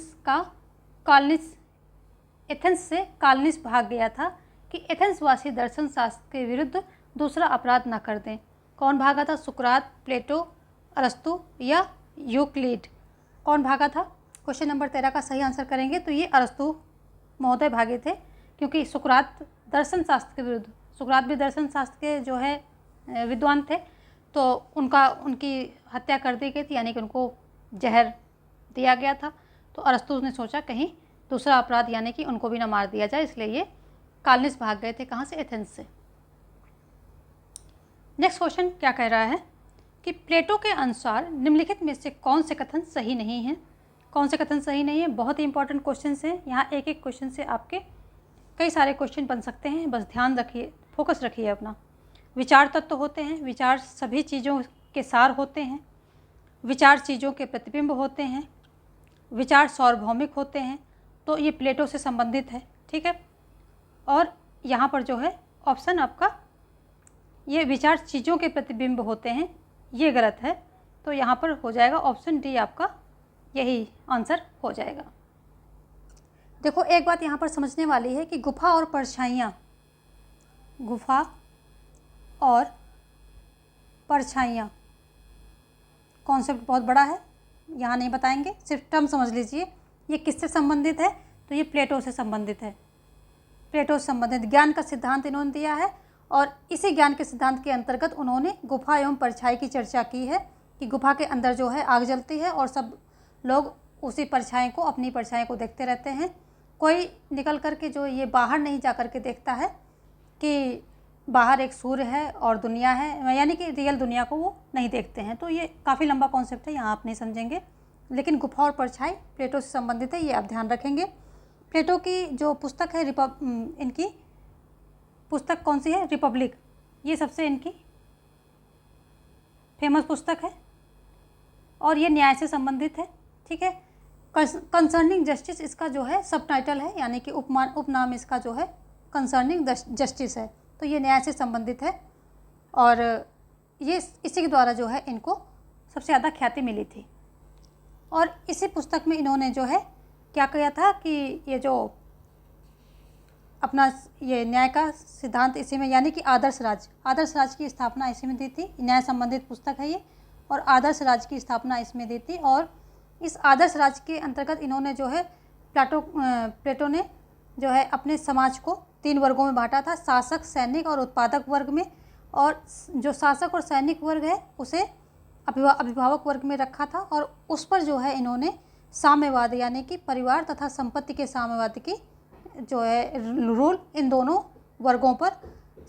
से कालनिस भाग गया था कि एथेंस वासी दर्शन शास्त्र के विरुद्ध दूसरा अपराध न कर दें? कौन भागा था? सुकरात, प्लेटो, अरस्तु या यूक्लिड? कौन भागा था? क्वेश्चन नंबर 13 का सही आंसर करेंगे तो ये अरस्तु महोदय भागे थे, क्योंकि सुकरात दर्शन शास्त्र के विरुद्ध, सुकरात भी दर्शन शास्त्र के जो है विद्वान थे, तो उनकी हत्या कर दी गई थी, यानी कि उनको जहर दिया गया था। तो अरस्तु ने सोचा कहीं दूसरा अपराध यानी कि उनको भी ना मार दिया जाए, इसलिए ये कालनिस भाग गए थे। कहाँ से? एथेंस से। नेक्स्ट क्वेश्चन क्या कह रहा है कि प्लेटो के अनुसार निम्नलिखित में से कौन से कथन सही नहीं हैं? कौन से कथन सही नहीं है? बहुत ही इंपॉर्टेंट क्वेश्चन हैं। यहाँ एक एक क्वेश्चन से आपके कई सारे क्वेश्चन बन सकते हैं, बस ध्यान रखिए, फोकस रखिए अपना। विचार तत्व होते हैं, विचार सभी चीज़ों के सार होते हैं, विचार चीज़ों के प्रतिबिंब होते हैं, विचार सार्वभौमिक होते हैं। तो ये प्लेटो से संबंधित है, ठीक है। और यहाँ पर जो है ऑप्शन आपका ये विचार चीज़ों के प्रतिबिंब होते हैं, ये गलत है। तो यहाँ पर हो जाएगा ऑप्शन डी, आपका यही आंसर हो जाएगा। देखो एक बात यहाँ पर समझने वाली है कि गुफा और परछाइयाँ गुफा और परछाइयाँ। कॉन्सेप्ट बहुत बड़ा है, यहाँ नहीं बताएंगे, सिर्फ टर्म समझ लीजिए। ये किससे संबंधित है? तो ये प्लेटो से संबंधित है। प्लेटो से संबंधित ज्ञान का सिद्धांत इन्होंने दिया है और इसी ज्ञान के सिद्धांत के अंतर्गत उन्होंने गुफा एवं परछाई की चर्चा की है कि गुफा के अंदर जो है आग जलती है और सब लोग उसी परछाई को, अपनी परछाई को देखते रहते हैं। कोई निकल कर के जो ये बाहर नहीं जा कर के देखता है कि बाहर एक सूर्य है और दुनिया है, यानी कि रियल दुनिया को वो नहीं देखते हैं। तो ये काफ़ी लंबा कॉन्सेप्ट है, यहाँ आप नहीं समझेंगे, लेकिन गुफा और परछाई प्लेटो से संबंधित है, ये आप ध्यान रखेंगे। प्लेटो की जो पुस्तक है इनकी पुस्तक कौन सी है? रिपब्लिक, ये सबसे इनकी फेमस पुस्तक है और ये न्याय से संबंधित है। ठीक है, कंसर्निंग जस्टिस इसका जो है सब टाइटल है, यानी कि उपनाम इसका जो है कंसर्निंग जस्टिस है। तो ये न्याय से संबंधित है और ये इसी के द्वारा जो है इनको सबसे ज़्यादा ख्याति मिली थी। और इसी पुस्तक में इन्होंने जो है क्या किया था कि ये जो अपना ये न्याय का सिद्धांत इसी में, यानी कि आदर्श राज की स्थापना इसी में दी थी। न्याय संबंधित पुस्तक है ये और आदर्श राज की स्थापना इसमें दी थी। और इस आदर्श राज के अंतर्गत इन्होंने जो है प्लेटो ने जो है अपने समाज को 3 वर्गों में बांटा था, शासक, सैनिक और उत्पादक वर्ग में। और जो शासक और सैनिक वर्ग है उसे अभिभावक वर्ग में रखा था और उस पर जो है इन्होंने साम्यवाद, यानी कि परिवार तथा संपत्ति के साम्यवाद की जो है रूल, इन दोनों वर्गों पर,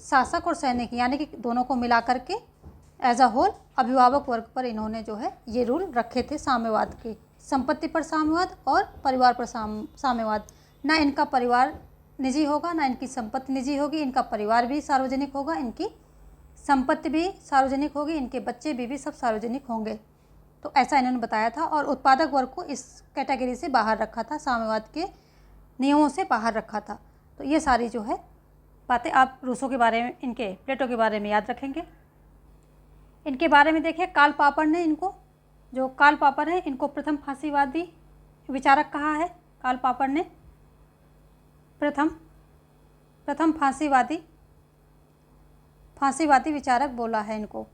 शासक और सैनिक यानी कि दोनों को मिला करके एज अ होल अभिभावक वर्ग पर इन्होंने जो है ये रूल रखे थे साम्यवाद के। संपत्ति पर साम्यवाद और परिवार पर साम्यवाद। ना इनका परिवार निजी होगा, ना इनकी संपत्ति निजी होगी, इनका परिवार भी सार्वजनिक होगा, इनकी संपत्ति भी सार्वजनिक होगी, इनके बच्चे भी सब सार्वजनिक होंगे। तो ऐसा इन्होंने बताया था और उत्पादक वर्ग को इस कैटेगरी से बाहर रखा था, साम्यवाद के नियमों से बाहर रखा था। तो ये सारी जो है बातें आप रूसो के बारे में, इनके प्लेटो के बारे में याद रखेंगे। इनके बारे में देखिए, कार्ल पॉपर ने इनको, जो कार्ल पॉपर है इनको प्रथम फांसीवादी विचारक कहा है। कार्ल पॉपर ने प्रथम फांसीवादी विचारक बोला है इनको।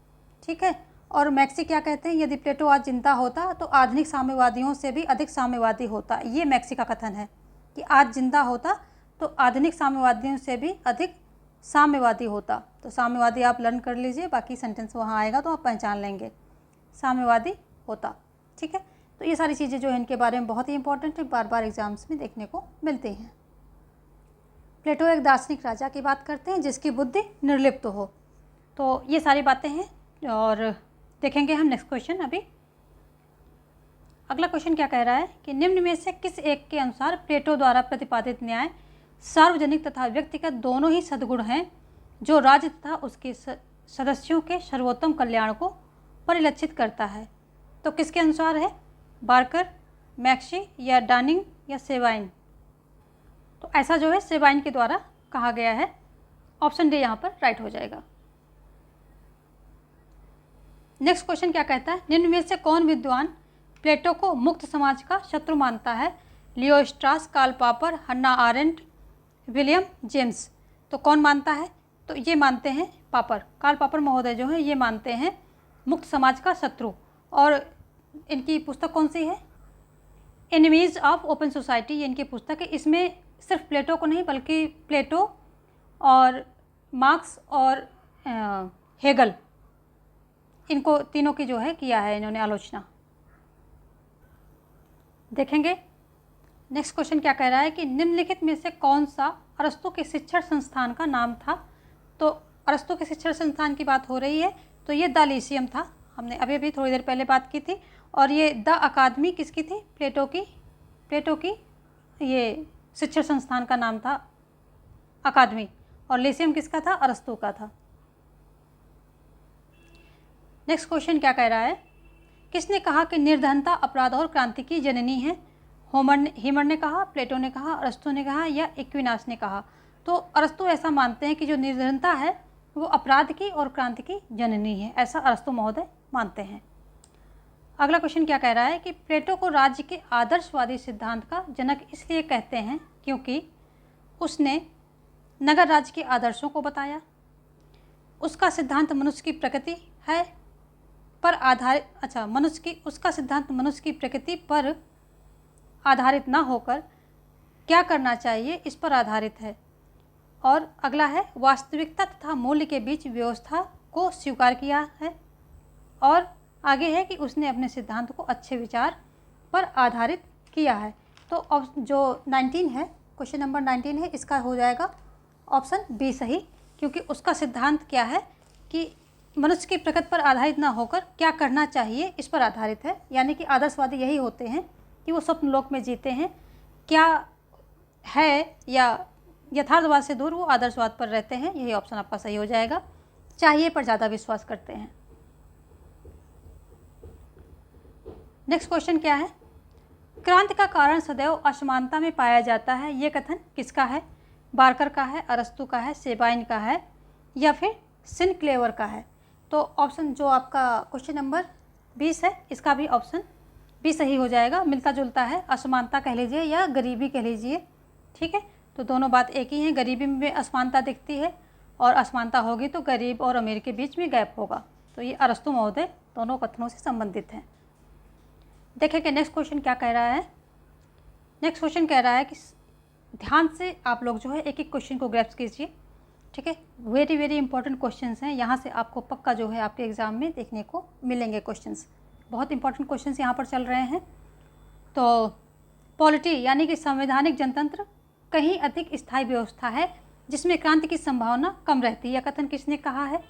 ठीक है, और मैक्सी क्या कहते हैं? यदि प्लेटो आज जिंदा होता तो आधुनिक साम्यवादियों से भी अधिक साम्यवादी होता। ये मैक्सी का कथन है कि आज जिंदा होता तो आधुनिक साम्यवादियों से भी अधिक साम्यवादी होता। तो साम्यवादी आप लर्न कर लीजिए, बाकी सेंटेंस वहाँ आएगा तो आप पहचान लेंगे, साम्यवादी होता। ठीक है, तो ये सारी चीज़ें जो है इनके बारे में बहुत ही इंपॉर्टेंट है, बार बार एग्जाम्स में देखने को मिलती हैं। प्लेटो एक दार्शनिक राजा की बात करते हैं जिसकी बुद्धि निर्लिप्त हो। तो ये सारी बातें हैं और देखेंगे हम नेक्स्ट क्वेश्चन। अभी अगला क्वेश्चन क्या कह रहा है कि निम्न में से किस एक के अनुसार प्लेटो द्वारा प्रतिपादित न्याय सार्वजनिक तथा व्यक्तिगत दोनों ही सद्गुण हैं जो राज्य तथा उसके सदस्यों के सर्वोत्तम कल्याण को परिलक्षित करता है। तो किसके अनुसार है? बार्कर, मैक्सी या डानिंग या सेवाइन? तो ऐसा जो है सेवाइन के द्वारा कहा गया है। ऑप्शन डी यहाँ पर राइट हो जाएगा। नेक्स्ट क्वेश्चन क्या कहता है? निम्न में से कौन विद्वान प्लेटो को मुक्त समाज का शत्रु मानता है? Leo Strauss, Karl Popper, Hannah Arendt, William James? तो कौन मानता है? तो ये मानते हैं पॉपर, कार्ल पॉपर महोदय जो है ये मानते हैं मुक्त समाज का शत्रु। और इनकी पुस्तक कौन सी है? एनिमीज ऑफ ओपन सोसाइटी, ये इनकी पुस्तक है। इसमें सिर्फ प्लेटो को नहीं बल्कि प्लेटो और मार्क्स और हेगल, इनको तीनों की जो है किया है इन्होंने आलोचना। देखेंगे नेक्स्ट क्वेश्चन क्या कह रहा है कि निम्नलिखित में से कौन सा अरस्तु के शिक्षण संस्थान का नाम था? तो अरस्तु के शिक्षण संस्थान की बात हो रही है, तो ये द लीसियम था, हमने अभी थोड़ी देर पहले बात की थी। और ये द अकादमी किसकी थी? प्लेटो की ये शिक्षण संस्थान का नाम था अकादमी। और लीसियम किसका था? अरस्तु का था। नेक्स्ट क्वेश्चन क्या कह रहा है? किसने कहा कि निर्धनता अपराध और क्रांति की जननी है? हीमर ने कहा, प्लेटो ने कहा, अरस्तु ने कहा या एक्विनास ने कहा? तो अरस्तु ऐसा मानते हैं कि जो निर्धनता है वो अपराध की और क्रांति की जननी है, ऐसा अरस्तु महोदय मानते हैं। अगला क्वेश्चन क्या कह रहा है कि प्लेटो को राज्य के आदर्शवादी सिद्धांत का जनक इसलिए कहते हैं क्योंकि उसने नगर राज्य के आदर्शों को बताया। उसका सिद्धांत मनुष्य की प्रकृति है पर आधारित उसका सिद्धांत मनुष्य की प्रकृति पर आधारित ना होकर क्या करना चाहिए इस पर आधारित है। और अगला है वास्तविकता तथा मूल्य के बीच व्यवस्था को स्वीकार किया है। और आगे है कि उसने अपने सिद्धांत को अच्छे विचार पर आधारित किया है। तो अब जो 19 है, क्वेश्चन नंबर 19 है, इसका हो जाएगा ऑप्शन बी सही, क्योंकि उसका सिद्धांत क्या है कि मनुष्य की प्रकृति पर आधारित ना होकर क्या करना चाहिए इस पर आधारित है। यानी कि आदर्शवादी यही होते हैं कि वो स्वप्न लोक में जीते हैं, क्या है या यथार्थवाद से दूर वो आदर्शवाद पर रहते हैं। यही ऑप्शन आपका सही हो जाएगा। चाहिए पर ज़्यादा विश्वास करते हैं। नेक्स्ट क्वेश्चन क्या है? क्रांति का कारण सदैव असमानता में पाया जाता है, ये कथन किसका है? बार्कर का है, अरस्तू का है, सेबाइन का है या फिर सिनक्लेवर का है? तो ऑप्शन जो आपका क्वेश्चन नंबर 20 है, इसका भी ऑप्शन बी सही हो जाएगा। मिलता जुलता है, असमानता कह लीजिए या गरीबी कह लीजिए, ठीक है। तो दोनों बात एक ही है। गरीबी में असमानता दिखती है और असमानता होगी तो गरीब और अमीर के बीच में गैप होगा। तो ये अरस्तू महोदय दोनों कथनों से संबंधित हैं। देखें कि नेक्स्ट क्वेश्चन क्या कह रहा है। नेक्स्ट क्वेश्चन कह रहा है कि ध्यान से आप लोग जो है एक एक क्वेश्चन को ग्रैप्स कीजिए, ठीक है। वेरी वेरी इंपॉर्टेंट क्वेश्चंस हैं, यहाँ से आपको पक्का जो है आपके एग्ज़ाम में देखने को मिलेंगे क्वेश्चंस। बहुत इंपॉर्टेंट क्वेश्चंस यहाँ पर चल रहे हैं। तो पॉलिटी यानी कि संवैधानिक जनतंत्र कहीं अधिक स्थायी व्यवस्था है जिसमें क्रांति की संभावना कम रहती है। यह कथन किसने कहा है?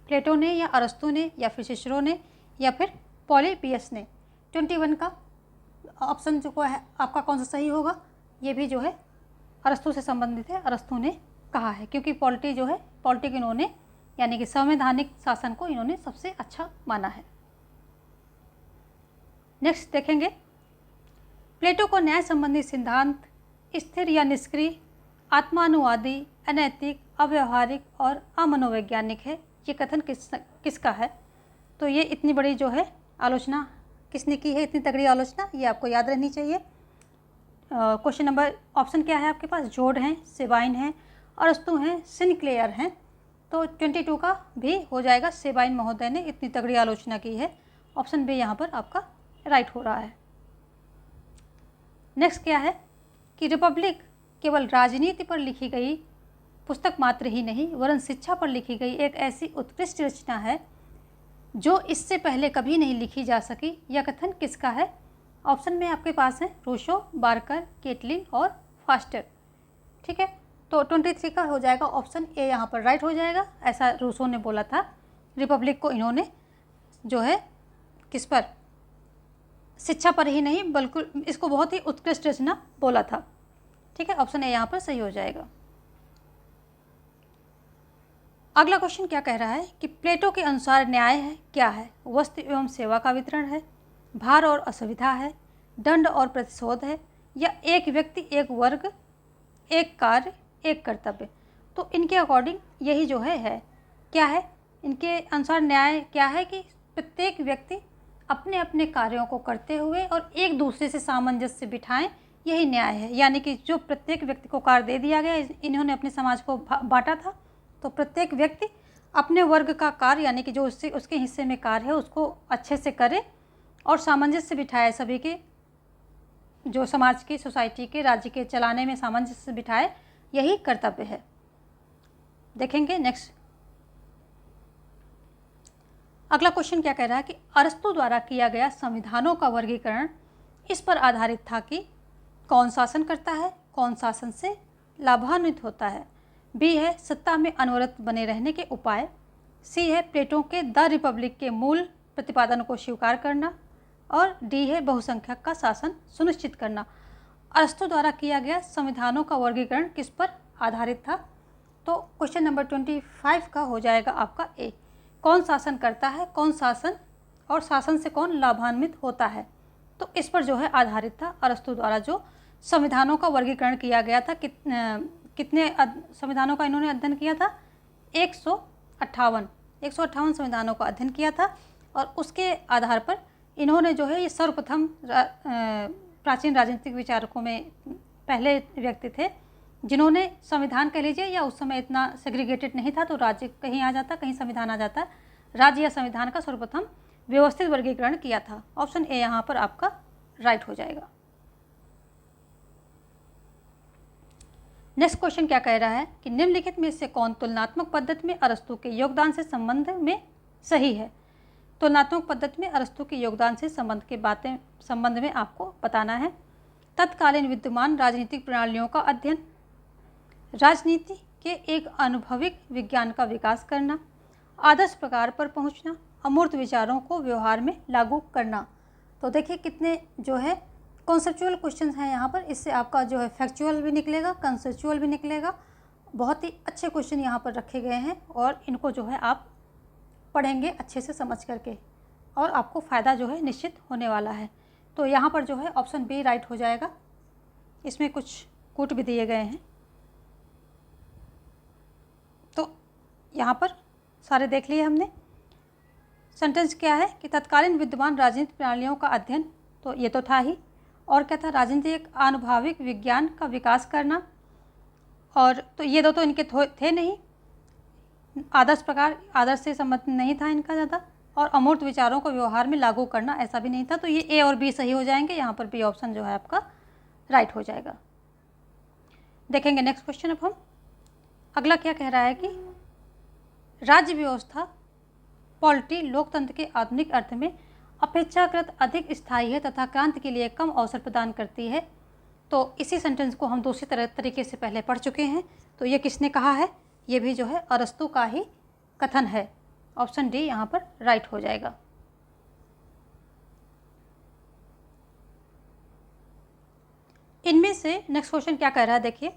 प्लेटो ने या अरस्तू ने या फिर सिसरो ने या फिर पॉलीबियस ने? 21 का ऑप्शन जो है आपका कौन सा सही होगा? ये भी जो है अरस्तू से संबंधित है, अरस्तू ने कहा है, क्योंकि पॉलिटी जो है, पॉलिटिक इन्होंने यानी कि संवैधानिक शासन को इन्होंने सबसे अच्छा माना है। नेक्स्ट देखेंगे, प्लेटो को न्याय संबंधी सिद्धांत स्थिर या निष्क्रिय, आत्मानुवादी, अनैतिक, अव्यवहारिक और अमनोवैज्ञानिक है, ये कथन किसका है? तो ये इतनी बड़ी जो है आलोचना किसने की है, इतनी तगड़ी आलोचना, ये आपको याद रहनी चाहिए। क्वेश्चन नंबर ऑप्शन क्या है आपके पास? जोड हैं, सेबाइन हैं, अरस्तू हैं, सिनक्लेयर हैं। तो 22 का भी हो जाएगा। सेबाइन महोदय ने इतनी तगड़ी आलोचना की है। ऑप्शन बी यहाँ पर आपका राइट हो रहा है। नेक्स्ट क्या है कि रिपब्लिक केवल राजनीति पर लिखी गई पुस्तक मात्र ही नहीं वरन शिक्षा पर लिखी गई एक ऐसी उत्कृष्ट रचना है जो इससे पहले कभी नहीं लिखी जा सकी। यह कथन किसका है? ऑप्शन में आपके पास है रूसो, बार्कर, केटलिन और फास्टर, ठीक है। तो 23 का हो जाएगा ऑप्शन ए यहाँ पर राइट हो जाएगा। ऐसा रूसो ने बोला था। रिपब्लिक को इन्होंने जो है किस पर, शिक्षा पर ही नहीं बल्कि इसको बहुत ही उत्कृष्ट रचना बोला था, ठीक है। ऑप्शन ए यहाँ पर सही हो जाएगा। अगला क्वेश्चन क्या कह रहा है कि प्लेटो के अनुसार न्याय है क्या है? वस्तु एवं सेवा का वितरण है, भार और असुविधा है, दंड और प्रतिशोध है या एक व्यक्ति, एक वर्ग, एक कार्य, एक कर्तव्य? तो इनके अकॉर्डिंग यही जो है क्या है? इनके अनुसार न्याय क्या है कि प्रत्येक व्यक्ति अपने अपने कार्यों को करते हुए और एक दूसरे से सामंजस्य बिठाएं, यही न्याय है। यानी कि जो प्रत्येक व्यक्ति को कार्य दे दिया गया, इन्होंने अपने समाज को बांटा था, तो प्रत्येक व्यक्ति अपने वर्ग का कार्य यानी कि जो उसके हिस्से में कार्य है उसको अच्छे से करे और सामंजस्य बिठाए, सभी के जो समाज की, सोसाइटी के, राज्य के चलाने में सामंजस्य बिठाए, यही कर्तव्य है। देखेंगे नेक्स्ट। अगला क्वेश्चन क्या कह रहा है कि अरस्तू द्वारा किया गया संविधानों का वर्गीकरण इस पर आधारित था कि कौन शासन करता है, कौन शासन से लाभान्वित होता है। बी है सत्ता में अनवरत बने रहने के उपाय, सी है प्लेटो के द रिपब्लिक के मूल प्रतिपादन को स्वीकार करना और डी है बहुसंख्यक का शासन सुनिश्चित करना। अरस्तू द्वारा किया गया संविधानों का वर्गीकरण किस पर आधारित था? तो क्वेश्चन नंबर 25 का हो जाएगा आपका ए, कौन शासन करता है, कौन शासन और शासन से कौन लाभान्वित होता है। तो इस पर जो है आधारित था अरस्तू द्वारा जो संविधानों का वर्गीकरण किया गया था। कितने संविधानों का इन्होंने अध्ययन किया था? 158 संविधानों का अध्ययन किया था और उसके आधार पर इन्होंने जो है ये सर्वप्रथम प्राचीन राजनीतिक विचारकों में पहले व्यक्ति थे जिन्होंने संविधान कह लीजिए, या उस समय इतना सेग्रीगेटेड नहीं था तो राज्य कहीं आ जाता, कहीं संविधान आ जाता, राज्य या संविधान का सर्वप्रथम व्यवस्थित वर्गीकरण किया था। ऑप्शन ए यहाँ पर आपका राइट हो जाएगा। नेक्स्ट क्वेश्चन क्या कह रहा है कि निम्नलिखित में से कौन तुलनात्मक पद्धति में अरस्तु के योगदान से संबंध में सही है। तुलनात्मक पद्धति में अरस्तु के योगदान से संबंध में आपको बताना है। तत्कालीन विद्यमान राजनीतिक प्रणालियों का अध्ययन, राजनीति के एक अनुभविक विज्ञान का विकास करना, आदर्श प्रकार पर पहुंचना, अमूर्त विचारों को व्यवहार में लागू करना। तो देखिए कितने जो है कॉन्सेप्चुअल क्वेश्चंस हैं यहाँ पर। इससे आपका जो है फैक्चुअल भी निकलेगा, कंसेप्चुअल भी निकलेगा। बहुत ही अच्छे क्वेश्चन यहाँ पर रखे गए हैं और इनको जो है आप पढ़ेंगे अच्छे से समझ करके और आपको फ़ायदा जो है निश्चित होने वाला है। तो यहाँ पर जो है ऑप्शन बी राइट हो जाएगा। इसमें कुछ कूट भी दिए गए हैं, तो यहाँ पर सारे देख लिए हमने। सेंटेंस क्या है कि तत्कालीन विद्यमान राजनीतिक प्रणालियों का अध्ययन, तो ये तो था ही। और क्या था, राजनीतिक आनुभाविक विज्ञान का विकास करना, और तो ये दो तो इनके थे नहीं। आदर्श प्रकार, आदर्श से संबंधित नहीं था इनका ज़्यादा। और अमूर्त विचारों को व्यवहार में लागू करना, ऐसा भी नहीं था। तो ये ए और बी सही हो जाएंगे। यहाँ पर बी ऑप्शन जो है आपका राइट हो जाएगा। देखेंगे नेक्स्ट क्वेश्चन। अब हम अगला क्या कह रहा है कि राज्य व्यवस्था पॉलिटी लोकतंत्र के आधुनिक अर्थ में अपेक्षाकृत अधिक स्थायी है तथा क्रांति के लिए कम अवसर प्रदान करती है। तो इसी सेंटेंस को हम दूसरी तरीके से पहले पढ़ चुके हैं। तो ये किसने कहा है, ये भी जो है अरस्तु का ही कथन है। ऑप्शन डी यहाँ पर राइट हो जाएगा। इनमें से नेक्स्ट क्वेश्चन क्या कह रहा है, देखिए,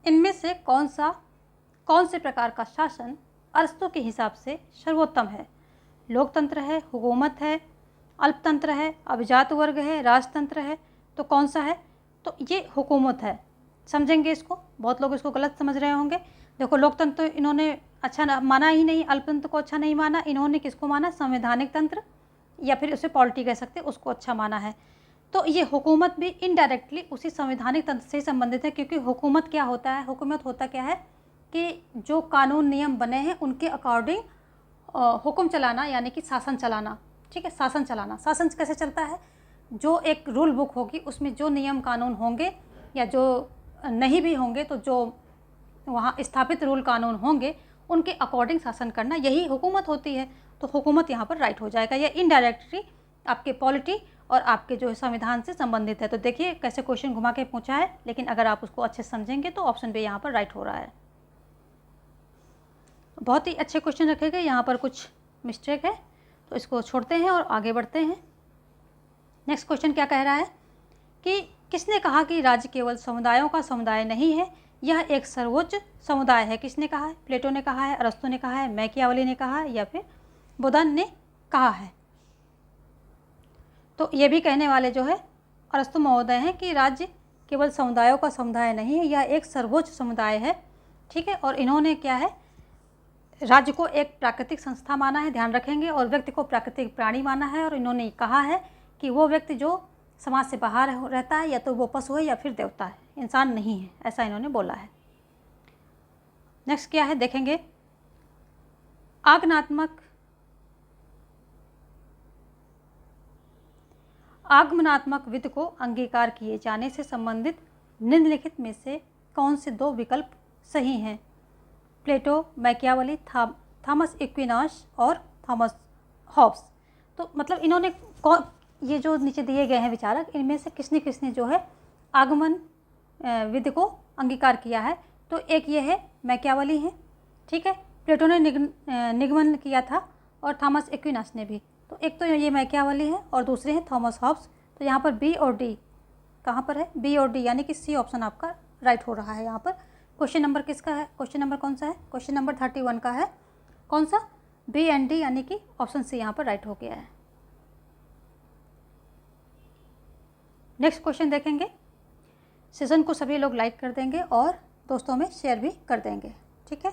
इनमें से कौन से प्रकार का शासन अरस्तु के हिसाब से सर्वोत्तम है। लोकतंत्र है, हुकूमत है, अल्पतंत्र है, अभिजात वर्ग है, राजतंत्र है। तो कौन सा है, तो ये हुकूमत है। समझेंगे इसको, बहुत लोग इसको गलत समझ रहे होंगे। देखो, लोकतंत्र तो इन्होंने अच्छा माना ही नहीं, अल्पतंत्र को अच्छा नहीं माना। इन्होंने किसको माना, संवैधानिक तंत्र, या फिर उसे पॉलिटी कह सकते हैं, उसको अच्छा माना है। तो ये हुकूमत भी इनडायरेक्टली उसी संवैधानिक तंत्र से संबंधित है, क्योंकि हुकूमत क्या होता है, हुकूमत होता क्या है कि जो कानून नियम बने हैं उनके अकॉर्डिंग हुक्म चलाना, यानी कि शासन चलाना। ठीक है, शासन चलाना। शासन कैसे चलता है, जो एक रूल बुक होगी उसमें जो नियम कानून होंगे, या जो नहीं भी होंगे तो जो वहाँ स्थापित रूल कानून होंगे उनके अकॉर्डिंग शासन करना, यही हुकूमत होती है। तो हुकूमत यहाँ पर राइट हो जाएगा। यह इनडायरेक्टली आपके पॉलिटी और आपके जो संविधान से संबंधित है। तो देखिए कैसे क्वेश्चन घुमा के पूछा है, लेकिन अगर आप उसको अच्छे से समझेंगे तो ऑप्शन बी यहाँ पर राइट हो रहा है। बहुत ही अच्छे क्वेश्चन रखे गए, यहाँ पर कुछ मिस्टेक है तो इसको छोड़ते हैं और आगे बढ़ते हैं। नेक्स्ट क्वेश्चन क्या कह रहा है कि किसने कहा कि राज्य केवल समुदायों का समुदाय नहीं है, यह एक सर्वोच्च समुदाय है। किसने कहा है, प्लेटो ने कहा है, अरस्तु ने कहा है, मैकियावेली ने कहा है, या फिर बुदन ने कहा है। तो ये भी कहने वाले जो है अरस्तु महोदय हैं कि राज्य केवल समुदायों का समुदाय नहीं है, यह एक सर्वोच्च समुदाय है। ठीक है, और इन्होंने क्या है, राज्य को एक प्राकृतिक संस्था माना है, ध्यान रखेंगे, और व्यक्ति को प्राकृतिक प्राणी माना है। और इन्होंने कहा है कि वो व्यक्ति जो समाज से बाहर रहता है, या तो वो पशु है या फिर देवता है, इंसान नहीं है, ऐसा इन्होंने बोला है। नेक्स्ट क्या है देखेंगे, आगमनात्मक विधि को अंगीकार किए जाने से संबंधित निम्नलिखित में से कौन से दो विकल्प सही हैं। प्लेटो, मैकियावेली, थॉमस एक्विनास और थॉमस हॉब्स। तो मतलब इन्होंने ये जो नीचे दिए गए हैं विचारक, इनमें से किसने किसने जो है आगमन विधि को अंगीकार किया है। तो एक ये है मैकियावेली है, ठीक है, प्लेटो ने निगमन किया था, और थॉमस एक्विनास ने भी। तो एक तो ये मैकियावेली है और दूसरे हैं थॉमस हॉब्स। तो यहाँ पर बी और डी कहाँ पर है, बी और डी, यानी कि सी ऑप्शन आपका राइट हो रहा है। यहाँ पर क्वेश्चन नंबर किसका है, क्वेश्चन नंबर कौन सा है, क्वेश्चन नंबर 31 का है। कौन सा, बी एंड डी, यानी कि ऑप्शन सी यहाँ पर राइट हो गया है। नेक्स्ट क्वेश्चन देखेंगे। सेशन को सभी लोग लाइक कर देंगे और दोस्तों में शेयर भी कर देंगे, ठीक है।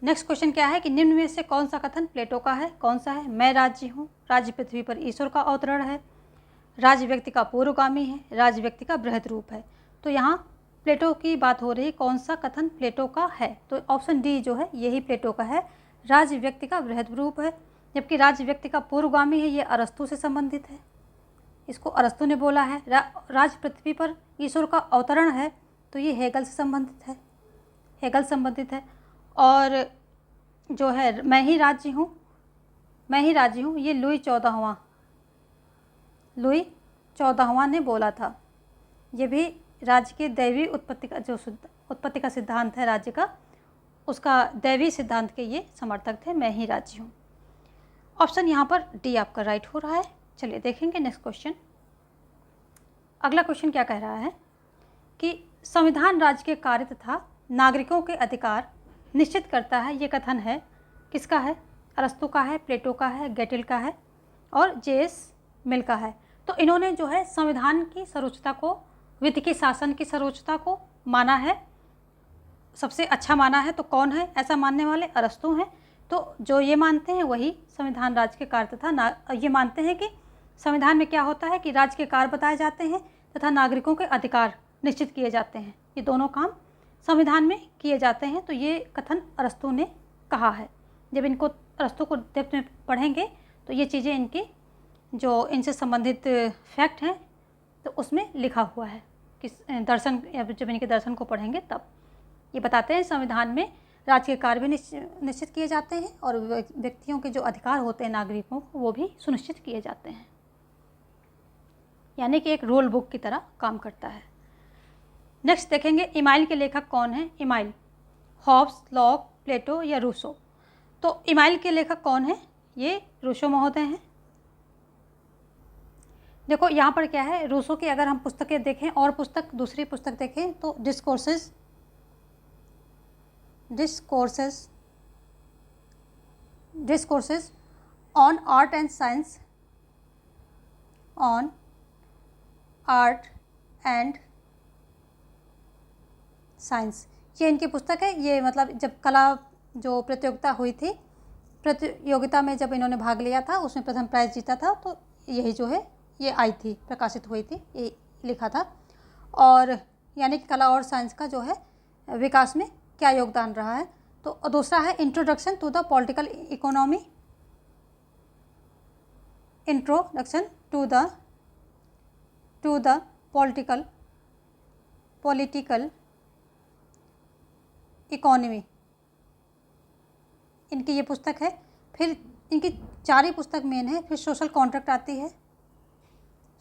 नेक्स्ट क्वेश्चन क्या है कि निम्न में से कौन सा कथन प्लेटो का है, कौन सा है, मैं राज्य हूँ, राज्य पृथ्वी पर ईश्वर का अवतरण है, राज्य व्यक्ति का पूर्वगामी है, राज्य व्यक्ति का बृहद रूप है। तो यहाँ प्लेटो की बात हो रही है, कौन सा कथन प्लेटो का है? तो ऑप्शन डी जो है यही प्लेटो का है, राज व्यक्ति का बृहद रूप है। जबकि राज व्यक्ति का पूर्वगामी है, ये अरस्तु से संबंधित है, इसको अरस्तु ने बोला है। राज पृथ्वी पर ईश्वर का अवतरण है, तो ये हेगल से संबंधित है, हेगल संबंधित है। और जो है मैं ही राज्य हूँ, मैं ही राज्य हूँ, ये लुई 14वां ने बोला था। ये भी राज्य के दैवी उत्पत्ति का जो उत्पत्ति का सिद्धांत है राज्य का, उसका दैवी सिद्धांत के ये समर्थक थे, मैं ही राज्य हूँ। ऑप्शन यहाँ पर डी आपका राइट हो रहा है। चलिए देखेंगे नेक्स्ट क्वेश्चन। अगला क्वेश्चन क्या कह रहा है कि संविधान राज्य के कार्य तथा नागरिकों के अधिकार निश्चित करता है, ये कथन है किसका है? अरस्तु का है, प्लेटो का है, गेटिल का है और जे.एस. मिल का है। तो इन्होंने जो है संविधान की सर्वोच्चता को, विधि के शासन की सर्वोच्चता को माना है, सबसे अच्छा माना है। तो कौन है ऐसा मानने वाले? अरस्तु हैं। तो जो ये मानते हैं वही संविधान राज्य के कार्य तथा ये मानते हैं कि संविधान में क्या होता है कि राज्य के कार्य बताए जाते हैं तथा नागरिकों के अधिकार निश्चित किए जाते हैं, ये दोनों काम संविधान में किए जाते हैं। तो ये कथन अरस्तु ने कहा है। जब इनको अरस्तु को डेप्थ में पढ़ेंगे तो ये चीज़ें इनकी जो इनसे संबंधित फैक्ट हैं तो उसमें लिखा हुआ है कि दर्शन, जब इनके दर्शन को पढ़ेंगे तब ये बताते हैं संविधान में राज्य के कार्य भी निश्चित किए जाते हैं और व्यक्तियों के जो अधिकार होते हैं नागरिकों को वो भी सुनिश्चित किए जाते हैं, यानी कि एक रूल बुक की तरह काम करता है। नेक्स्ट देखेंगे इमाइल के लेखक कौन है? इमाइल, हॉब्स, लॉक, प्लेटो या रूसो? तो इमाइल के लेखक कौन है? ये रूसो महोदय हैं। देखो यहाँ पर क्या है, रूसो की अगर हम पुस्तकें देखें और दूसरी पुस्तक देखें तो discourses on art and science, on art and science, ये इनकी पुस्तक है। ये मतलब जब कला जो प्रतियोगिता हुई थी, प्रतियोगिता में जब इन्होंने भाग लिया था उसमें प्रथम प्राइज़ जीता था, तो यही जो है ये आई थी, प्रकाशित हुई थी, ये लिखा था। और यानी कि कला और साइंस का जो है विकास में क्या योगदान रहा है। तो दूसरा है introduction to the political economy, introduction to the political economy, इनकी ये पुस्तक है। फिर इनकी 4 ही पुस्तक मेन है। फिर सोशल कॉन्ट्रैक्ट आती है,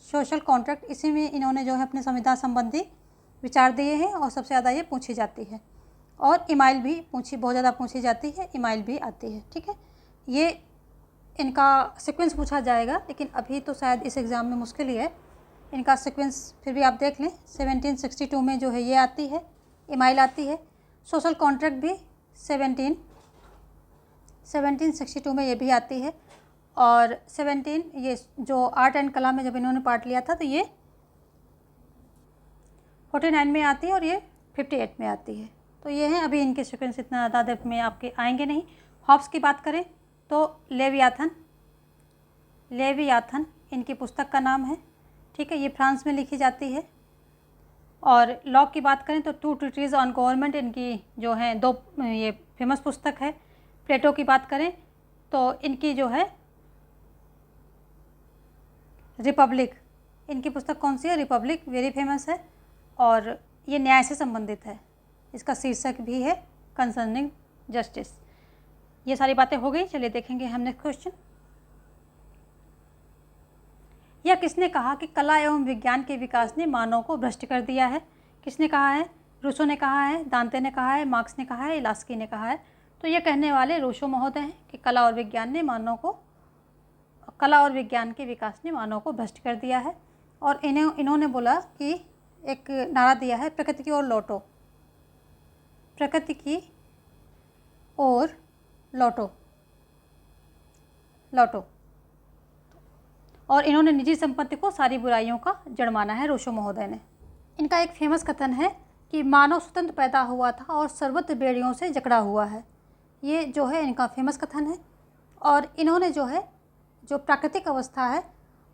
सोशल कॉन्ट्रैक्ट, इसी में इन्होंने जो है अपने संविधान संबंधी विचार दिए हैं और सबसे ज़्यादा ये पूछी जाती है। और इमाइल भी बहुत ज़्यादा पूछी जाती है, इमाइल भी आती है। ठीक है, ये इनका सीक्वेंस पूछा जाएगा, लेकिन अभी तो शायद इस एग्ज़ाम में मुश्किल ही है। इनका सीक्वेंस फिर भी आप देख लें। 1762 में जो है ये आती है, इमाइल आती है। सोशल कॉन्ट्रैक्ट भी 1762 में ये भी आती है। और 17 ये जो आर्ट एंड कला में जब इन्होंने पार्ट लिया था तो ये 49 में आती है और ये 58 में आती है। तो ये हैं अभी इनके सीक्वेंस, इतना ज़्यादा डेप्थ में आपके आएंगे नहीं। हॉब्स की बात करें तो लेवियाथन इनकी पुस्तक का नाम है। ठीक है, ये फ्रांस में लिखी जाती है। और लॉक की बात करें तो 2 ट्रीटीज ऑन गवर्नमेंट इनकी जो हैं 2 ये फेमस पुस्तक है। प्लेटो की बात करें तो इनकी जो है रिपब्लिक, इनकी पुस्तक कौन सी है? रिपब्लिक, वेरी फेमस है और ये न्याय से संबंधित है। इसका शीर्षक भी है कंसर्निंग जस्टिस। ये सारी बातें हो गई। चलिए देखेंगे हम नेक्स्ट क्वेश्चन। यह किसने कहा कि कला एवं विज्ञान के विकास ने मानव को भ्रष्ट कर दिया है? किसने कहा है? रूसो ने कहा है, दांते ने कहा है, मार्क्स ने कहा है, इलास्की ने कहा है। तो ये कहने वाले रूसो महोदय हैं कि कला और विज्ञान के विकास ने मानव को भ्रष्ट कर दिया है। और इन्होंने बोला कि एक नारा दिया है, प्रकृति की ओर लौटो, प्रकृति की ओर लौटो। और इन्होंने निजी संपत्ति को सारी बुराइयों का जड़ माना है, रूसो महोदय ने। इनका एक फेमस कथन है कि मानव स्वतंत्र पैदा हुआ था और सर्वत्र बेड़ियों से जकड़ा हुआ है। ये जो है इनका फेमस कथन है। और इन्होंने जो है जो प्राकृतिक अवस्था है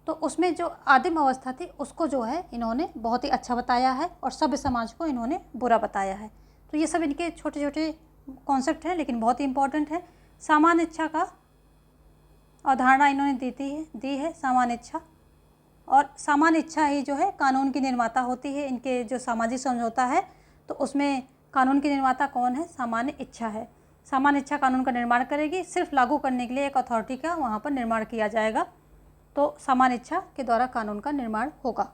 तो उसमें जो आदिम अवस्था थी उसको जो है इन्होंने बहुत ही अच्छा बताया है और सभ्य समाज को इन्होंने बुरा बताया है। तो ये सब इनके छोटे छोटे कॉन्सेप्ट हैं लेकिन बहुत ही इम्पोर्टेंट है। सामान्य इच्छा का अवधारणा इन्होंने दी है सामान्य इच्छा, और सामान्य इच्छा ही जो है कानून की निर्माता होती है। इनके जो सामाजिक समझौता है तो उसमें कानून की निर्माता कौन है? सामान्य इच्छा है। सामान्य इच्छा कानून का निर्माण करेगी, सिर्फ लागू करने के लिए एक अथॉरिटी का वहाँ पर निर्माण किया जाएगा, तो सामान्य इच्छा के द्वारा कानून का निर्माण होगा।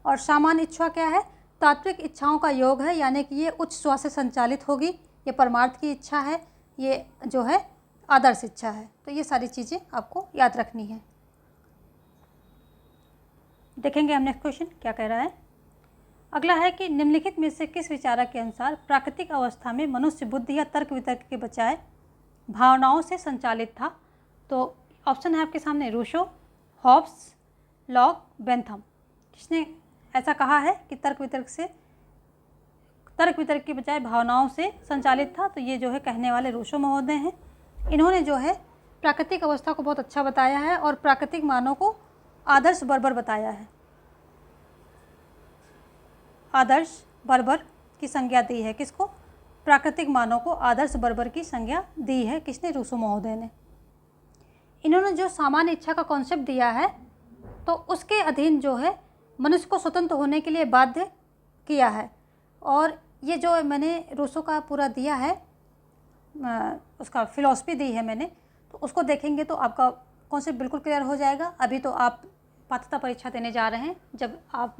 और सामान्य इच्छा क्या है? तात्विक इच्छाओं का योग है, यानी कि ये उच्च स्व से संचालित होगी, ये परमार्थ की इच्छा है, ये जो है आदर्श इच्छा है। तो ये सारी चीज़ें आपको याद रखनी है। देखेंगे हम नेक्स्ट क्वेश्चन क्या कह रहा है। अगला है कि निम्नलिखित में से किस विचारक के अनुसार प्राकृतिक अवस्था में मनुष्य बुद्धि या तर्क वितर्क के बजाय भावनाओं से संचालित था? तो ऑप्शन है आपके सामने रूसो, हॉब्स, लॉक, बेंथम। किसने ऐसा कहा है कि तर्क वितर्क के बजाय भावनाओं से संचालित था? तो ये जो है कहने वाले रूसो महोदय हैं। इन्होंने जो है प्राकृतिक अवस्था को बहुत अच्छा बताया है और प्राकृतिक मानव को आदर्श बर्बर बताया है। आदर्श बर्बर की संज्ञा दी है किसको? प्राकृतिक मानव को आदर्श बर्बर की संज्ञा दी है। किसने? रूसो महोदय ने। इन्होंने जो सामान्य इच्छा का कॉन्सेप्ट दिया है तो उसके अधीन जो है मनुष्य को स्वतंत्र होने के लिए बाध्य किया है। और ये जो मैंने रूसो का पूरा दिया है, उसका फिलॉसफी दी है मैंने, तो उसको देखेंगे तो आपका कॉन्सेप्ट बिल्कुल क्लियर हो जाएगा। अभी तो आप पात्रता परीक्षा देने जा रहे हैं, जब आप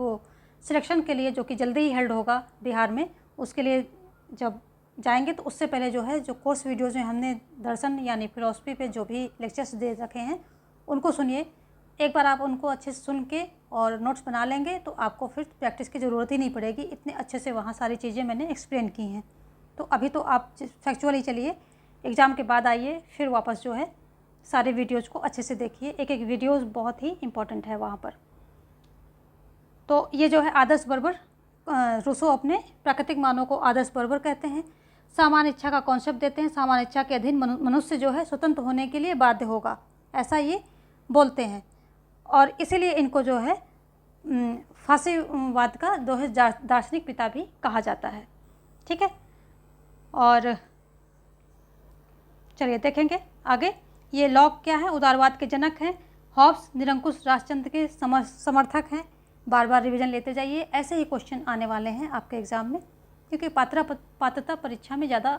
सिलेक्शन के लिए जो कि जल्दी ही हेल्ड होगा बिहार में, उसके लिए जब जाएंगे तो उससे पहले जो है जो कोर्स वीडियोज़ में हमने दर्शन यानी फिलॉसफी पे जो भी लेक्चर्स दे रखे हैं उनको सुनिए। एक बार आप उनको अच्छे से सुन के और नोट्स बना लेंगे तो आपको फिर प्रैक्टिस की ज़रूरत ही नहीं पड़ेगी, इतने अच्छे से वहाँ सारी चीज़ें मैंने एक्सप्लेन की हैं। तो अभी तो आप फैक्चुअली चलिए, एग्ज़ाम के बाद आइए, फिर वापस जो है सारे वीडियोज़ को अच्छे से देखिए। एक एक वीडियोज़ बहुत ही इम्पोर्टेंट है वहाँ पर। तो ये जो है आदर्श बर्बर, रूसो अपने प्राकृतिक मानव को आदर्श बर्बर कहते हैं। सामान्य इच्छा का कॉन्सेप्ट देते हैं, सामान्य इच्छा के अधीन मनुष्य जो है स्वतंत्र होने के लिए बाध्य होगा, ऐसा ये बोलते हैं। और इसीलिए इनको जो है फासीवाद का जो है दार्शनिक पिता भी कहा जाता है। ठीक है, और चलिए देखेंगे आगे। ये लॉक क्या है? उदारवाद के जनक हैं। हॉब्स निरंकुश राजतंत्र के समर्थक हैं। बार बार रिवीजन लेते जाइए, ऐसे ही क्वेश्चन आने वाले हैं आपके एग्ज़ाम में, क्योंकि पात्रता परीक्षा में ज़्यादा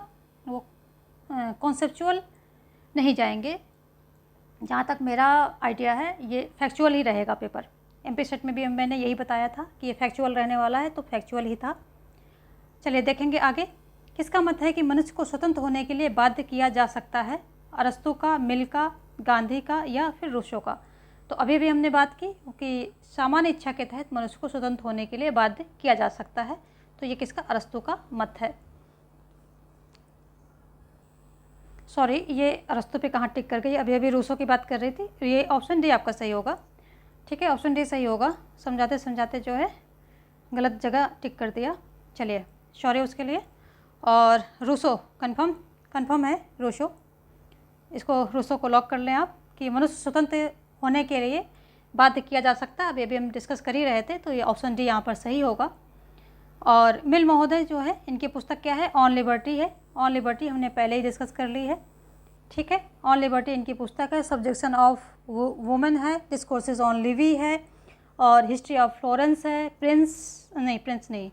वो कॉन्सेप्चुअल नहीं जाएंगे। जहाँ तक मेरा आइडिया है ये फैक्चुअल ही रहेगा पेपर। एमपी सेट में भी मैंने यही बताया था कि ये फैक्चुअल रहने वाला है, तो फैक्चुअल ही था। चलिए देखेंगे आगे। किसका मत है कि मनुष्य को स्वतंत्र होने के लिए बाध्य किया जा सकता है? अरस्तु का, मिल का, गांधी का या फिर रूसो का? तो अभी भी हमने बात की कि सामान्य इच्छा के तहत मनुष्य को स्वतंत्र होने के लिए बाध्य किया जा सकता है, तो ये किसका? अरस्तु का मत है। सॉरी, ये अरस्तु पे कहाँ टिक कर गई, अभी अभी रूसो की बात कर रही थी। ये ऑप्शन डी आपका सही होगा। ठीक है, ऑप्शन डी सही होगा। समझाते समझाते जो है गलत जगह टिक कर दिया। चलिए सॉरी उसके लिए। और रूसो कंफर्म है रूसो। इसको रूसो को लॉक कर लें आप कि मनुष्य स्वतंत्र होने के लिए बाध्य किया जा सकता है। अभी हम डिस्कस कर ही रहे थे, तो ये ऑप्शन डी यहाँ पर सही होगा। और मिल महोदय जो है इनकी पुस्तक क्या है? ऑन लिबर्टी है। ऑन लिबर्टी हमने पहले ही डिस्कस कर ली है। ठीक है, ऑन लिबर्टी इनकी पुस्तक है। सब्जेक्शन ऑफ वुमेन है, डिस्कोर्सेज ऑन लिवी है, और हिस्ट्री ऑफ फ्लोरेंस है।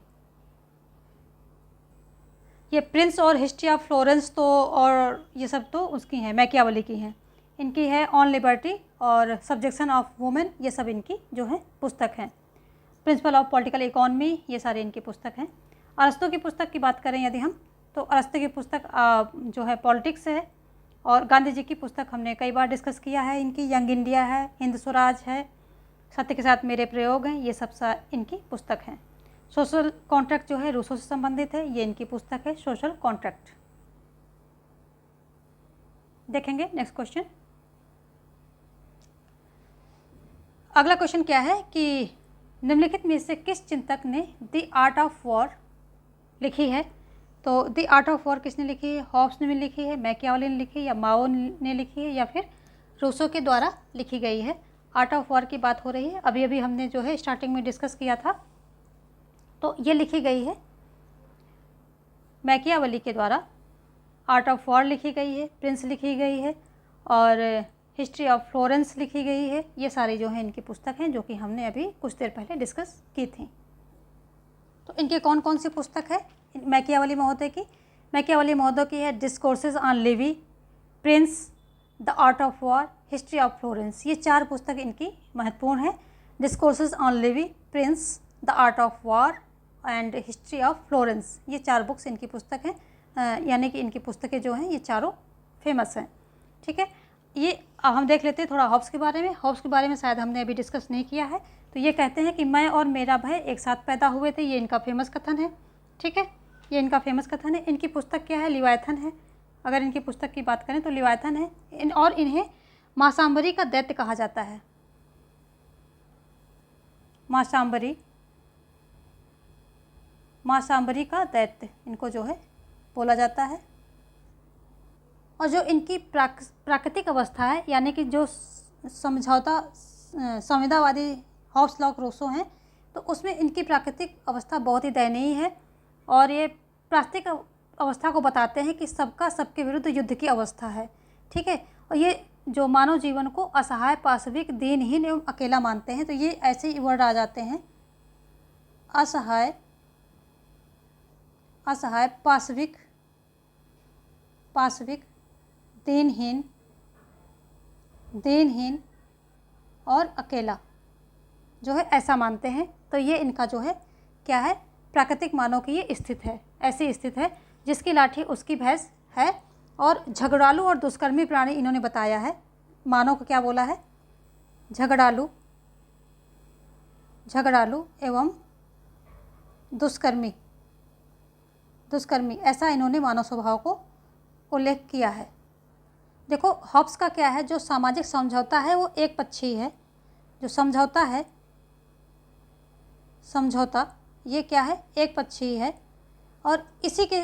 ये प्रिंस और हिस्ट्री ऑफ फ्लोरेंस तो और ये सब तो उसकी हैं, मैकियावेली की हैं। इनकी है ऑन लिबर्टी और सब्जेक्शन ऑफ वुमेन, ये सब इनकी जो है पुस्तक हैं। प्रिंसिपल ऑफ पॉलिटिकल इकोनॉमी, ये सारी इनकी पुस्तक हैं। अरस्तु की पुस्तक की बात करें यदि हम, तो अरस्तु की पुस्तक जो है पॉलिटिक्स है। और गांधी जी की पुस्तक हमने कई बार डिस्कस किया है। इनकी यंग इंडिया है, हिंद स्वराज है, सत्य के साथ मेरे प्रयोग हैं, ये सब इनकी पुस्तक हैं। सोशल कॉन्ट्रैक्ट जो है रूसो से संबंधित है, ये इनकी पुस्तक है सोशल कॉन्ट्रैक्ट। देखेंगे नेक्स्ट क्वेश्चन। अगला क्वेश्चन क्या है कि निम्नलिखित में से किस चिंतक ने द आर्ट ऑफ वॉर लिखी है? तो द आर्ट ऑफ वॉर किसने लिखी है? हॉब्स ने लिखी है, मैकियावेली ने लिखी है, या माओ ने लिखी है, या फिर रूसो के द्वारा लिखी गई है? आर्ट ऑफ वॉर की बात हो रही है, अभी अभी हमने जो है स्टार्टिंग में डिस्कस किया था। तो ये लिखी गई है मैकियावेली के द्वारा। आर्ट ऑफ वॉर लिखी गई है, प्रिंस लिखी गई है, और हिस्ट्री ऑफ फ्लोरेंस लिखी गई है। ये सारी जो है इनकी पुस्तक हैं, जो कि हमने अभी कुछ देर पहले डिस्कस की थी। तो इनके कौन कौन सी पुस्तक है मैकियावेली महोदय की? मैकियावेली महोदय की है discourses on Levi, Prince, the art of war, history of Florence. ये 4 पुस्तक इनकी महत्वपूर्ण है। Discourses on Levi, Prince, the art of war and history of Florence, ये 4 बुक्स इनकी पुस्तक हैं, यानी कि इनकी पुस्तकें जो हैं ये चारों फेमस हैं। ठीक है, ये अब हम देख लेते हैं थोड़ा हॉब्स के बारे में। हॉब्स के बारे में शायद हमने अभी डिस्कस नहीं किया है। तो ये कहते हैं कि मैं और मेरा भाई एक साथ पैदा हुए थे, ये इनका फेमस कथन है। ठीक है, ये इनका फेमस कथन है। इनकी पुस्तक क्या है? लिवायथन है। अगर इनकी पुस्तक की बात करें तो लिवायथन है। और इन्हें माँ शांभरी का दैत्य कहा जाता है। माँ शांभरी का दैत्य इनको जो है बोला जाता है। और जो इनकी प्राकृतिक अवस्था है, यानी कि जो संविदावादी हॉब्स लॉक रूसो हैं, तो उसमें इनकी प्राकृतिक अवस्था बहुत ही दयनीय है। और ये प्राकृतिक अवस्था को बताते हैं कि सबका सबके विरुद्ध युद्ध की अवस्था है। ठीक है, और ये जो मानव जीवन को असहाय, पाशविक, दीनहीन एवं अकेला मानते हैं। तो ये ऐसे ही वर्ड आ जाते हैं, असहाय, पाशविक, दीनहीन और अकेला जो है ऐसा मानते हैं। तो ये इनका जो है क्या है? प्राकृतिक मानव की ये स्थिति है, ऐसी स्थिति है जिसकी लाठी उसकी भैंस है। और झगड़ालू और दुष्कर्मी प्राणी इन्होंने बताया है। मानव को क्या बोला है? झगड़ालू एवं दुष्कर्मी, ऐसा इन्होंने मानव स्वभाव को उल्लेख किया है। देखो हॉब्स का क्या है, जो सामाजिक समझौता है वो एक पक्षीय है। जो समझौता है, ये क्या है? एक पक्षीय है। और इसी के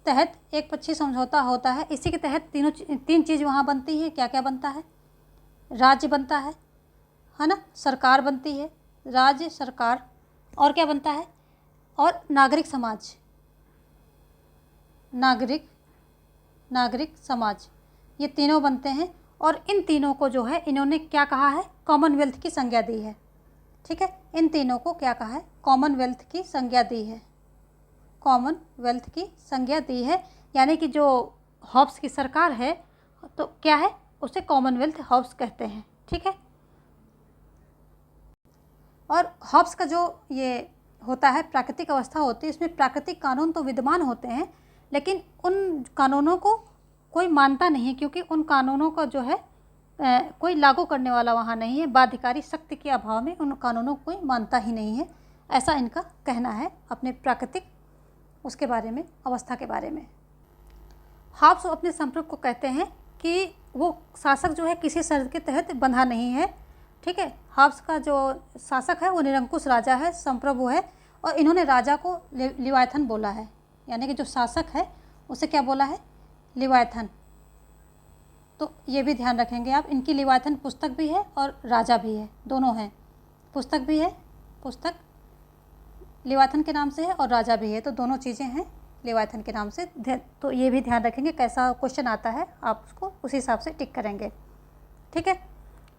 तहत एक पक्षी समझौता होता है। इसी के तहत तीन चीज़ वहाँ बनती हैं। क्या क्या बनता है? राज्य बनता है ना, सरकार बनती है, राज्य, सरकार, और क्या बनता है? और नागरिक समाज, ये तीनों बनते हैं। और इन तीनों को जो है इन्होंने क्या कहा है? कॉमनवेल्थ की संज्ञा दी है। ठीक है, इन तीनों को क्या कहा है? कॉमनवेल्थ की संज्ञा दी है। यानी कि जो हॉब्स की सरकार है तो क्या है? उसे कॉमनवेल्थ हॉब्स कहते हैं। ठीक है, और हॉब्स का जो ये होता है, प्राकृतिक अवस्था होती है, इसमें प्राकृतिक कानून तो विद्यमान होते हैं, लेकिन उन कानूनों को कोई मानता नहीं, क्योंकि उन कानूनों का जो है कोई लागू करने वाला वहाँ नहीं है। बाध्यकारी शक्ति के अभाव में उन कानूनों को कोई मानता ही नहीं है, ऐसा इनका कहना है अपने प्राकृतिक उसके बारे में, अवस्था के बारे में। हॉब्स अपने संप्रभु को कहते हैं कि वो शासक जो है किसी शर्त के तहत बंधा नहीं है। ठीक है, हॉब्स का जो शासक है वो निरंकुश राजा है, संप्रभु है। और इन्होंने राजा को लिवायथन बोला है, यानी कि जो शासक है उसे क्या बोला है? लिवायथन। तो ये भी ध्यान रखेंगे आप। इनकी लिवायथन पुस्तक भी है और राजा भी है, दोनों हैं। पुस्तक भी है, पुस्तक लिवायथन के नाम से है, और राजा भी है, तो दोनों चीज़ें हैं लिवायथन के नाम से। तो ये भी ध्यान रखेंगे, कैसा क्वेश्चन आता है आप उसको उसी हिसाब से टिक करेंगे। ठीक है,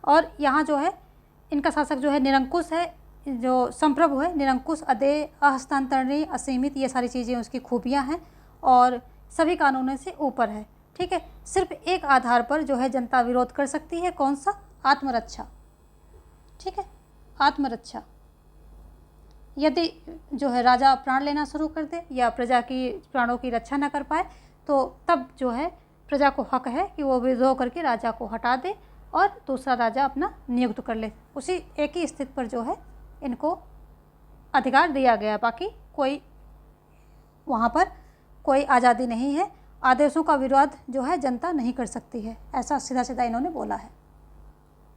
और यहाँ जो है इनका शासक जो है निरंकुश है, जो संप्रभु है, निरंकुश, अदेय, अहस्तांतरणीय, असीमित, ये सारी चीज़ें उसकी खूबियाँ हैं, और सभी कानूनों से ऊपर है। ठीक है, सिर्फ एक आधार पर जो है जनता विरोध कर सकती है, कौन सा? आत्मरक्षा। ठीक है, आत्मरक्षा। यदि जो है राजा प्राण लेना शुरू कर दे या प्रजा की प्राणों की रक्षा न कर पाए, तो तब जो है प्रजा को हक है कि वो विद्रोह करके राजा को हटा दे और दूसरा राजा अपना नियुक्त कर ले। उसी एक ही स्थिति पर जो है इनको अधिकार दिया गया, बाकी कोई वहाँ पर कोई आज़ादी नहीं है। आदेशों का विरोध जो है जनता नहीं कर सकती है, ऐसा सीधा सीधा इन्होंने बोला है।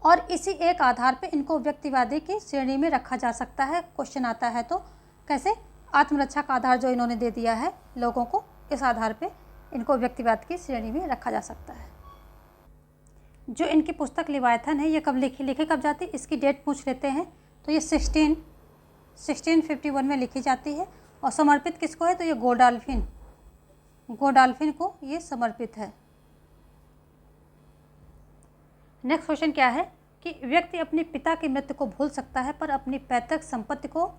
और इसी एक आधार पे इनको व्यक्तिवादी की श्रेणी में रखा जा सकता है। क्वेश्चन आता है तो कैसे? आत्मरक्षा का आधार जो इन्होंने दे दिया है लोगों को, इस आधार पे इनको व्यक्तिवाद की श्रेणी में रखा जा सकता है। जो इनकी पुस्तक लिवायथन है ये कब लिखी कब जाती, इसकी डेट पूछ लेते हैं। तो ये 1651 में लिखी जाती है। और समर्पित किसको है, तो ये गोडाल्फिन को ये समर्पित है। नेक्स्ट क्वेश्चन क्या है कि व्यक्ति अपने पिता की मृत्यु को भूल सकता है पर अपनी पैतृक संपत्ति को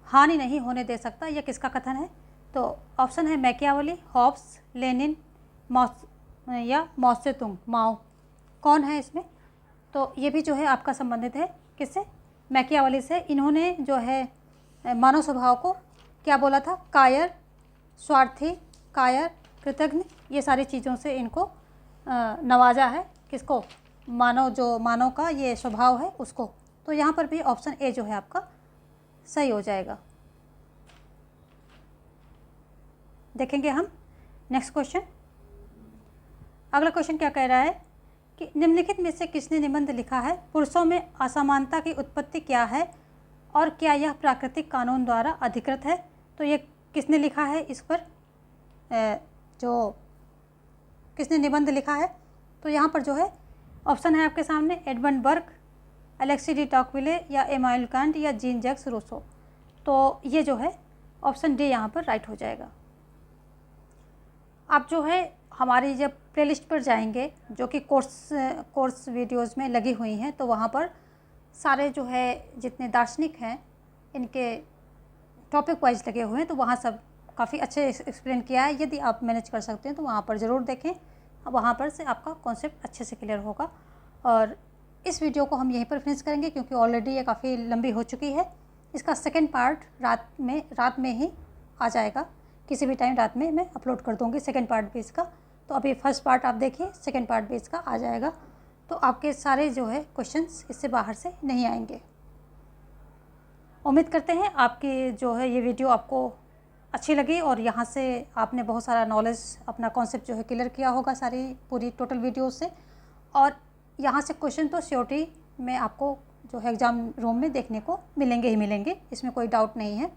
हानि नहीं होने दे सकता, यह किसका कथन है। तो ऑप्शन है मैकियावेली, हॉब्स, लेनिन, माओसेतुंग। माओ कौन है इसमें, तो ये भी जो है आपका संबंधित है किससे, मैकियावेली से। इन्होंने जो है मानव स्वभाव को क्या बोला था, कायर, स्वार्थी, कायर, कृतज्ञ, ये सारी चीज़ों से इनको नवाजा है। किसको, मानव का ये स्वभाव है उसको। तो यहाँ पर भी ऑप्शन ए जो है आपका सही हो जाएगा। देखेंगे हम नेक्स्ट क्वेश्चन। अगला क्वेश्चन क्या कह रहा है कि निम्नलिखित में से किसने निबंध लिखा है, पुरुषों में असमानता की उत्पत्ति क्या है और क्या यह प्राकृतिक कानून द्वारा अधिकृत है। तो ये किसने लिखा है, इस पर जो किसने निबंध लिखा है, तो यहाँ पर जो है ऑप्शन है आपके सामने एडमंड बर्ग, अलेक्सी डी टॉकविले या इमैनुएल कांट या जीन जैक्स रूसो। तो ये जो है ऑप्शन डी यहाँ पर राइट हो जाएगा। आप जो है हमारी जब प्लेलिस्ट पर जाएंगे जो कि कोर्स वीडियोस में लगी हुई हैं, तो वहाँ पर सारे जो है जितने दार्शनिक हैं इनके टॉपिक वाइज लगे हुए हैं, तो वहाँ सब काफ़ी अच्छे एक्सप्लेन किया है। यदि आप मैनेज कर सकते हैं तो वहाँ पर ज़रूर देखें, वहाँ पर से आपका कॉन्सेप्ट अच्छे से क्लियर होगा। और इस वीडियो को हम यहीं पर फिनिश करेंगे क्योंकि ऑलरेडी ये काफ़ी लंबी हो चुकी है। इसका सेकंड पार्ट रात में ही आ जाएगा, किसी भी टाइम रात में मैं अपलोड कर दूँगी सेकंड पार्ट भी इसका। तो अभी फर्स्ट पार्ट आप देखिए, सेकंड पार्ट भी इसका आ जाएगा। तो आपके सारे जो है क्वेश्चंस इससे बाहर से नहीं आएंगे। उम्मीद करते हैं आपकी जो है ये वीडियो आपको अच्छी लगी और यहाँ से आपने बहुत सारा नॉलेज, अपना कॉन्सेप्ट जो है क्लियर किया होगा सारी पूरी टोटल वीडियो से। और यहाँ से क्वेश्चन तो श्योरिटी में आपको जो है एग्ज़ाम रूम में देखने को मिलेंगे ही मिलेंगे, इसमें कोई डाउट नहीं है।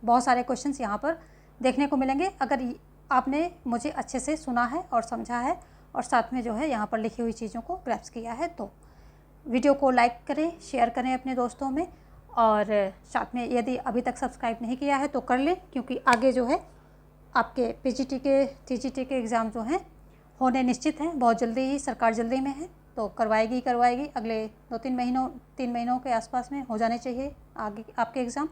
बहुत सारे क्वेश्चंस यहाँ पर देखने को मिलेंगे अगर आपने मुझे अच्छे से सुना है और समझा है और साथ में जो है यहाँ पर लिखी हुई चीज़ों को ग्रैस्प किया है। तो वीडियो को लाइक करें, शेयर करें अपने दोस्तों में, और साथ में यदि अभी तक सब्सक्राइब नहीं किया है तो कर लें क्योंकि आगे जो है आपके पीजीटी के टीजीटी के एग्ज़ाम जो हैं होने निश्चित हैं, बहुत जल्दी ही, सरकार जल्दी में है तो करवाएगी अगले 3 महीनों के आसपास में हो जाने चाहिए आगे आपके एग्ज़ाम।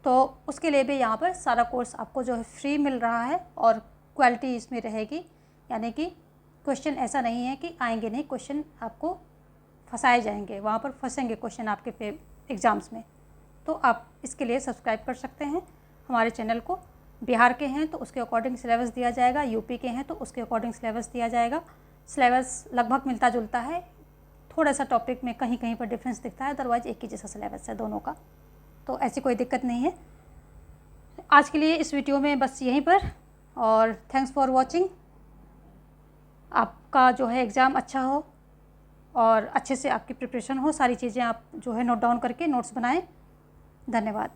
तो उसके लिए भी यहाँ पर सारा कोर्स आपको जो है फ्री मिल रहा है और क्वालिटी इसमें रहेगी, यानी कि क्वेश्चन ऐसा नहीं है कि आएंगे नहीं, क्वेश्चन आपको फंसाए जाएंगे, वहाँ पर फंसेंगे क्वेश्चन आपके एग्ज़ाम्स में। तो आप इसके लिए सब्सक्राइब कर सकते हैं हमारे चैनल को। बिहार के हैं तो उसके अकॉर्डिंग सिलेबस दिया जाएगा, यूपी के हैं तो उसके अकॉर्डिंग सिलेबस दिया जाएगा। सिलेबस लगभग मिलता जुलता है, थोड़ा सा टॉपिक में कहीं कहीं पर डिफरेंस दिखता है, अदरवाइज एक ही जैसा सिलेबस है दोनों का, तो ऐसी कोई दिक्कत नहीं है। आज के लिए इस वीडियो में बस यहीं पर, और थैंक्स फॉर वॉचिंग। आपका जो है एग्ज़ाम अच्छा हो और अच्छे से आपकी प्रिपरेशन हो, सारी चीज़ें आप जो है नोट डाउन करके नोट्स बनाएं। धन्यवाद।